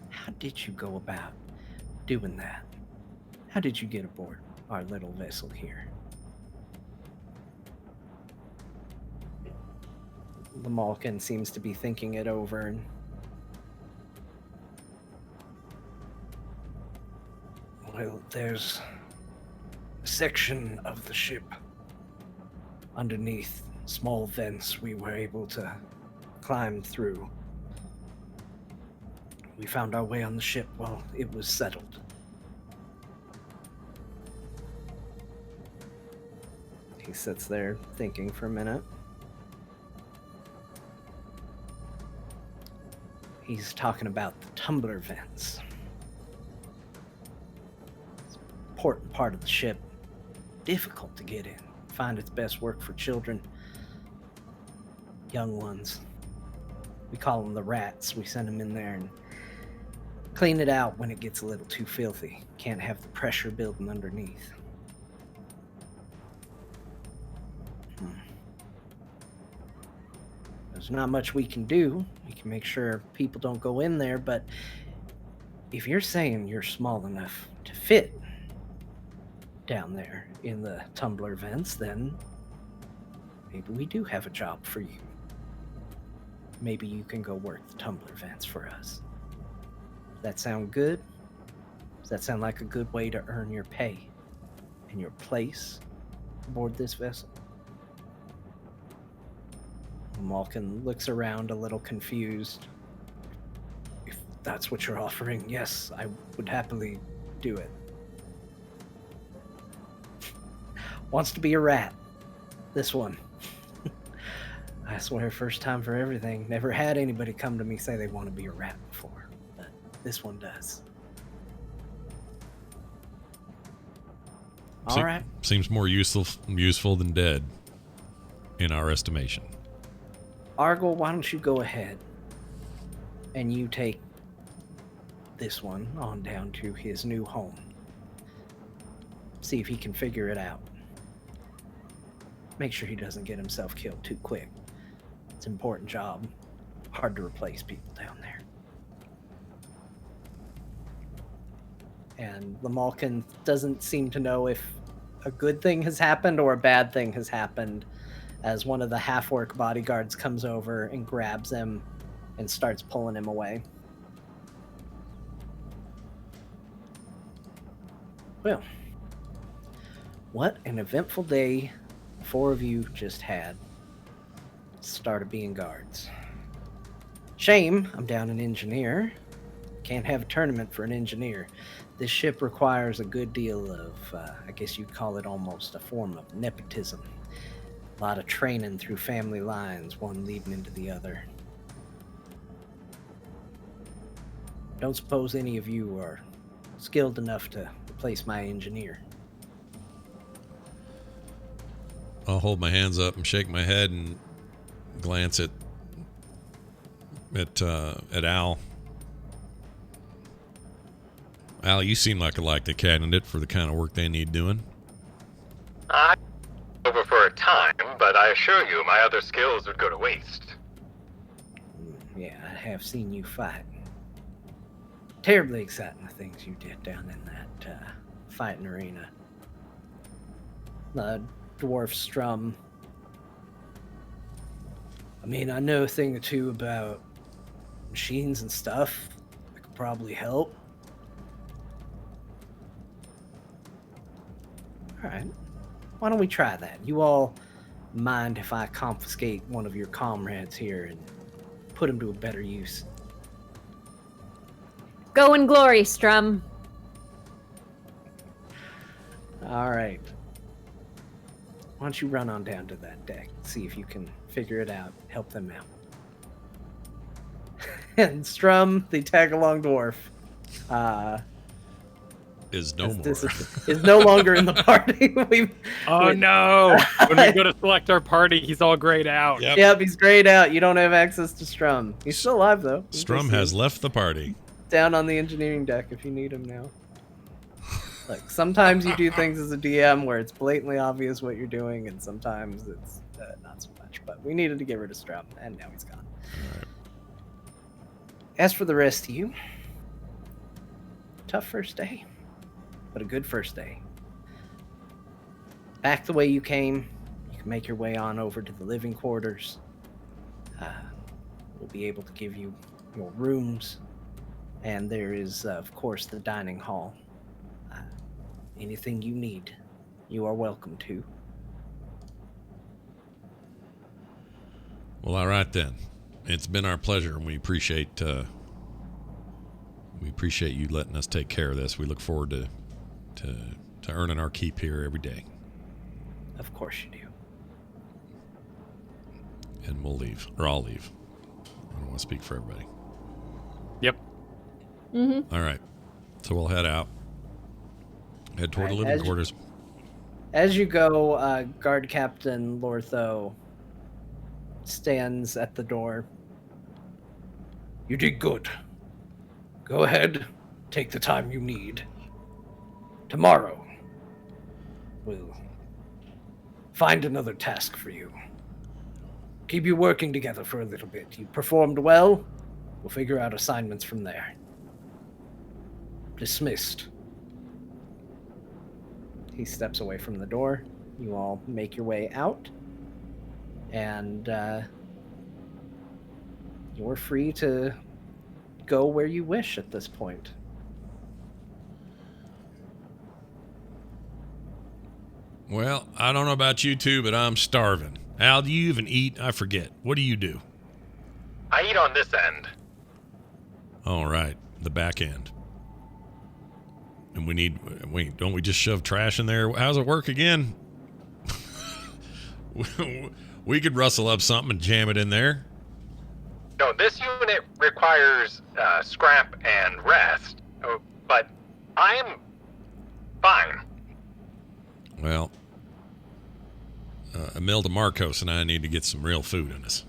how did you go about doing that? How did you get aboard our little vessel here? The Malkin seems to be thinking it over. And well, there's a section of the ship underneath small vents we were able to climb through. We found our way on the ship while it was settled. He sits there thinking for a minute. He's talking about the tumbler vents. It's an important part of the ship. Difficult to get in. Find its best work for children. Young ones. We call them the rats. We send them in there and clean it out when it gets a little too filthy. Can't have the pressure building underneath. There's not much we can do. We can make sure people don't go in there, but if you're saying you're small enough to fit down there in the tumbler vents, then maybe we do have a job for you. Maybe you can go work the tumbler vents for us. Does that sound good? Does that sound like a good way to earn your pay and your place aboard this vessel? Malkin looks around a little confused. If that's what you're offering, yes, I would happily do it. Wants to be a rat. This one. I swear, first time for everything. Never had anybody come to me say they want to be a rat before, but this one does. All right. Seems more useful than dead, in our estimation. Argyle, why don't you go ahead and you take this one on down to his new home. See if he can figure it out. Make sure he doesn't get himself killed too quick. It's an important job. Hard to replace people down there. And Lamalkin doesn't seem to know if a good thing has happened or a bad thing has happened, as one of the half-orc bodyguards comes over and grabs him and starts pulling him away. Well, what an eventful day the four of you just had. Started being guards. Shame, I'm down an engineer. Can't have a tournament for an engineer. This ship requires a good deal of, I guess you'd call it almost a form of nepotism. A lot of training through family lines, one leading into the other. Don't suppose any of you are skilled enough to replace my engineer. I'll hold my hands up and shake my head and glance at Al. Al, you seem like a likely candidate for the kind of work they need doing. I'm over for a time, but I assure you my other skills would go to waste. Yeah, I have seen you fight. Terribly exciting the things you did down in that fighting arena. The dwarf Strum. I mean, I know a thing or two about machines and stuff that could probably help. Alright. Why don't we try that? You all mind if I confiscate one of your comrades here and put him to a better use? Go in glory, Strum. Alright. Why don't you run on down to that deck, see if you can figure it out, help them out. And Strum, the tag-along dwarf, Is no more. is no longer in the party. No! When we go to select our party, he's all grayed out. Yep, he's grayed out. You don't have access to Strum. He's still alive, though. Strum has left the party. Down on the engineering deck if you need him now. Like, sometimes you do things as a DM where it's blatantly obvious what you're doing, and sometimes it's not so much. But we needed to get rid of Strum, and now he's gone. All right. As for the rest of you, tough first day, but a good first day. Back the way you came, you can make your way on over to the living quarters. We'll be able to give you your rooms, and there is, of course, the dining hall. Anything you need, you are welcome to. Well, all right then. It's been our pleasure, and we appreciate you letting us take care of this. We look forward to earning our keep here every day. Of course you do. And we'll leave, or I'll leave. I don't want to speak for everybody. Yep. Mm-hmm. All right, so we'll head out. Head toward the living quarters. As you go, Guard Captain Lortho stands at the door. You did good. Go ahead, take the time you need. Tomorrow, we'll find another task for you. Keep you working together for a little bit. You performed well, we'll figure out assignments from there. Dismissed. He steps away from the door. You all make your way out. And you're free to go where you wish at this point. Well, I don't know about you two, but I'm starving. Al, do you even eat? I forget. What do you do? I eat on this end. All right, the back end. And don't we just shove trash in there? How's it work again? We could rustle up something and jam it in there. No, this unit requires scrap and rest, but I'm fine. Well, Imelda Marcos and I need to get some real food in us.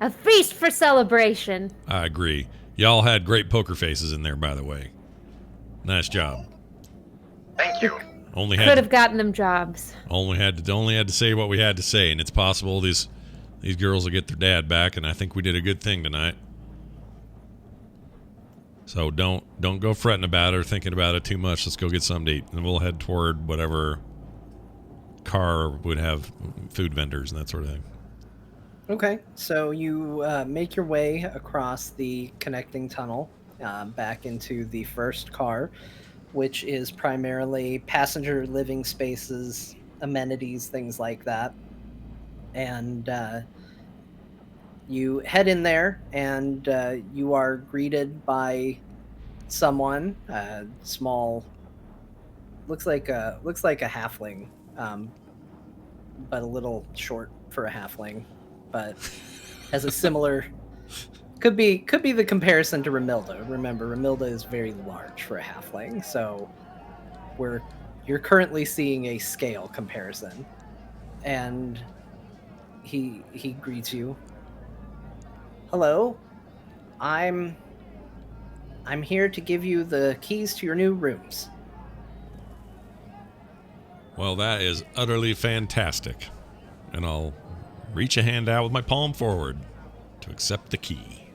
A feast for celebration. I agree. Y'all had great poker faces in there, by the way. Nice job. Thank you. Only Could had have gotten them jobs. only had to say what we had to say, and it's possible these girls will get their dad back, and I think we did a good thing tonight. So don't go fretting about it or thinking about it too much. Let's go get something to eat, and we'll head toward whatever car would have food vendors and that sort of thing. Okay, so you make your way across the connecting tunnel back into the first car, which is primarily passenger living spaces, amenities, things like that. And you head in there, and you are greeted by someone, small, looks like a halfling, but a little short for a halfling, but has a similar. Could be the comparison to Ramilda. Remember, Ramilda is very large for a halfling, so you're currently seeing a scale comparison. And he greets you. Hello, I'm here to give you the keys to your new rooms. Well, that is utterly fantastic. And I'll reach a hand out with my palm forward to accept the key.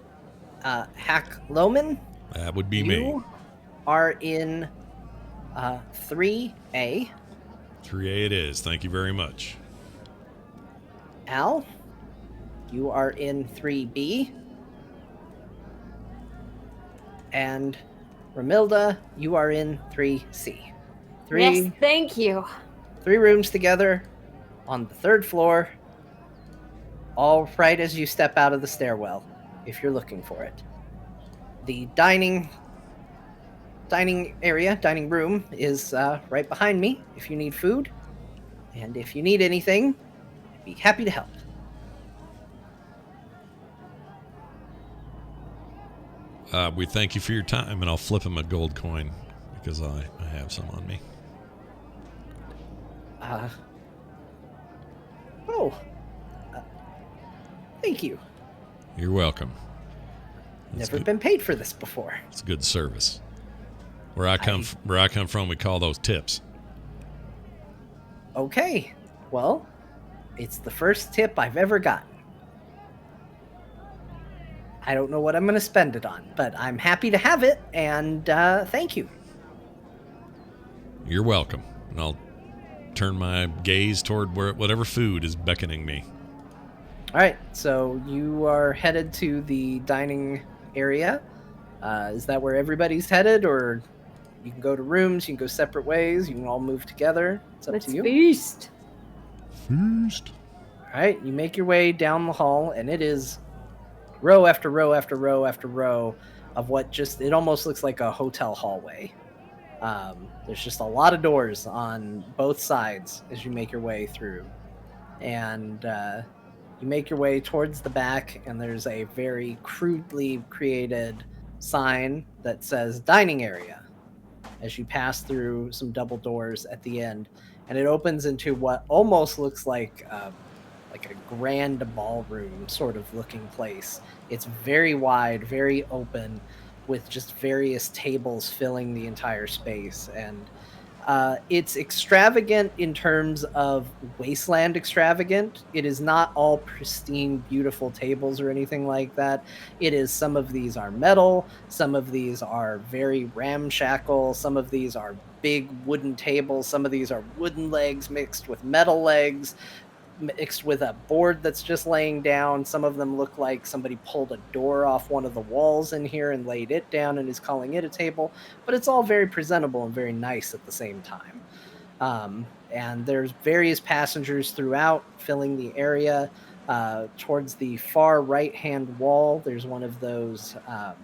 Hack Loman, That would be me. you are in 3A. 3A it is. Thank you very much. Al, you are in 3B. And Ramilda, you are in 3C. Yes, thank you. 3 rooms together on the 3rd floor, all right as you step out of the stairwell, if you're looking for it. The dining room is right behind me if you need food. And if you need anything, I'd be happy to help. We thank you for your time, and I'll flip him a gold coin because I have some on me. Thank you. You're welcome. That's Never good. been paid for this before. It's good service. Where I come from, we call those tips. Okay, well, it's the first tip I've ever gotten. I don't know what I'm going to spend it on, but I'm happy to have it, and thank you. You're welcome. And I'll turn my gaze toward whatever food is beckoning me. All right, so you are headed to the dining area. Is that where everybody's headed, or you can go to rooms, you can go separate ways, you can all move together? It's up Let's to you. feast. Feast. All right, you make your way down the hall, and it is row after row after row after row of it almost looks like a hotel hallway. There's just a lot of doors on both sides as you make your way through. And you make your way towards the back, and there's a very crudely created sign that says dining area as you pass through some double doors at the end. And it opens into what almost looks like a grand ballroom sort of looking place. It's very wide, very open, with just various tables filling the entire space. And it's extravagant in terms of wasteland extravagant. It is not all pristine, beautiful tables or anything like that. It is, some of these are metal, some of these are very ramshackle, some of these are big wooden tables, some of these are wooden legs mixed with metal legs, mixed with a board that's just laying down. Some of them look like somebody pulled a door off one of the walls in here and laid it down and is calling it a table, but it's all very presentable and very nice at the same time. And there's various passengers throughout filling the area. Towards the far right-hand wall, there's one of those kind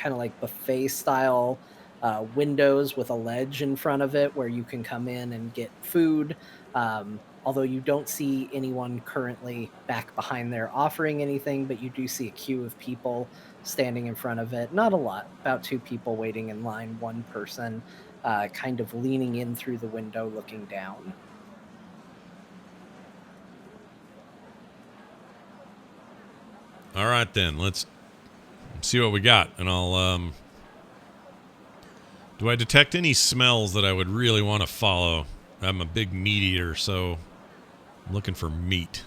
of like buffet style windows with a ledge in front of it where you can come in and get food. Although you don't see anyone currently back behind there offering anything, but you do see a queue of people standing in front of it. Not a lot, about 2 people waiting in line, 1 person kind of leaning in through the window looking down. All right, then. Let's see what we got. And I'll... Do I detect any smells that I would really want to follow? I'm a big meat eater, so I'm looking for meat.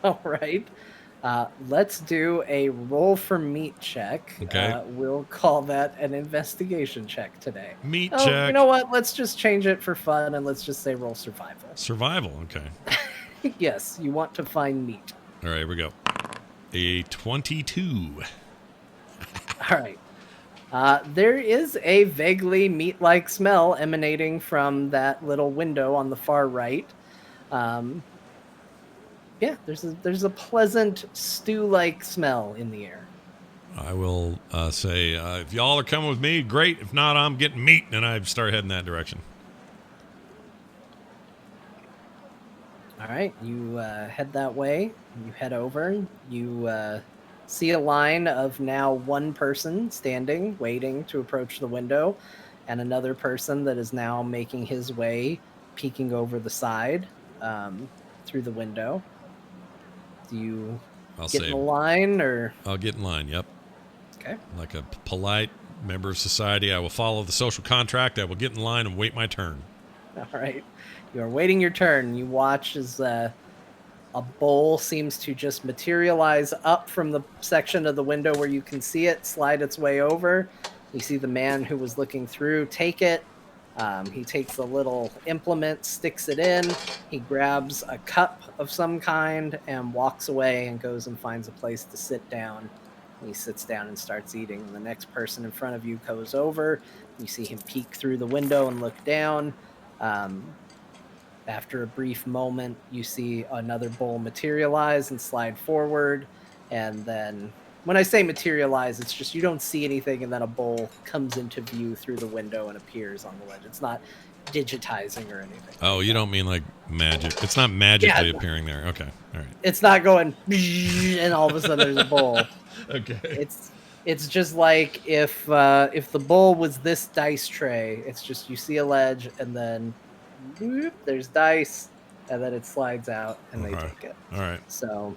All right. Let's do a roll for meat check. Okay. We'll call that an investigation check today. Meat Oh, check. you know what? Let's just change it for fun, and let's just say roll survival. Survival, okay. Yes, you want to find meat. All right, here we go. A 22. All right. There is a vaguely meat-like smell emanating from that little window on the far right. Yeah, there's a pleasant stew-like smell in the air. I will say, if y'all are coming with me, great. If not, I'm getting meat, and I start heading that direction. All right, you head that way. You head over. You see a line of now 1 person standing, waiting to approach the window, and another person that is now making his way, peeking over the side through the window. Do you I'll get say in the line, or I'll get in line. Yep. okay? Like a polite member of society, I will follow the social contract. I will get in line and wait my turn. All right, you are waiting your turn. You watch as a bowl seems to just materialize up from the section of the window where you can see it, slide its way over. You see the man who was looking through take it. He takes a little implement, sticks it in. He grabs a cup of some kind and walks away and goes and finds a place to sit down. And he sits down and starts eating. And the next person in front of you goes over. You see him peek through the window and look down. After a brief moment, you see another bowl materialize and slide forward. And then when I say materialize, it's just you don't see anything, and then a bowl comes into view through the window and appears on the ledge. It's not digitizing or anything. Oh, you don't mean like magic? It's not magically Yeah. appearing there. Okay, all right. It's not going and all of a sudden there's a bowl. Okay. It's just like if the bowl was this dice tray, it's just you see a ledge and then whoop, there's dice, and then it slides out and they Okay. take it. All right. So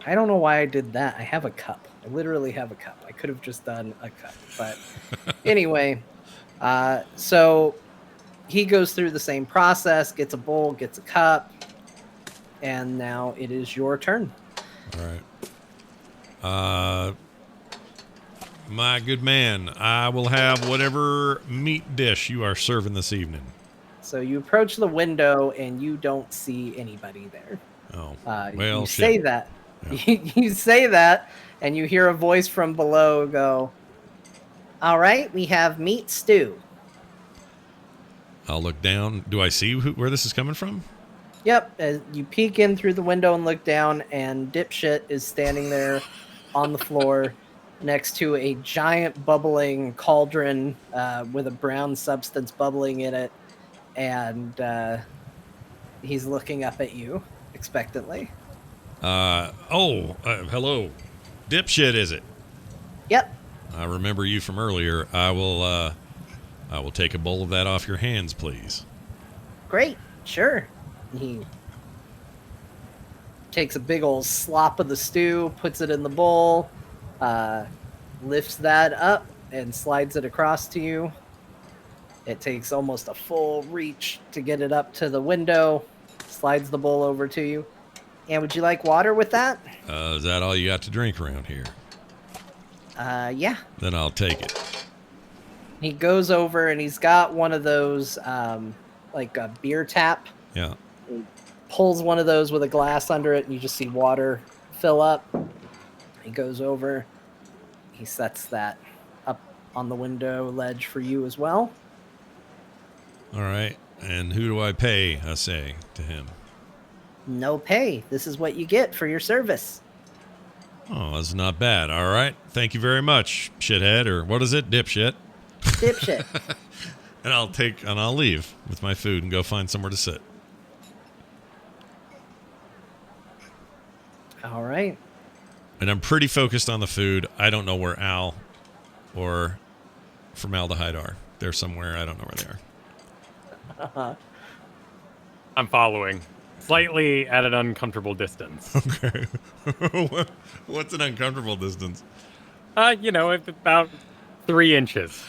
I don't know why I did that. I have a cup. I literally have a cup. I could have just done a cup. But anyway, so he goes through the same process, gets a bowl, gets a cup, and now it is your turn. All right. My good man, I will have whatever meat dish you are serving this evening. So you approach the window and you don't see anybody there. Oh, You shit. say that. Yeah. You say that, and you hear a voice from below go, "All right, we have meat stew." I'll look down. Do I see where this is coming from? Yep, as you peek in through the window and look down, and Dipshit is standing there on the floor next to a giant bubbling cauldron with a brown substance bubbling in it, and he's looking up at you expectantly. Hello. Dipshit, is it? Yep. I remember you from earlier. I will take a bowl of that off your hands, please. Great. Sure. He takes a big old slop of the stew, puts it in the bowl, lifts that up, and slides it across to you. It takes almost a full reach to get it up to the window, slides the bowl over to you. And would you like water with that? Is that all you got to drink around here? Yeah. Then I'll take it. He goes over and he's got one of those, like a beer tap. Yeah. He pulls one of those with a glass under it, and you just see water fill up. He goes over. He sets that up on the window ledge for you as well. All right. And who do I pay, I say to him? No pay. This is what you get for your service. Oh, that's not bad. All right. Thank you very much, shithead, or what is it? Dipshit. Dipshit. And I'll leave with my food and go find somewhere to sit. All right. And I'm pretty focused on the food. I don't know where Al or Formaldehyde are. They're somewhere. I don't know where they are. I'm following, slightly at an uncomfortable distance. Okay. What's an uncomfortable distance? It's about 3 inches.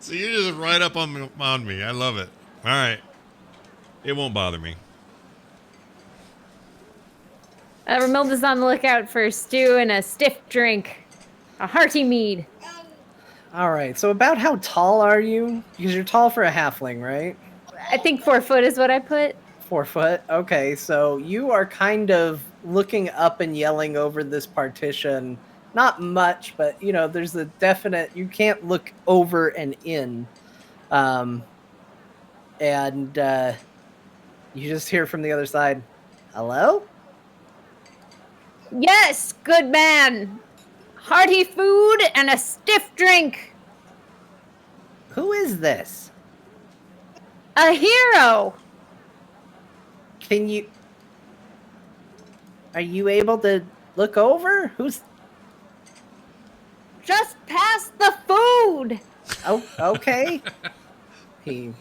So you're just right up on me. I love it. All right. It won't bother me. Romilda's on the lookout for a stew and a stiff drink. A hearty mead. All right. So about how tall are you? Because you're tall for a halfling, right? I think 4 foot is what I put. 4 foot. Okay. So you are kind of looking up and yelling over this partition. Not much, but there's a definite. You can't look over and in, and you just hear from the other side, "Hello." Yes, good man. Hearty food and a stiff drink. Who is this? A hero. Are you able to look over? Who's? Just pass the food. Oh, okay. He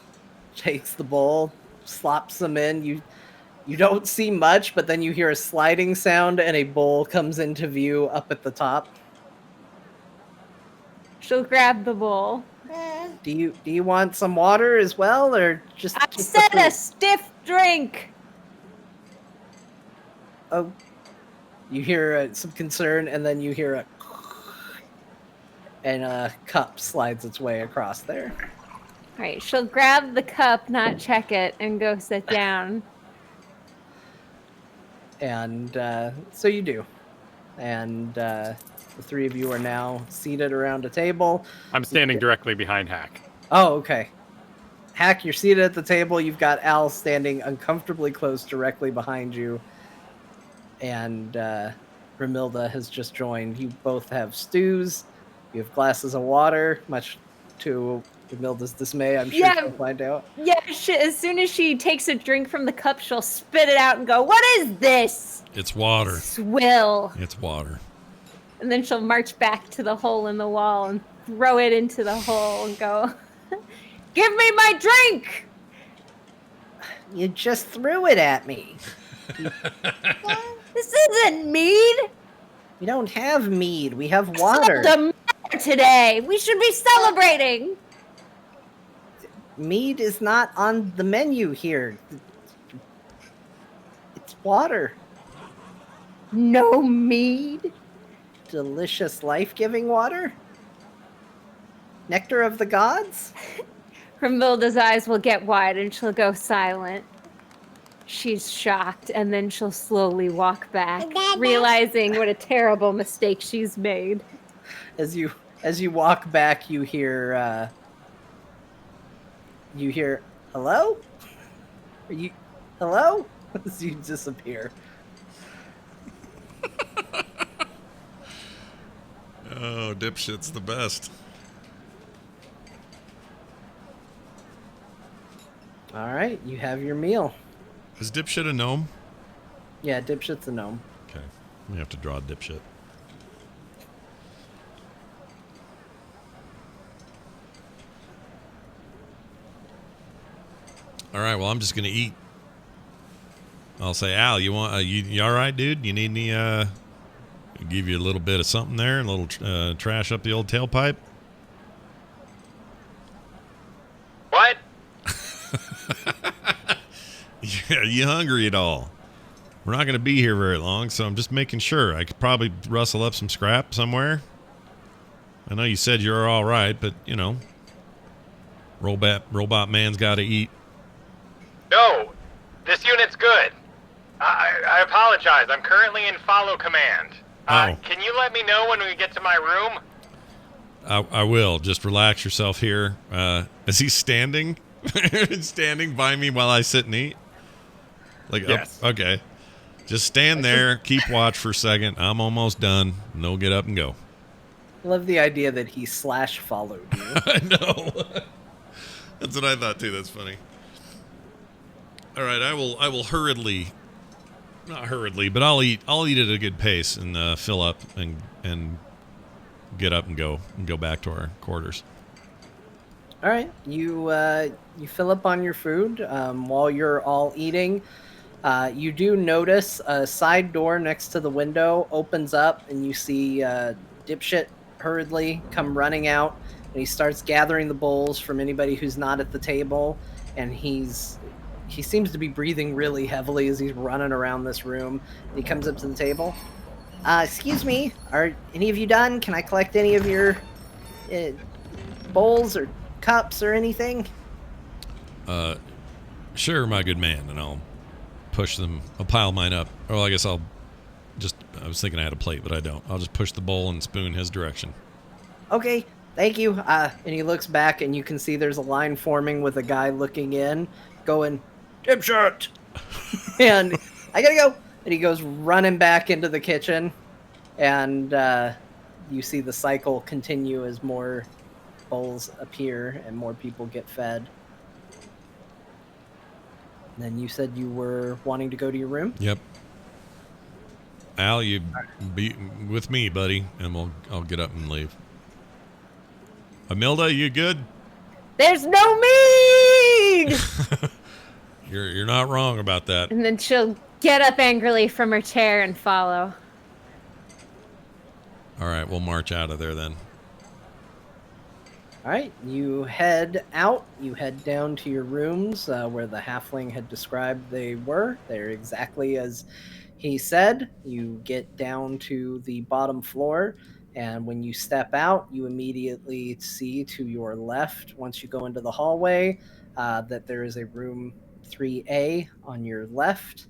takes the bowl, slops them in. You You don't see much, but then you hear a sliding sound and a bowl comes into view up at the top. She'll grab the bowl. Do you want some water as well, or just? I just the said a food? stiff drink. Oh, you hear some concern, and then you hear and a cup slides its way across there. All right, she'll grab the cup, not check it, and go sit down. And so you do. And the three of you are now seated around a table. I'm standing directly behind Hack. Oh, okay. Hack, you're seated at the table. You've got Al standing uncomfortably close directly behind you. And Grimilda has just joined. You both have stews. You have glasses of water, much to Grimilda's dismay. I'm sure she'll find out. Yeah, as soon as she takes a drink from the cup, she'll spit it out and go, "What is this?" It's water. Swill. It's water. And then she'll march back to the hole in the wall and throw it into the hole and go, "Give me my drink!" You just threw it at me. This isn't mead. We don't have mead. We have Sold water. a mother today. We should be celebrating. Mead is not on the menu here. It's water. No mead. Delicious, life-giving water? Nectar of the gods? Grimvilda's eyes will get wide and she'll go silent. She's shocked, and then she'll slowly walk back, realizing what a terrible mistake she's made. As you walk back, you hear hello? Are you hello? As you disappear. Oh, dipshit's the best. All right, you have your meal. Is dipshit a gnome? Yeah, dipshit's a gnome. Okay. We have to draw a dipshit. All right, well, I'm just going to eat. I'll say, Al, you want you all right, dude? You need any give you a little bit of something there, a little trash up the old tailpipe? What? Yeah, you hungry at all? We're not going to be here very long, so I'm just making sure. I could probably rustle up some scrap somewhere. I know you said you're all right, but, you know, robot man's got to eat. No, this unit's good. I apologize. I'm currently in follow command. Oh. Can you let me know when we get to my room? I will. Just relax yourself here. Is he standing? Standing by me while I sit and eat? Like, Yes. Okay. Just stand there. Keep watch for a second. I'm almost done. No, get up and go. I love the idea that he /followed you. I know. That's what I thought too. That's funny. All right, I will hurriedly, not hurriedly, but I'll eat at a good pace and fill up and get up and go back to our quarters. All right, you fill up on your food while you're all eating. You do notice a side door next to the window opens up, and you see Dipshit hurriedly come running out, and he starts gathering the bowls from anybody who's not at the table, and he seems to be breathing really heavily as he's running around this room. He comes up to the table. Excuse me, are any of you done? Can I collect any of your bowls or cups or anything? Sure, my good man, and I'll push them. I'll pile mine up. Or I guess I was thinking I had a plate, but I don't. I'll just push the bowl and spoon his direction. Okay, thank you. And he looks back, and you can see there's a line forming with a guy looking in, going, Dipshit! And I gotta go. And he goes running back into the kitchen, and you see the cycle continue as more bowls appear and more people get fed. And then you said you were wanting to go to your room? Yep. Al, you be with me, buddy, and I'll get up and leave. Amilda, you good? There's no mead! You're not wrong about that. And then she'll get up angrily from her chair and follow. All right, we'll march out of there then. All right, you head out. You head down to your rooms where the halfling had described they were. They're exactly as he said. You get down to the bottom floor, and when you step out, you immediately see to your left, once you go into the hallway, that there is a room 3A on your left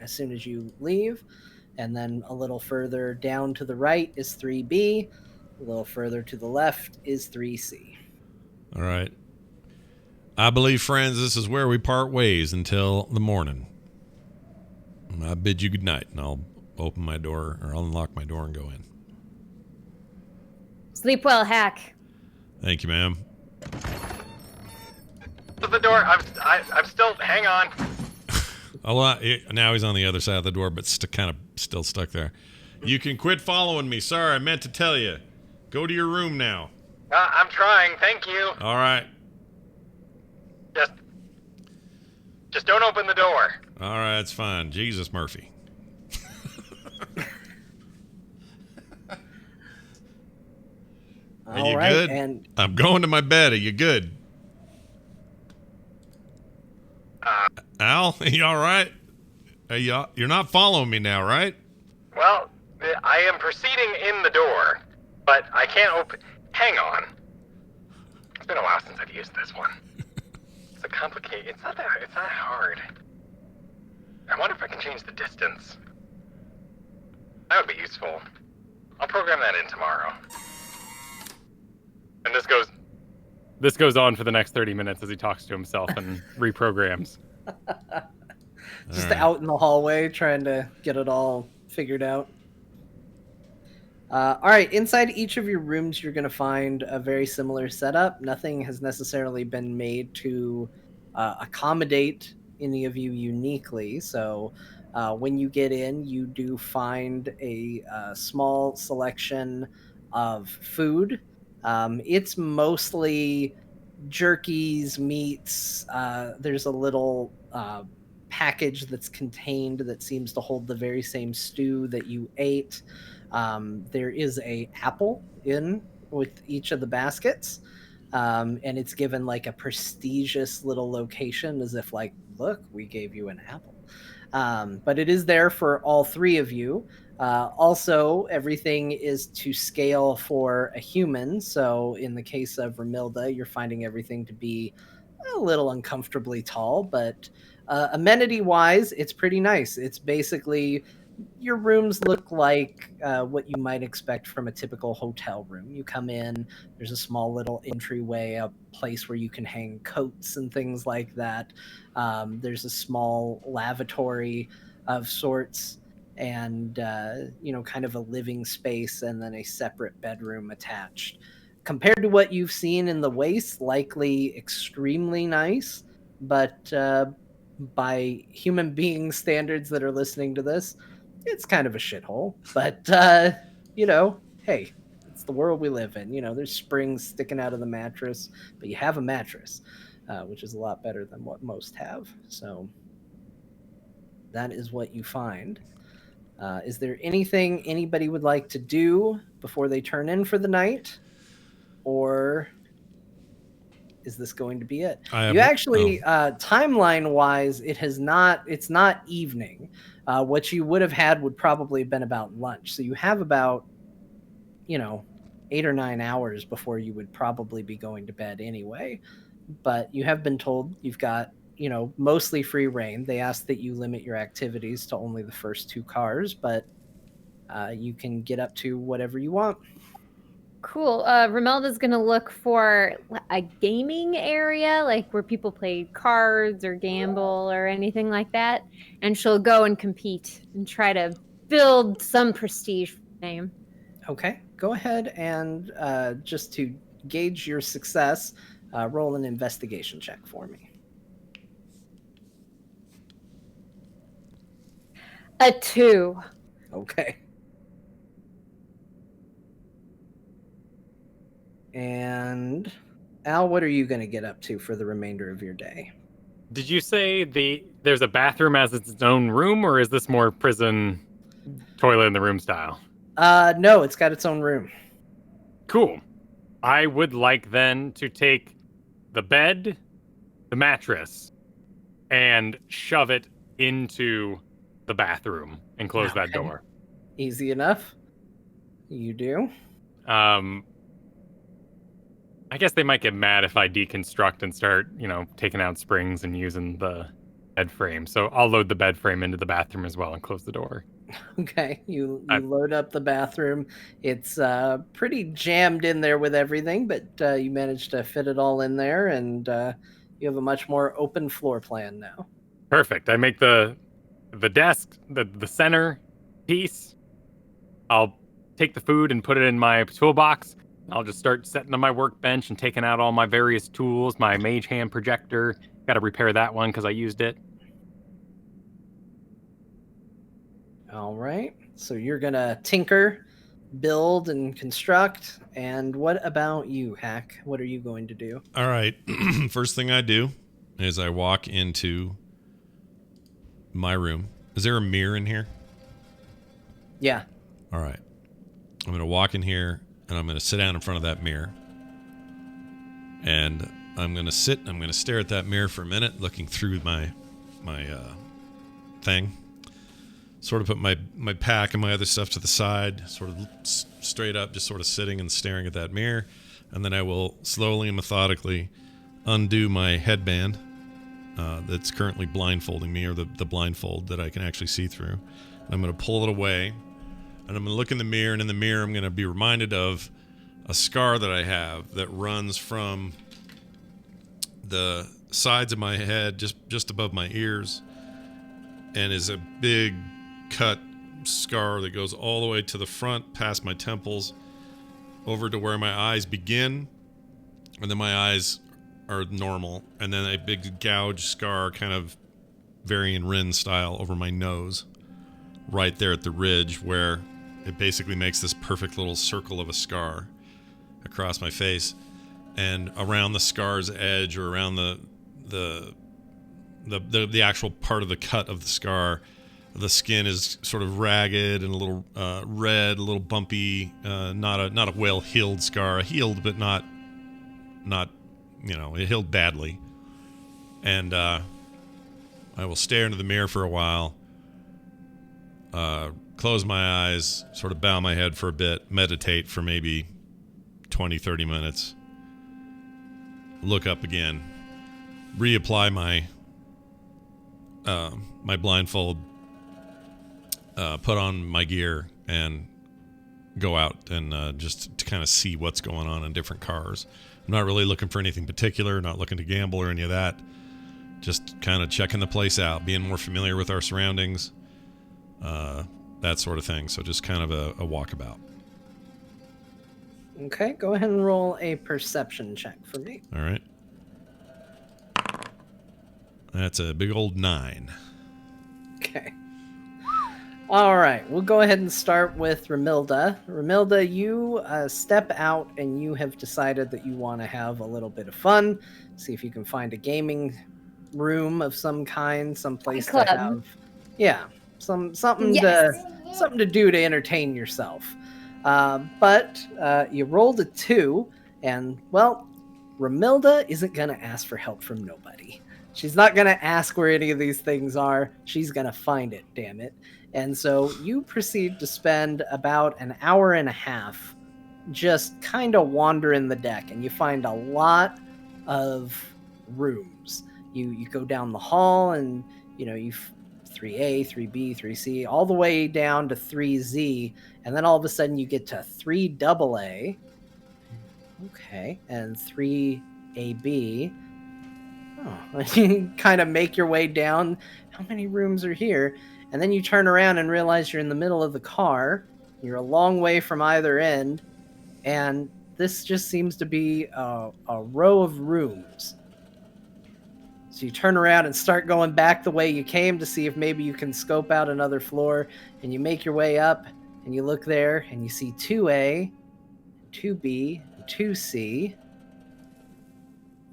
as soon as you leave. And then a little further down to the right is 3B. A little further to the left is 3C. All right. I believe, friends, this is where we part ways until the morning. I bid you good night, and I'll open my door, or I'll unlock my door and go in. Sleep well, Hack. Thank you, ma'am. To the door. I'm still. Hang on. Now he's on the other side of the door, but kind of still stuck there. You can quit following me. Sorry, I meant to tell you. Go to your room now. I'm trying. Thank you. All right. Just don't open the door. All right, it's fine. Jesus, Murphy. Are you good? And I'm going to my bed. Are you good? Al, are you all right? You're not following me now, right? Well, I am proceeding in the door, but I can't open. Hang on. It's been a while since I've used this one. It's a complicated. It's not hard. I wonder if I can change the distance. That would be useful. I'll program that in tomorrow. And This goes on for the next 30 minutes as he talks to himself and reprograms. just All right. out in the hallway trying to get it all figured out. All right, inside each of your rooms, you're going to find a very similar setup. Nothing has necessarily been made to accommodate any of you uniquely. So when you get in, you do find a small selection of food. It's mostly jerkies, meats. There's a little package that's contained that seems to hold the very same stew that you ate. There is a apple in with each of the baskets, and it's given like a prestigious little location, as if like, look, we gave you an apple. But it is there for all three of you. Also, everything is to scale for a human. So in the case of Ramilda, you're finding everything to be a little uncomfortably tall, but amenity-wise, it's pretty nice. It's basically your rooms look like what you might expect from a typical hotel room. You come in, there's a small little entryway, a place where you can hang coats and things like that. There's a small lavatory of sorts, and kind of a living space, and then a separate bedroom attached. Compared to what you've seen in the Waste, likely extremely nice, but by human being standards that are listening to this, it's kind of a shithole. But hey, it's the world we live in. There's springs sticking out of the mattress, but you have a mattress, which is a lot better than what most have. So that is what you find. Is there anything anybody would like to do before they turn in for the night? Or is this going to be it? Timeline wise, it's not evening. What you would have had would probably have been about lunch. So you have about 8 or 9 hours before you would probably be going to bed anyway. But you have been told you've got mostly free reign. They ask that you limit your activities to only the first 2 cars, but you can get up to whatever you want. Cool. Romelda's gonna look for a gaming area, like where people play cards or gamble or anything like that, and she'll go and compete and try to build some prestige for the name. Okay, go ahead and just to gauge your success, roll an investigation check for me. A 2. Okay. And Al, what are you going to get up to for the remainder of your day? Did you say there's a bathroom as its own room, or is this more prison toilet in the room style? No, it's got its own room. Cool. I would like then to take the bed, the mattress, and shove it into the bathroom and close that Okay. door. Easy enough. You do. I guess they might get mad if I deconstruct and start, taking out springs and using the bed frame. So I'll load the bed frame into the bathroom as well and close the door. Okay, you load up the bathroom. It's pretty jammed in there with everything, but you managed to fit it all in there, and you have a much more open floor plan now. Perfect. I make the desk, the center piece. I'll take the food and put it in my toolbox. I'll just start setting on my workbench and taking out all my various tools, my mage hand projector. Got to repair that one because I used it. All right, so you're gonna tinker, build, and construct. And what about you, Hack? What are you going to do? All right. First thing I do is I walk into my room. Is there a mirror in here? Yeah. All right. I'm going to walk in here and I'm going to sit down in front of that mirror. And I'm going to stare at that mirror for a minute, looking through my thing. Sort of put my pack and my other stuff to the side, sort of straight up, just sort of sitting and staring at that mirror. And then I will slowly and methodically undo my headband that's currently blindfolding me, or the blindfold that I can actually see through. And I'm going to pull it away, and I'm going to look in the mirror, and in the mirror I'm going to be reminded of a scar that I have that runs from the sides of my head just above my ears, and is a big cut scar that goes all the way to the front, past my temples, over to where my eyes begin, and then my eyes are normal, and then a big gouge scar, kind of Varian Rin style, over my nose, right there at the ridge, where it basically makes this perfect little circle of a scar across my face. And around the scar's edge, or around the actual part of the cut of the scar, the skin is sort of ragged and a little red, a little bumpy, not a well-healed scar, healed but not it healed badly. And I will stare into the mirror for a while, close my eyes, sort of bow my head for a bit, meditate for maybe 20-30 minutes, look up again, reapply my blindfold, put on my gear, and go out and just to kind of see what's going on in different cars. I'm not really looking for anything particular, not looking to gamble or any of that. Just kind of checking the place out, being more familiar with our surroundings, that sort of thing. So just kind of a walkabout. Okay, go ahead and roll a perception check for me. All right. That's a big old 9. Okay. All right, we'll go ahead and start with Ramilda. Ramilda, you step out and you have decided that you want to have a little bit of fun. See if you can find a gaming room of some kind, someplace to have, something to do to entertain yourself. But you rolled a 2, and well, Ramilda isn't gonna ask for help from nobody. She's not gonna ask where any of these things are. She's gonna find it, damn it. And so you proceed to spend about an hour and a half just kind of wandering the deck, and you find a lot of rooms. You go down the hall, and you 3A, 3B, 3C, all the way down to 3Z, and then all of a sudden you get to 3AA, okay, and 3AB. Oh, you kind of make your way down. How many rooms are here? And then you turn around and realize you're in the middle of the car. You're a long way from either end, and this just seems to be a row of rooms. So you turn around and start going back the way you came to see if maybe you can scope out another floor, and you make your way up, and you look there, and you see 2A, 2B, and 2C.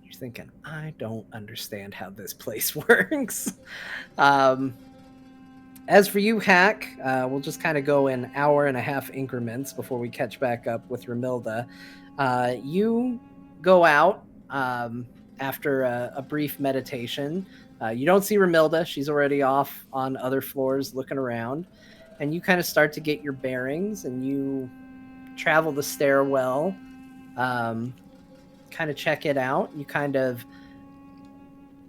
You're You're thinking, I don't understand how this place works. As for you, Hack, we'll just kind of go in hour-and-a-half increments before we catch back up with Ramilda. You go out after a brief meditation. You don't see Ramilda. She's already off on other floors looking around. And you kind of start to get your bearings, and you travel the stairwell, kind of check it out. You kind of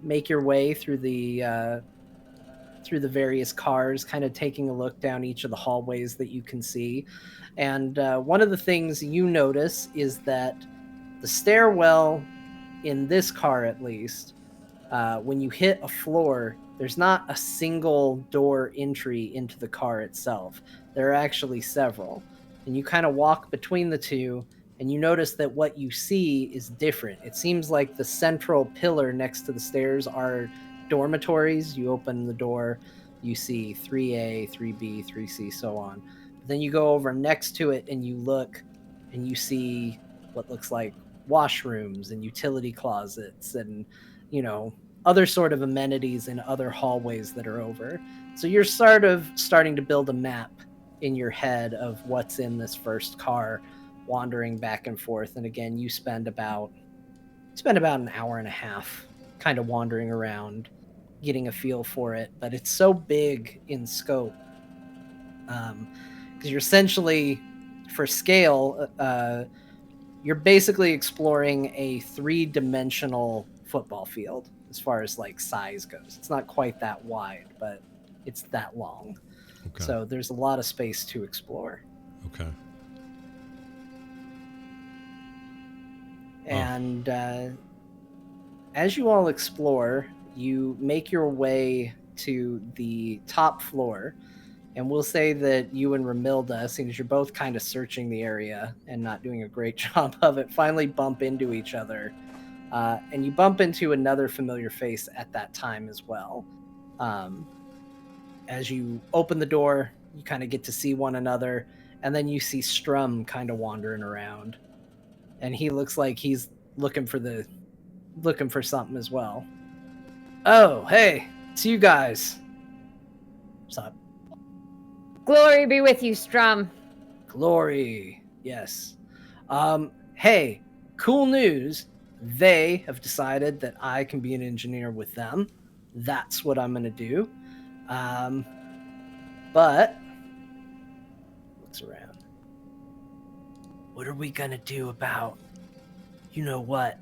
make your way through the various cars, kind of taking a look down each of the hallways that you can see. And one of the things you notice is that the stairwell in this car, at least, when you hit a floor, there's not a single door entry into the car itself. There are actually several. And you kind of walk between the two, and you notice that what you see is different. It seems like the central pillar next to the stairs are dormitories. You open the door, you see 3A, 3B, 3C, so on. But then you go over next to it and you look, and you see what looks like washrooms and utility closets and, other sort of amenities in other hallways that are over. So you're sort of starting to build a map in your head of what's in this first car, wandering back and forth. And again, you spend about an hour and a half kind of wandering around, getting a feel for it. But it's so big in scope, because you're essentially, for scale, you're basically exploring a 3-dimensional football field as far as like size goes. It's not quite that wide, but it's that long. Okay. So there's a lot of space to explore. Okay. And as you all explore, you make your way to the top floor. And we'll say that you and Ramilda, seeing as you're both kind of searching the area and not doing a great job of it, finally bump into each other. And you bump into another familiar face at that time as well. As you open the door, you kind of get to see one another. And then you see Strum kind of wandering around. And he looks like he's looking for something as well. Oh, hey, it's you guys. What's up? Glory be with you, Strum. Glory, yes. Hey, cool news. They have decided that I can be an engineer with them. That's what I'm gonna do. But looks around. What are we gonna do about, what,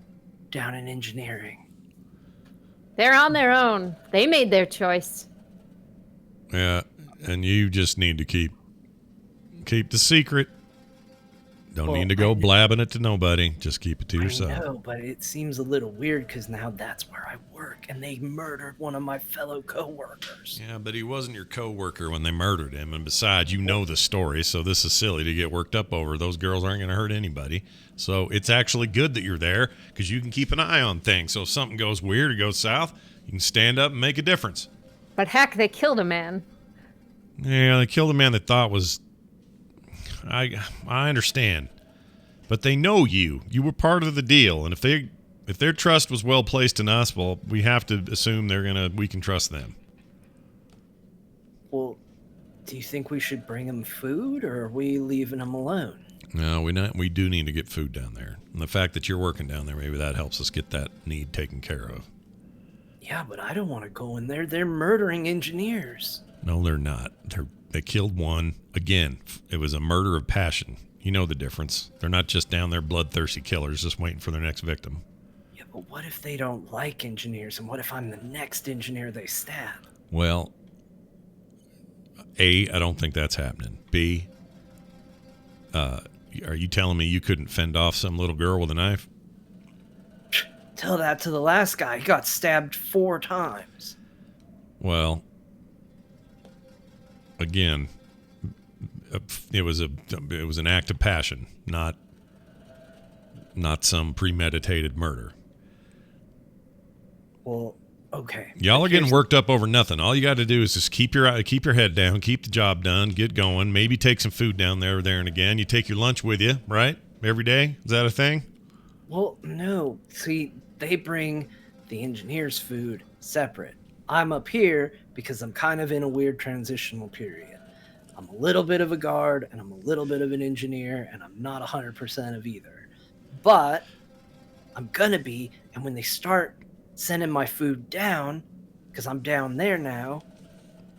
down in engineering? They're on their own. They made their choice. Yeah, and you just need to keep the secret. Don't need to go blabbing it to nobody. Just keep it to yourself. I know, but it seems a little weird because now that's where I work, and they murdered one of my fellow co-workers. Yeah, but he wasn't your co-worker when they murdered him, and besides, you know the story, so this is silly to get worked up over. Those girls aren't going to hurt anybody. So it's actually good that you're there because you can keep an eye on things. So if something goes weird or goes south, you can stand up and make a difference. But heck, they killed a man. Yeah, they killed a man they thought was... I understand. But they know you. You were part of the deal. And if their trust was well placed in us, well, we have to assume we can trust them. Well, do you think we should bring them food, or are we leaving them alone? No, we do need to get food down there. And the fact that you're working down there, maybe that helps us get that need taken care of. Yeah, but I don't want to go in there. They're murdering engineers. No, they're not. They killed one. Again, it was a murder of passion. You know the difference. They're not just down there bloodthirsty killers just waiting for their next victim. Yeah, but what if they don't like engineers, and what if I'm the next engineer they stab? Well, A, I don't think that's happening. B, are you telling me you couldn't fend off some little girl with a knife? Tell that to the last guy. He got stabbed 4 times. Well, again, it was an act of passion, not some premeditated murder. Well, okay. Y'all are getting worked up over nothing. All you got to do is just keep your head down, keep the job done, get going. Maybe take some food down there and again. You take your lunch with you, right? Every day? Is that a thing? Well, no. See, they bring the engineers' food separate. I'm up here because I'm kind of in a weird transitional period. I'm a little bit of a guard and I'm a little bit of an engineer, and I'm not 100% of either. But I'm gonna be, and when they start sending my food down, because I'm down there now,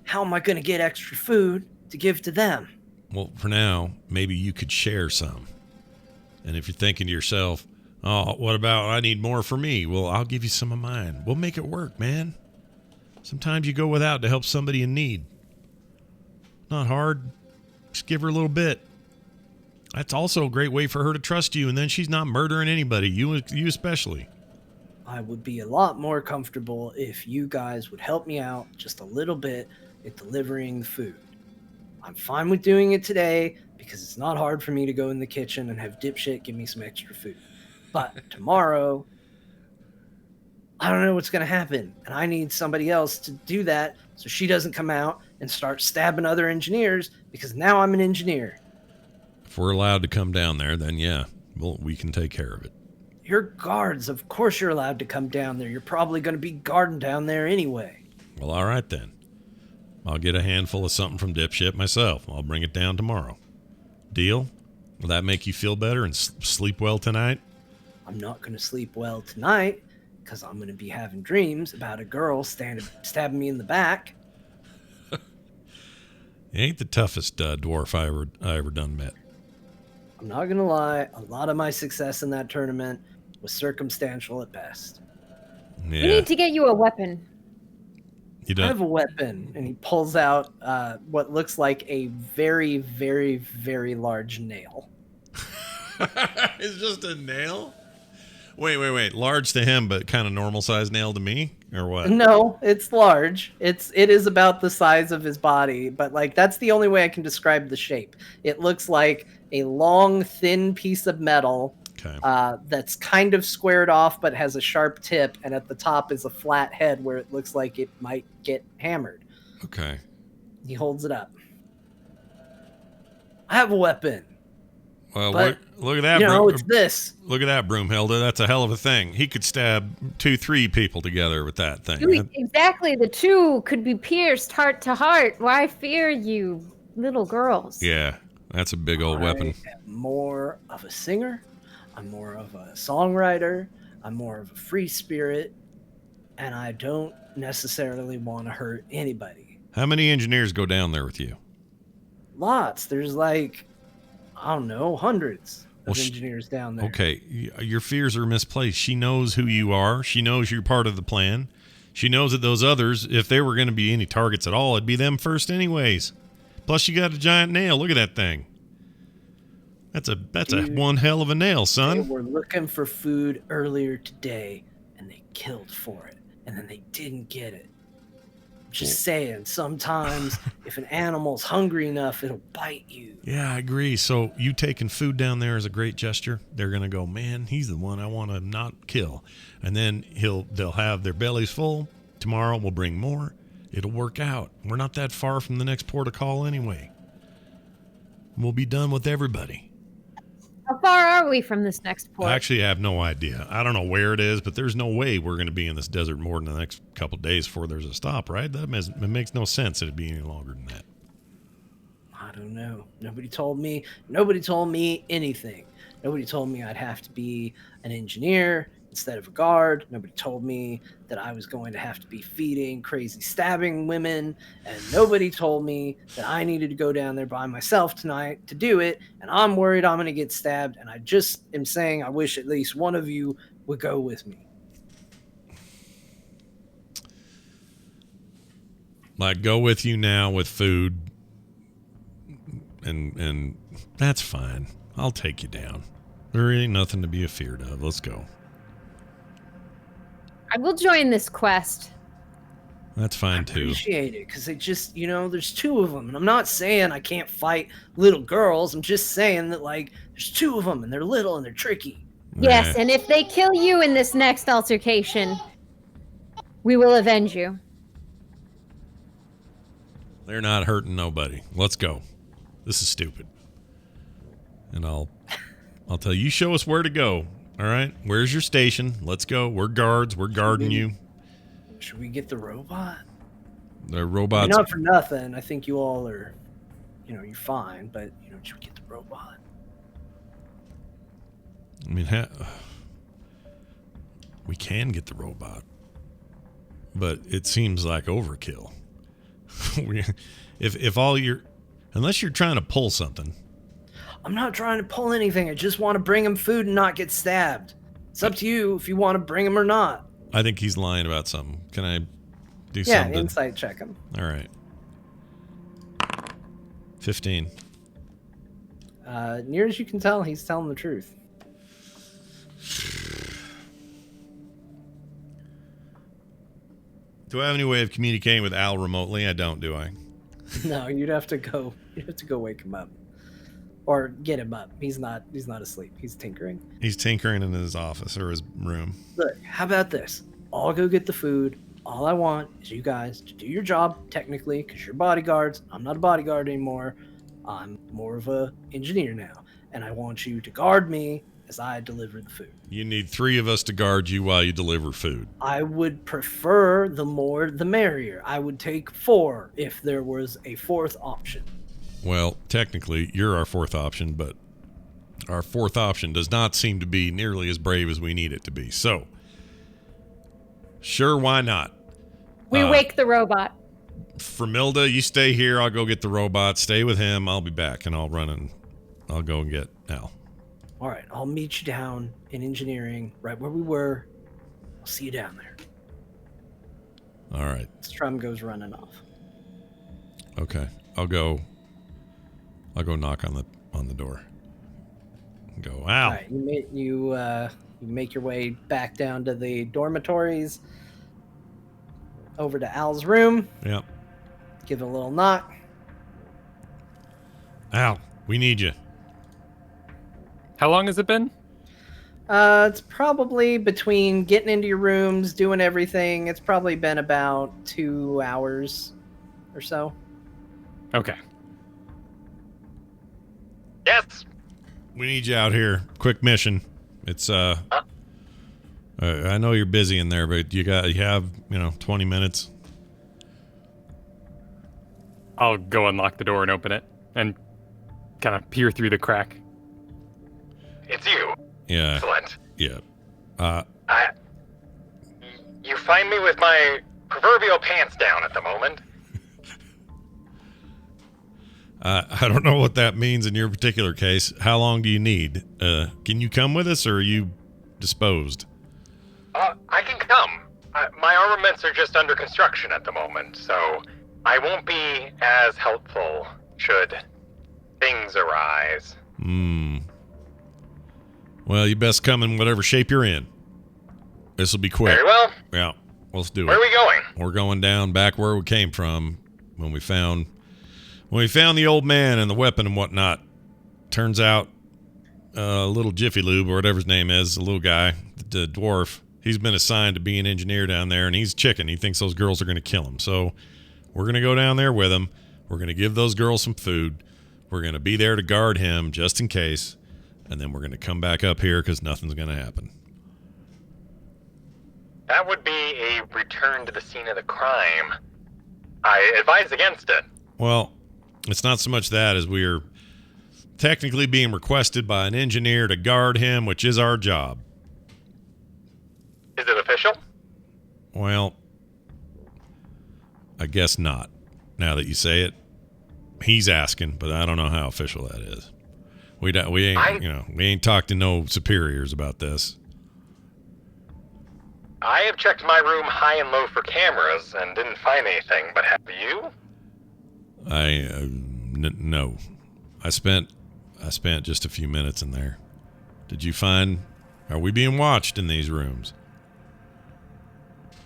how am I gonna get extra food to give to them? Well, for now, maybe you could share some. And if you're thinking to yourself, oh, what about I need more for me? Well, I'll give you some of mine. We'll make it work, man. Sometimes you go without to help somebody in need. Not hard. Just give her a little bit. That's also a great way for her to trust you, and then she's not murdering anybody, you especially. I would be a lot more comfortable if you guys would help me out just a little bit with delivering the food. I'm fine with doing it today because it's not hard for me to go in the kitchen and have dipshit give me some extra food. But tomorrow, I don't know what's going to happen, and I need somebody else to do that so she doesn't come out and start stabbing other engineers, because now I'm an engineer. If we're allowed to come down there, then yeah, well, we can take care of it. You're guards. Of course you're allowed to come down there. You're probably going to be guarding down there anyway. Well, all right then. I'll get a handful of something from Dipshit myself. I'll bring it down tomorrow. Deal? Will that make you feel better and sleep well tonight? I'm not going to sleep well tonight because I'm going to be having dreams about a girl stabbing me in the back. You ain't the toughest dwarf I ever done met. I'm not going to lie. A lot of my success in that tournament was circumstantial at best. Yeah. We need to get you a weapon. You I have don't. a weapon, and he pulls out what looks like a very, very, very large nail. It's just a nail? Wait. Large to him, but kind of normal size nail to me? Or what? No, it's large. It is about the size of his body, but like that's the only way I can describe the shape. It looks like a long, thin piece of metal Okay. that's kind of squared off, but has a sharp tip, and at the top is a flat head where it looks like it might get hammered. Okay. He holds it up. I have a weapon. Well, But, look at that. it's this. Look at that, Broomhilda. That's a hell of a thing. He could stab 2-3 people together with that thing. Exactly. The two could be pierced heart to heart. Why fear you, little girls? Yeah, that's a big old weapon. I am more of a singer. I'm more of a songwriter. I'm more of a free spirit. And I don't necessarily want to hurt anybody. How many engineers go down there with you? Lots. There's like, I don't know, hundreds of Well, engineers down there. Okay, your fears are misplaced. She knows who you are. She knows you're part of the plan. She knows that those others, if there were going to be any targets at all, it'd be them first anyways. Plus, you got a giant nail. Look at that thing. That's a one hell of a nail, They son. were looking for food earlier today, and they killed for it. And then they didn't get it. Just saying, sometimes if an animal's hungry enough, it'll bite you. Yeah, I agree. So you taking food down there is a great gesture. They're going to go, man, he's the one I want to not kill. And then they'll have their bellies full. Tomorrow we'll bring more. It'll work out. We're not that far from the next port of call anyway. We'll be done with everybody. How far are we from this next port? I actually have no idea. I don't know where it is, but there's no way we're going to be in this desert more than the next couple of days before there's a stop, right? It makes no sense that it'd be any longer than that. I don't know. Nobody told me anything. Nobody told me I'd have to be an engineer instead of a guard. Nobody told me that I was going to have to be feeding crazy stabbing women. And nobody told me that I needed to go down there by myself tonight to do it. And I'm worried I'm going to get stabbed. And I just am saying I wish at least one of you would go with me. Like, go with you now with food. And that's fine. I'll take you down. There ain't nothing to be afeared of. Let's go. I will join this quest. That's fine too. Appreciate it, because they just, there's two of them. And I'm not saying I can't fight little girls. I'm just saying that, like, there's two of them, and they're little, and they're tricky. Yes, Nah. and if they kill you in this next altercation, we will avenge you. They're not hurting nobody. Let's go. This is stupid. And I'll tell you, show us where to go. All right. Where's your station? Let's go. We're guards. We're guarding you. Should we get the robot? The I mean, robots. not for nothing. I think you all are, you're fine. But should we get the robot? I mean, we can get the robot, but it seems like overkill. Unless you're trying to pull something. I'm not trying to pull anything. I just want to bring him food and not get stabbed. It's up to you if you want to bring him or not. I think he's lying about something. Can I do Yeah, something? insight check him. All right. 15. Near as you can tell, he's telling the truth. Do I have any way of communicating with Al remotely? I don't, do I? No, you'd have to go wake him up. Or get him up. He's not asleep. He's tinkering. He's tinkering in his office or his room. Look, how about this? I'll go get the food. All I want is you guys to do your job, technically, because you're bodyguards. I'm not a bodyguard anymore. I'm more of a engineer now. And I want you to guard me as I deliver the food. You need 3 of us to guard you while you deliver food. I would prefer the more the merrier. I would take 4 if there was a 4th option. Well, technically, you're our 4th option, but our 4th option does not seem to be nearly as brave as we need it to be. So, sure, why not? We wake the robot. Framilda, you stay here. I'll go get the robot. Stay with him. I'll be back, and I'll go and get Al. All right, I'll meet you down in engineering, right where we were. I'll see you down there. All right. Strum goes running off. Okay. I'll go knock on the door. Go, Al. All right, you make your way back down to the dormitories, over to Al's room. Yep. Give it a little knock. Al, we need you. How long has it been? It's probably between getting into your rooms, doing everything. It's probably been about 2 hours or so. Okay. Yes. We need you out here. Quick mission. It's I know you're busy in there, but you have 20 minutes. I'll go unlock the door and open it and kind of peer through the crack. It's you. Yeah. Excellent. Yeah. You find me with my proverbial pants down at the moment. I don't know what that means in your particular case. How long do you need? Can you come with us, or are you disposed? I can come. My armaments are just under construction at the moment, so I won't be as helpful should things arise. Well, you best come in whatever shape you're in. This will be quick. Very well. Yeah, let's do it. Where are we going? We're going down back where we came from when we found the old man and the weapon and whatnot. Turns out, little Jiffy Lube or whatever his name is, the little guy, the dwarf, he's been assigned to be an engineer down there, and he's chicken. He thinks those girls are going to kill him. So we're going to go down there with him. We're going to give those girls some food. We're going to be there to guard him just in case. And then we're going to come back up here because nothing's going to happen. That would be a return to the scene of the crime. I advise against it. Well, it's not so much that as we're technically being requested by an engineer to guard him, which is our job. Is it official? Well, I guess not. Now that you say it, he's asking, but I don't know how official that is. We ain't talked to no superiors about this. I have checked my room high and low for cameras and didn't find anything, but have you? No. I spent just a few minutes in there. Did you find? Are we being watched in these rooms?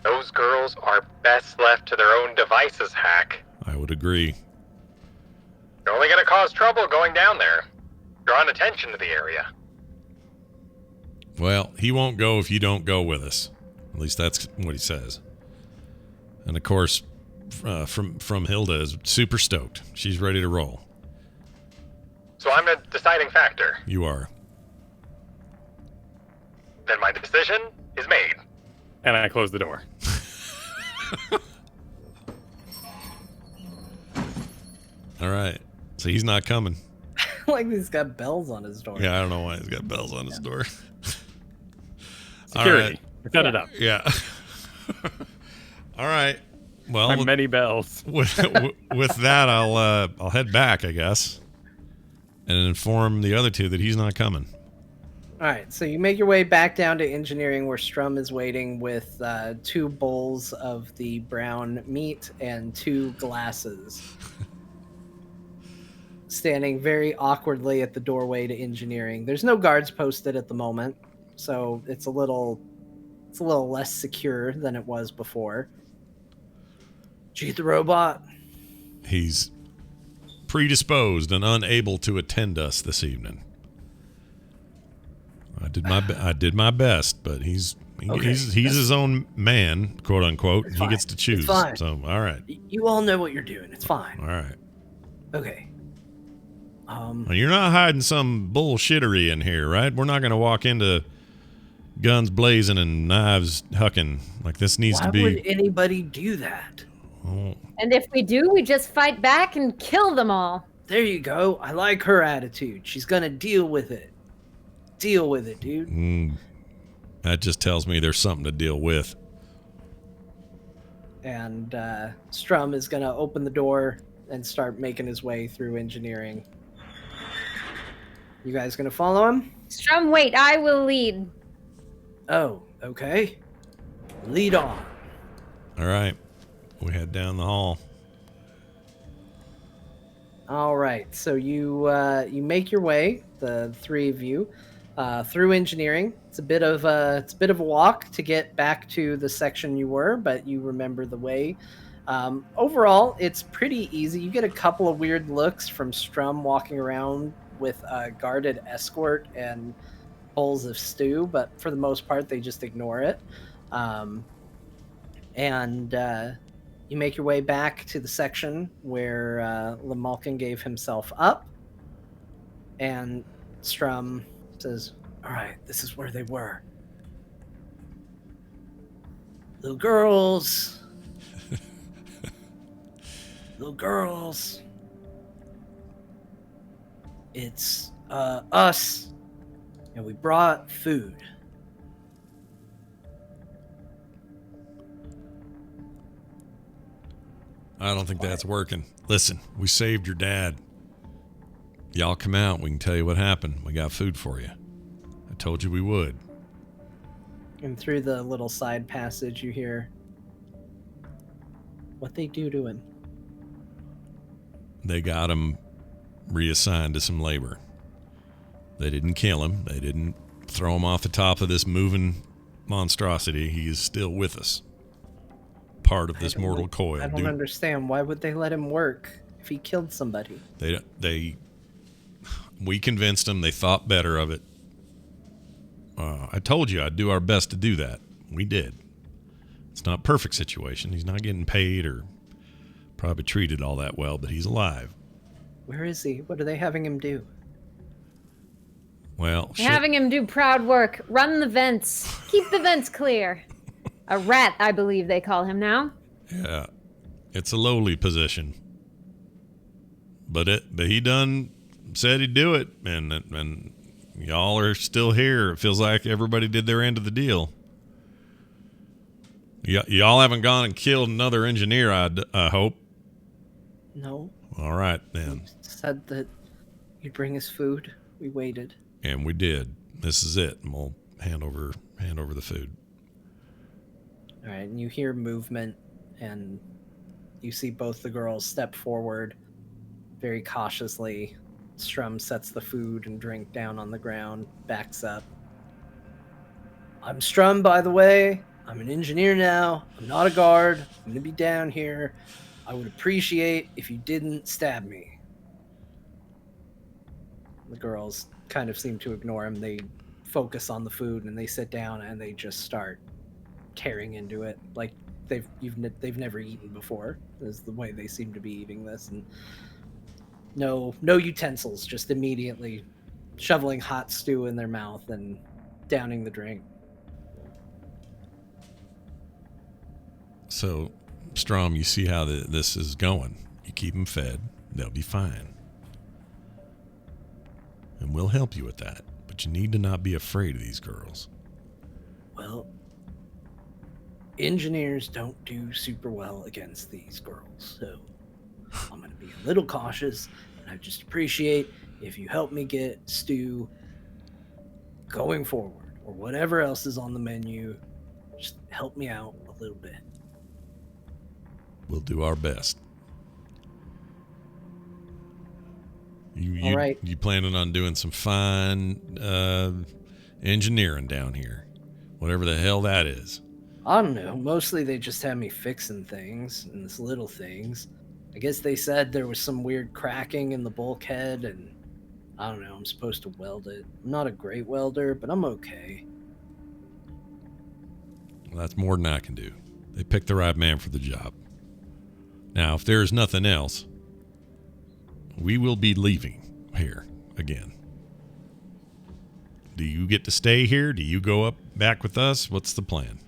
Those girls are best left to their own devices, Hack. I would agree. You're only going to cause trouble going down there. Drawing attention to the area. Well, he won't go if you don't go with us. At least that's what he says. And of course, from Hilda is super stoked. She's ready to roll. So I'm a deciding factor. You are. then my decision is made. And I close the door. All right. So he's not coming. Like he's got bells on his door. Yeah, I don't know why he's got bells on his door. All Security. right. Set it up. Yeah. All right. Well, My many bells. with that, I'll head back, I guess, and inform the other two that he's not coming. All right, so you make your way back down to engineering where Strum is waiting with 2 bowls of the brown meat and 2 glasses. Standing very awkwardly at the doorway to engineering. There's no guards posted at the moment, so it's a little less secure than it was before. Did you get the robot? He's predisposed and unable to attend us this evening. I did my best, but he's his own man, quote unquote. It's He fine. gets to choose. It's fine. So all right, You all know what you're doing. It's fine. all right. Okay. Well, you're not hiding some bullshittery in here, right? We're not going to walk into guns blazing and knives hucking. Like this needs Why to be. would anybody do that? Oh, And if we do, we just fight back and kill them all. There you go. I like her attitude. She's gonna deal with it. Deal with it, dude. that just tells me there's something to deal with. And Strum is gonna open the door and start making his way through engineering. You guys gonna follow him? Strum, wait, I will lead. Oh, okay. Lead on. All right, we head down the hall. All right. So you make your way, the 3 of you, through engineering. It's a bit of a walk to get back to the section you were, but you remember the way. Overall, it's pretty easy. You get a couple of weird looks from Strum walking around with a guarded escort and bowls of stew, but for the most part, they just ignore it. You make your way back to the section where Lamalkin gave himself up, and Strum says, "All right, this is where they were. Little girls. Little girls. It's us, and we brought food." I don't think that's working. Listen, we saved your dad. Y'all come out. We can tell you what happened. We got food for you. I told you we would. And through the little side passage, you hear what they do to him. They got him reassigned to some labor. They didn't kill him. They didn't throw him off the top of this moving monstrosity. He is still with us. Part of this mortal coil. I don't understand. Why would they let him work if he killed somebody? We convinced them. They thought better of it. I told you I'd do our best to do that. We did. It's not a perfect situation. He's not getting paid or probably treated all that well, but he's alive. Where is he? What are they having him do? Well, Having him do proud work. Run the vents. Keep the vents clear. A rat, I believe they call him now. Yeah, it's a lowly position, but he done said he'd do it, and y'all are still here. It feels like everybody did their end of the deal. Y'all haven't gone and killed another engineer, I hope. No. All right then. He said that you'd bring us food. We waited. And we did. This is it. And we'll hand over the food. All right, and you hear movement, and you see both the girls step forward very cautiously. Strum sets the food and drink down on the ground, backs up. "I'm Strum, by the way. I'm an engineer now. I'm not a guard. I'm going to be down here. I would appreciate if you didn't stab me." The girls kind of seem to ignore him. They focus on the food, and they sit down, and they just start tearing into it like they've never eaten before, is the way they seem to be eating this. And no utensils, just immediately shoveling hot stew in their mouth and downing the drink. So, Strom, you see how this is going. You keep them fed, they'll be fine. And we'll help you with that. But you need to not be afraid of these girls. Well, engineers don't do super well against these girls, so I'm going to be a little cautious, and I just appreciate if you help me get Stu going forward, or whatever else is on the menu. Just help me out a little bit. We'll do our best. All right. You planning on doing some fine engineering down here, whatever the hell that is. I don't know. Mostly they just have me fixing things and this little things. I guess they said there was some weird cracking in the bulkhead, and I don't know. I'm supposed to weld it. I'm not a great welder, but I'm okay. Well, that's more than I can do. They picked the right man for the job. Now, if there's nothing else, we will be leaving here again. Do you get to stay here? Do you go up back with us? What's the plan?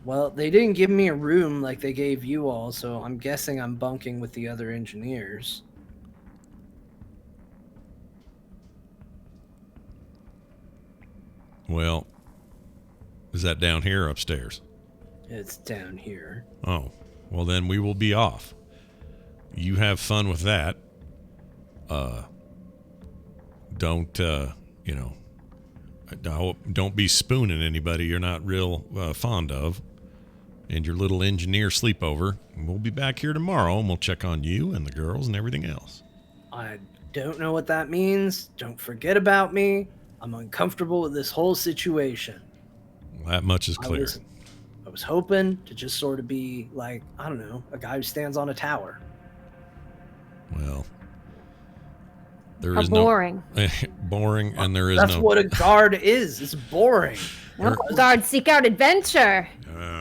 Well, they didn't give me a room like they gave you all, so I'm guessing I'm bunking with the other engineers. Well, is that down here or upstairs? It's down here. Oh, well then we will be off. You have fun with that. Don't be spooning anybody you're not real fond of. And your little engineer sleepover. And we'll be back here tomorrow, and we'll check on you and the girls and everything else. I don't know what that means. Don't forget about me. I'm uncomfortable with this whole situation. Well, that much is clear. I was hoping to just sort of be like, I don't know, a guy who stands on a tower. Well, there How is boring. boring, and there is That's no. what a guard is. It's boring. No, guards seek out adventure.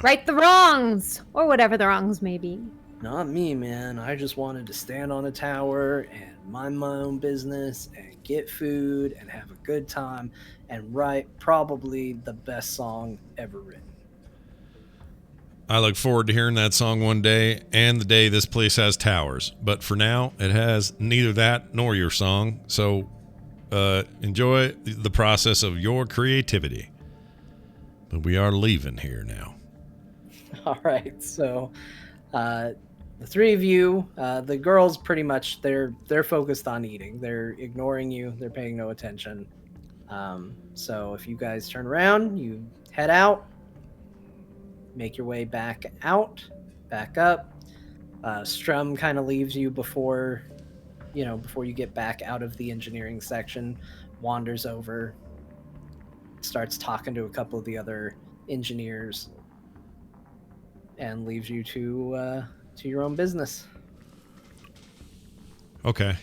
Right the wrongs, or whatever the wrongs may be. Not me, man. I just wanted to stand on a tower and mind my own business and get food and have a good time and write probably the best song ever written. I look forward to hearing that song one day and the day this place has towers. But for now, it has neither that nor your song. So enjoy the process of your creativity. But we are leaving here now. All right, so the three of you, the girls pretty much, they're focused on eating. They're ignoring you. They're paying no attention. So if you guys turn around, you head out. Make your way back up. Strum kind of leaves you before you get back out of the engineering section, wanders over, starts talking to a couple of the other engineers, and leaves you to your own business. Okay.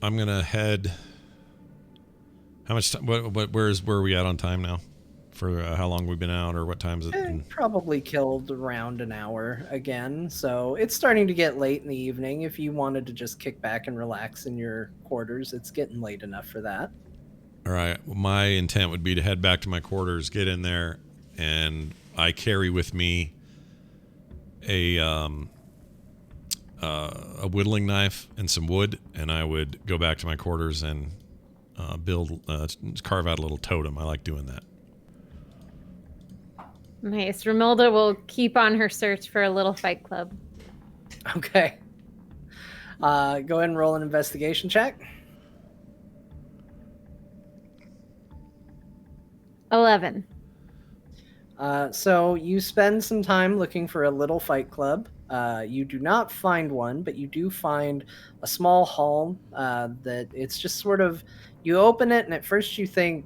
I'm going to head. How much time? Where are we at on time now? For how long we've been out, or what time is it? Probably killed around an hour again, so it's starting to get late in the evening. If you wanted to just kick back and relax in your quarters, it's getting late enough for that. All right. Well, my intent would be to head back to my quarters, get in there, and I carry with me a whittling knife and some wood, and I would go back to my quarters and carve out a little totem. I like doing that. Nice. Romilda will keep on her search for a little fight club. Okay. Go ahead and roll an investigation check. 11. So you spend some time looking for a little fight club. You do not find one, but you do find a small hall that it's just sort of, you open it and at first you think,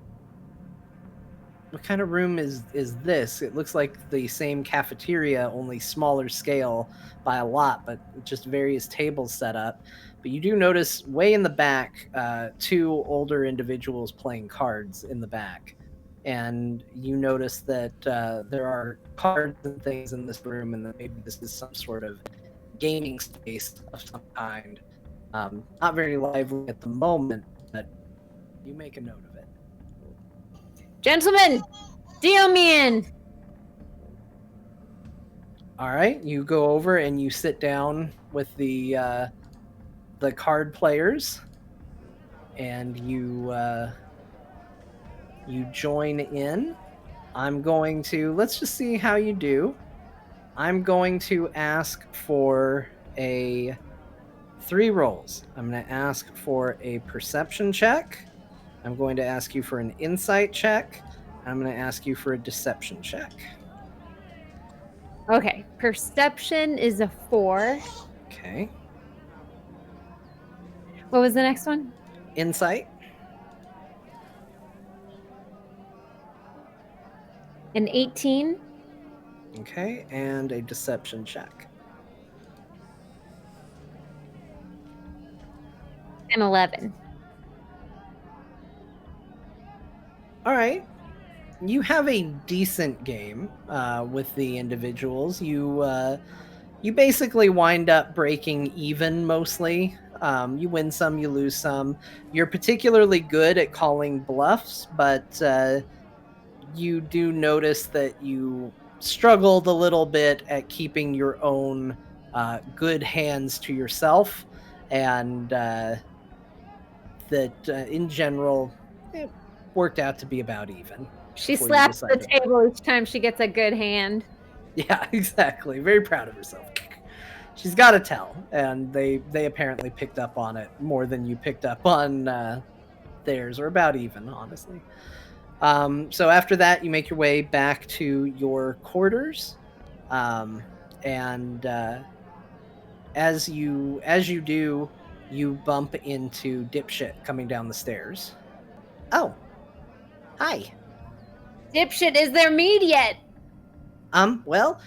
what kind of room is this? It looks like the same cafeteria, only smaller scale by a lot, but just various tables set up. But you do notice way in the back, two older individuals playing cards in the back. And you notice that there are cards and things in this room, and that maybe this is some sort of gaming space of some kind. Not very lively at the moment, but you make a note of it. Gentlemen, deal me in. All right, you go over and you sit down with the card players, and you join in. I'm going to let's just see how you do. I'm going to ask for a 3 rolls. I'm going to ask for a perception check. I'm going to ask you for an insight check. I'm going to ask you for a deception check. Okay, perception is a 4. Okay. What was the next one? Insight. An 18. Okay, and a deception check. And 11. All right. You have a decent game with the individuals. You basically wind up breaking even mostly. You win some, you lose some. You're particularly good at calling bluffs, but you do notice that you struggled a little bit at keeping your own good hands to yourself, and that in general, it worked out to be about even. She before you slaps the decided. table each time she gets a good hand. Yeah, exactly. Very proud of herself. She's got to tell, and they apparently picked up on it more than you picked up on theirs, or about even, honestly. So after that, you make your way back to your quarters, and as you do, you bump into Dipshit coming down the stairs. Oh, hi. Dipshit, is there mead yet? Well,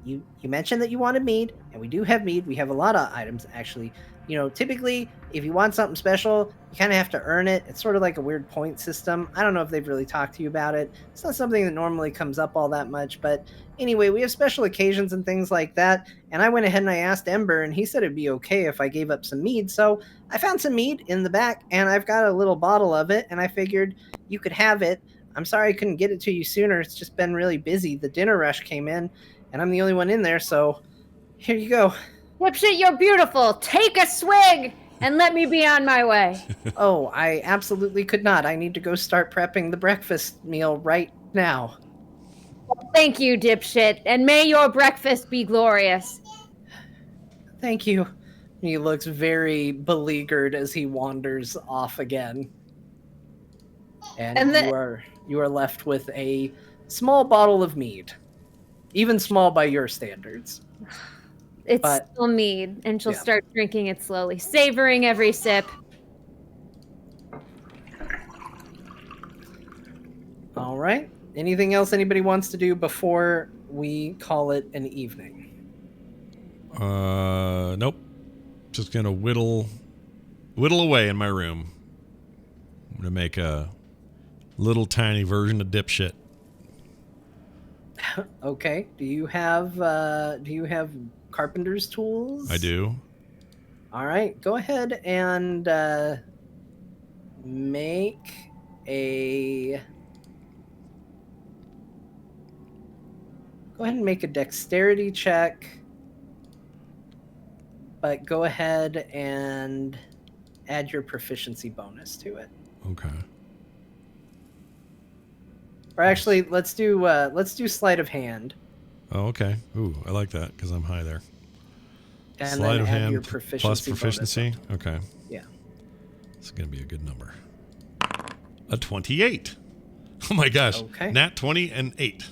you mentioned that you wanted mead, and we do have mead. We have a lot of items, actually. You know, typically, if you want something special, you kind of have to earn it. It's sort of like a weird point system. I don't know if they've really talked to you about it. It's not something that normally comes up all that much, but anyway, we have special occasions and things like that, and I went ahead and I asked Ember, and he said it'd be okay if I gave up some mead, so I found some mead in the back, and I've got a little bottle of it, and I figured you could have it. I'm sorry I couldn't get it to you sooner. It's just been really busy. The dinner rush came in, and I'm the only one in there, so here you go. Dipshit, you're beautiful. Take a swig and let me be on my way. Oh, I absolutely could not. I need to go start prepping the breakfast meal right now. Thank you, Dipshit, and may your breakfast be glorious. Thank you. He looks very beleaguered as he wanders off again. And you are left with a small bottle of mead. Even small by your standards. It's still mead, and she'll start drinking it slowly, savoring every sip. All right. Anything else anybody wants to do before we call it an evening? Nope. Just gonna whittle away in my room. I'm gonna make a little tiny version of Dipshit. Okay. Do you have carpenter's tools? I do. All right. Go ahead and make a dexterity check. But go ahead and add your proficiency bonus to it. Okay. Or actually, let's do sleight of hand. Oh, okay. Ooh, I like that because I'm high there. And Sleight then of add hand your plus proficiency. Okay. Yeah. It's gonna be a good number. A 28. Oh my gosh. Okay. Nat 20 and 8.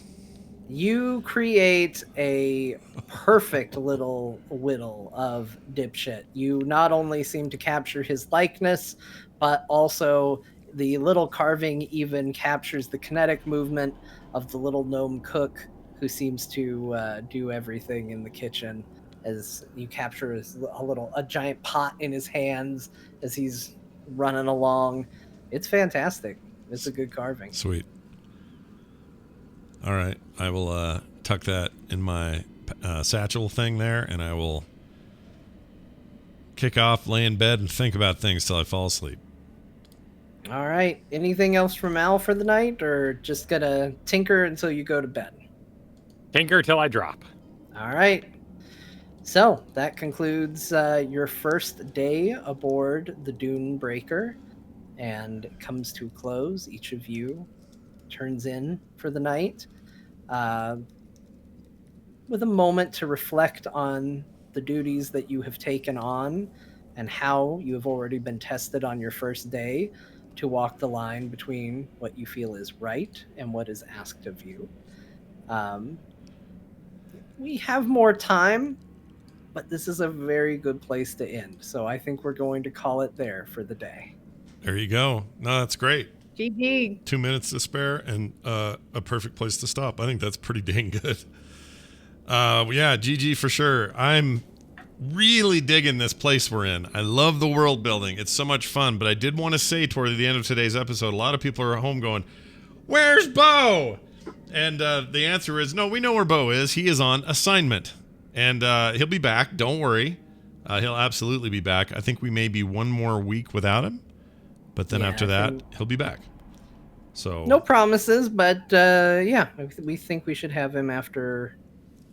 You create a perfect little whittle of Dipshit. You not only seem to capture his likeness, but also the little carving even captures the kinetic movement of the little gnome cook who seems to do everything in the kitchen, as you capture a giant pot in his hands as he's running along. It's fantastic. It's a good carving. Sweet. All right. I will tuck that in my satchel thing there, and I will kick off, lay in bed, and think about things till I fall asleep. All right. Anything else from Al for the night, or just gonna tinker until you go to bed? Tinker till I drop. All right. So that concludes your first day aboard the Dune Breaker, and it comes to a close. Each of you turns in for the night, with a moment to reflect on the duties that you have taken on and how you have already been tested on your first day to walk the line between what you feel is right and what is asked of you. We have more time, but this is a very good place to end. So I think we're going to call it there for the day. There you go. No, that's great. GG. 2 minutes to spare and a perfect place to stop. I think that's pretty dang good. Yeah, GG for sure. I'm really digging this place we're in. I love the world building. It's so much fun. But I did want to say toward the end of today's episode, a lot of people are at home going, "Where's Bo?" And the answer is, no, we know where Bo is. He is on assignment. And he'll be back. Don't worry. He'll absolutely be back. I think we may be one more week without him. But then after that, he'll be back. So no promises, but we think we should have him after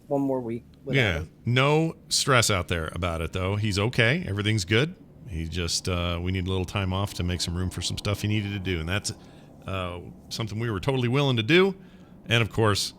one more week. Him. No stress out there about it, though. He's okay. Everything's good. He just, we need a little time off to make some room for some stuff he needed to do. And that's something we were totally willing to do. And, of course,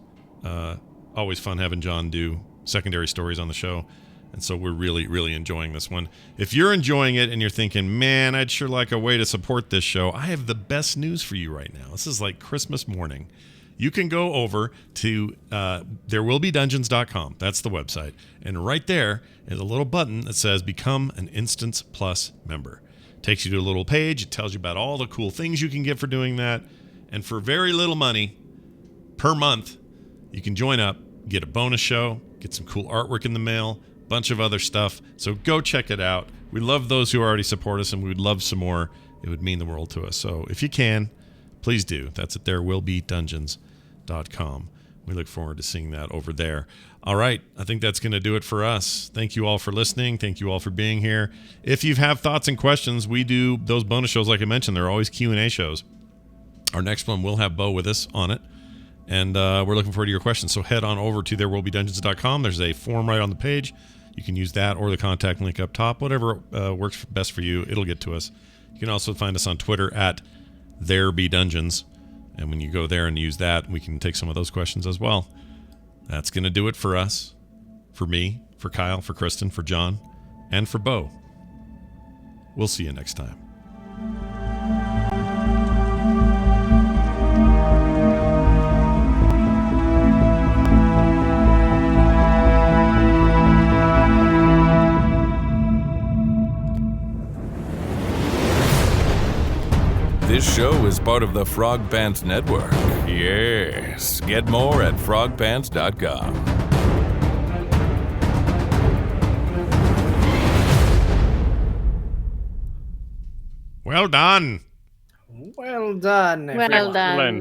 always fun having John do secondary stories on the show. And so we're really, really enjoying this one. If you're enjoying it and you're thinking, man, I'd sure like a way to support this show, I have the best news for you right now. This is like Christmas morning. You can go over to therewillbedungeons.com. That's the website. And right there is a little button that says Become an Instance Plus member. It takes you to a little page. It tells you about all the cool things you can get for doing that. And for very little money per month, you can join up, get a bonus show, get some cool artwork in the mail, bunch of other stuff. So go check it out. We love those who already support us, and we would love some more. It would mean the world to us. So if you can, please do. That's at therewillbedungeons.com. We look forward to seeing that over there. All right. I think that's going to do it for us. Thank you all for listening. Thank you all for being here. If you have thoughts and questions, we do those bonus shows like I mentioned. They're always Q&A shows. Our next one will have Bo with us on it. And we're looking forward to your questions. So head on over to therewillbedungeons.com. There's a form right on the page. You can use that or the contact link up top. Whatever works best for you, it'll get to us. You can also find us on Twitter at ThereBeDungeons. And when you go there and use that, we can take some of those questions as well. That's going to do it for us, for me, for Kyle, for Kristen, for John, and for Bo. We'll see you next time. This show is part of the Frog Pants Network. Yes. Get more at frogpants.com. Well done. Well done, everyone. Well done.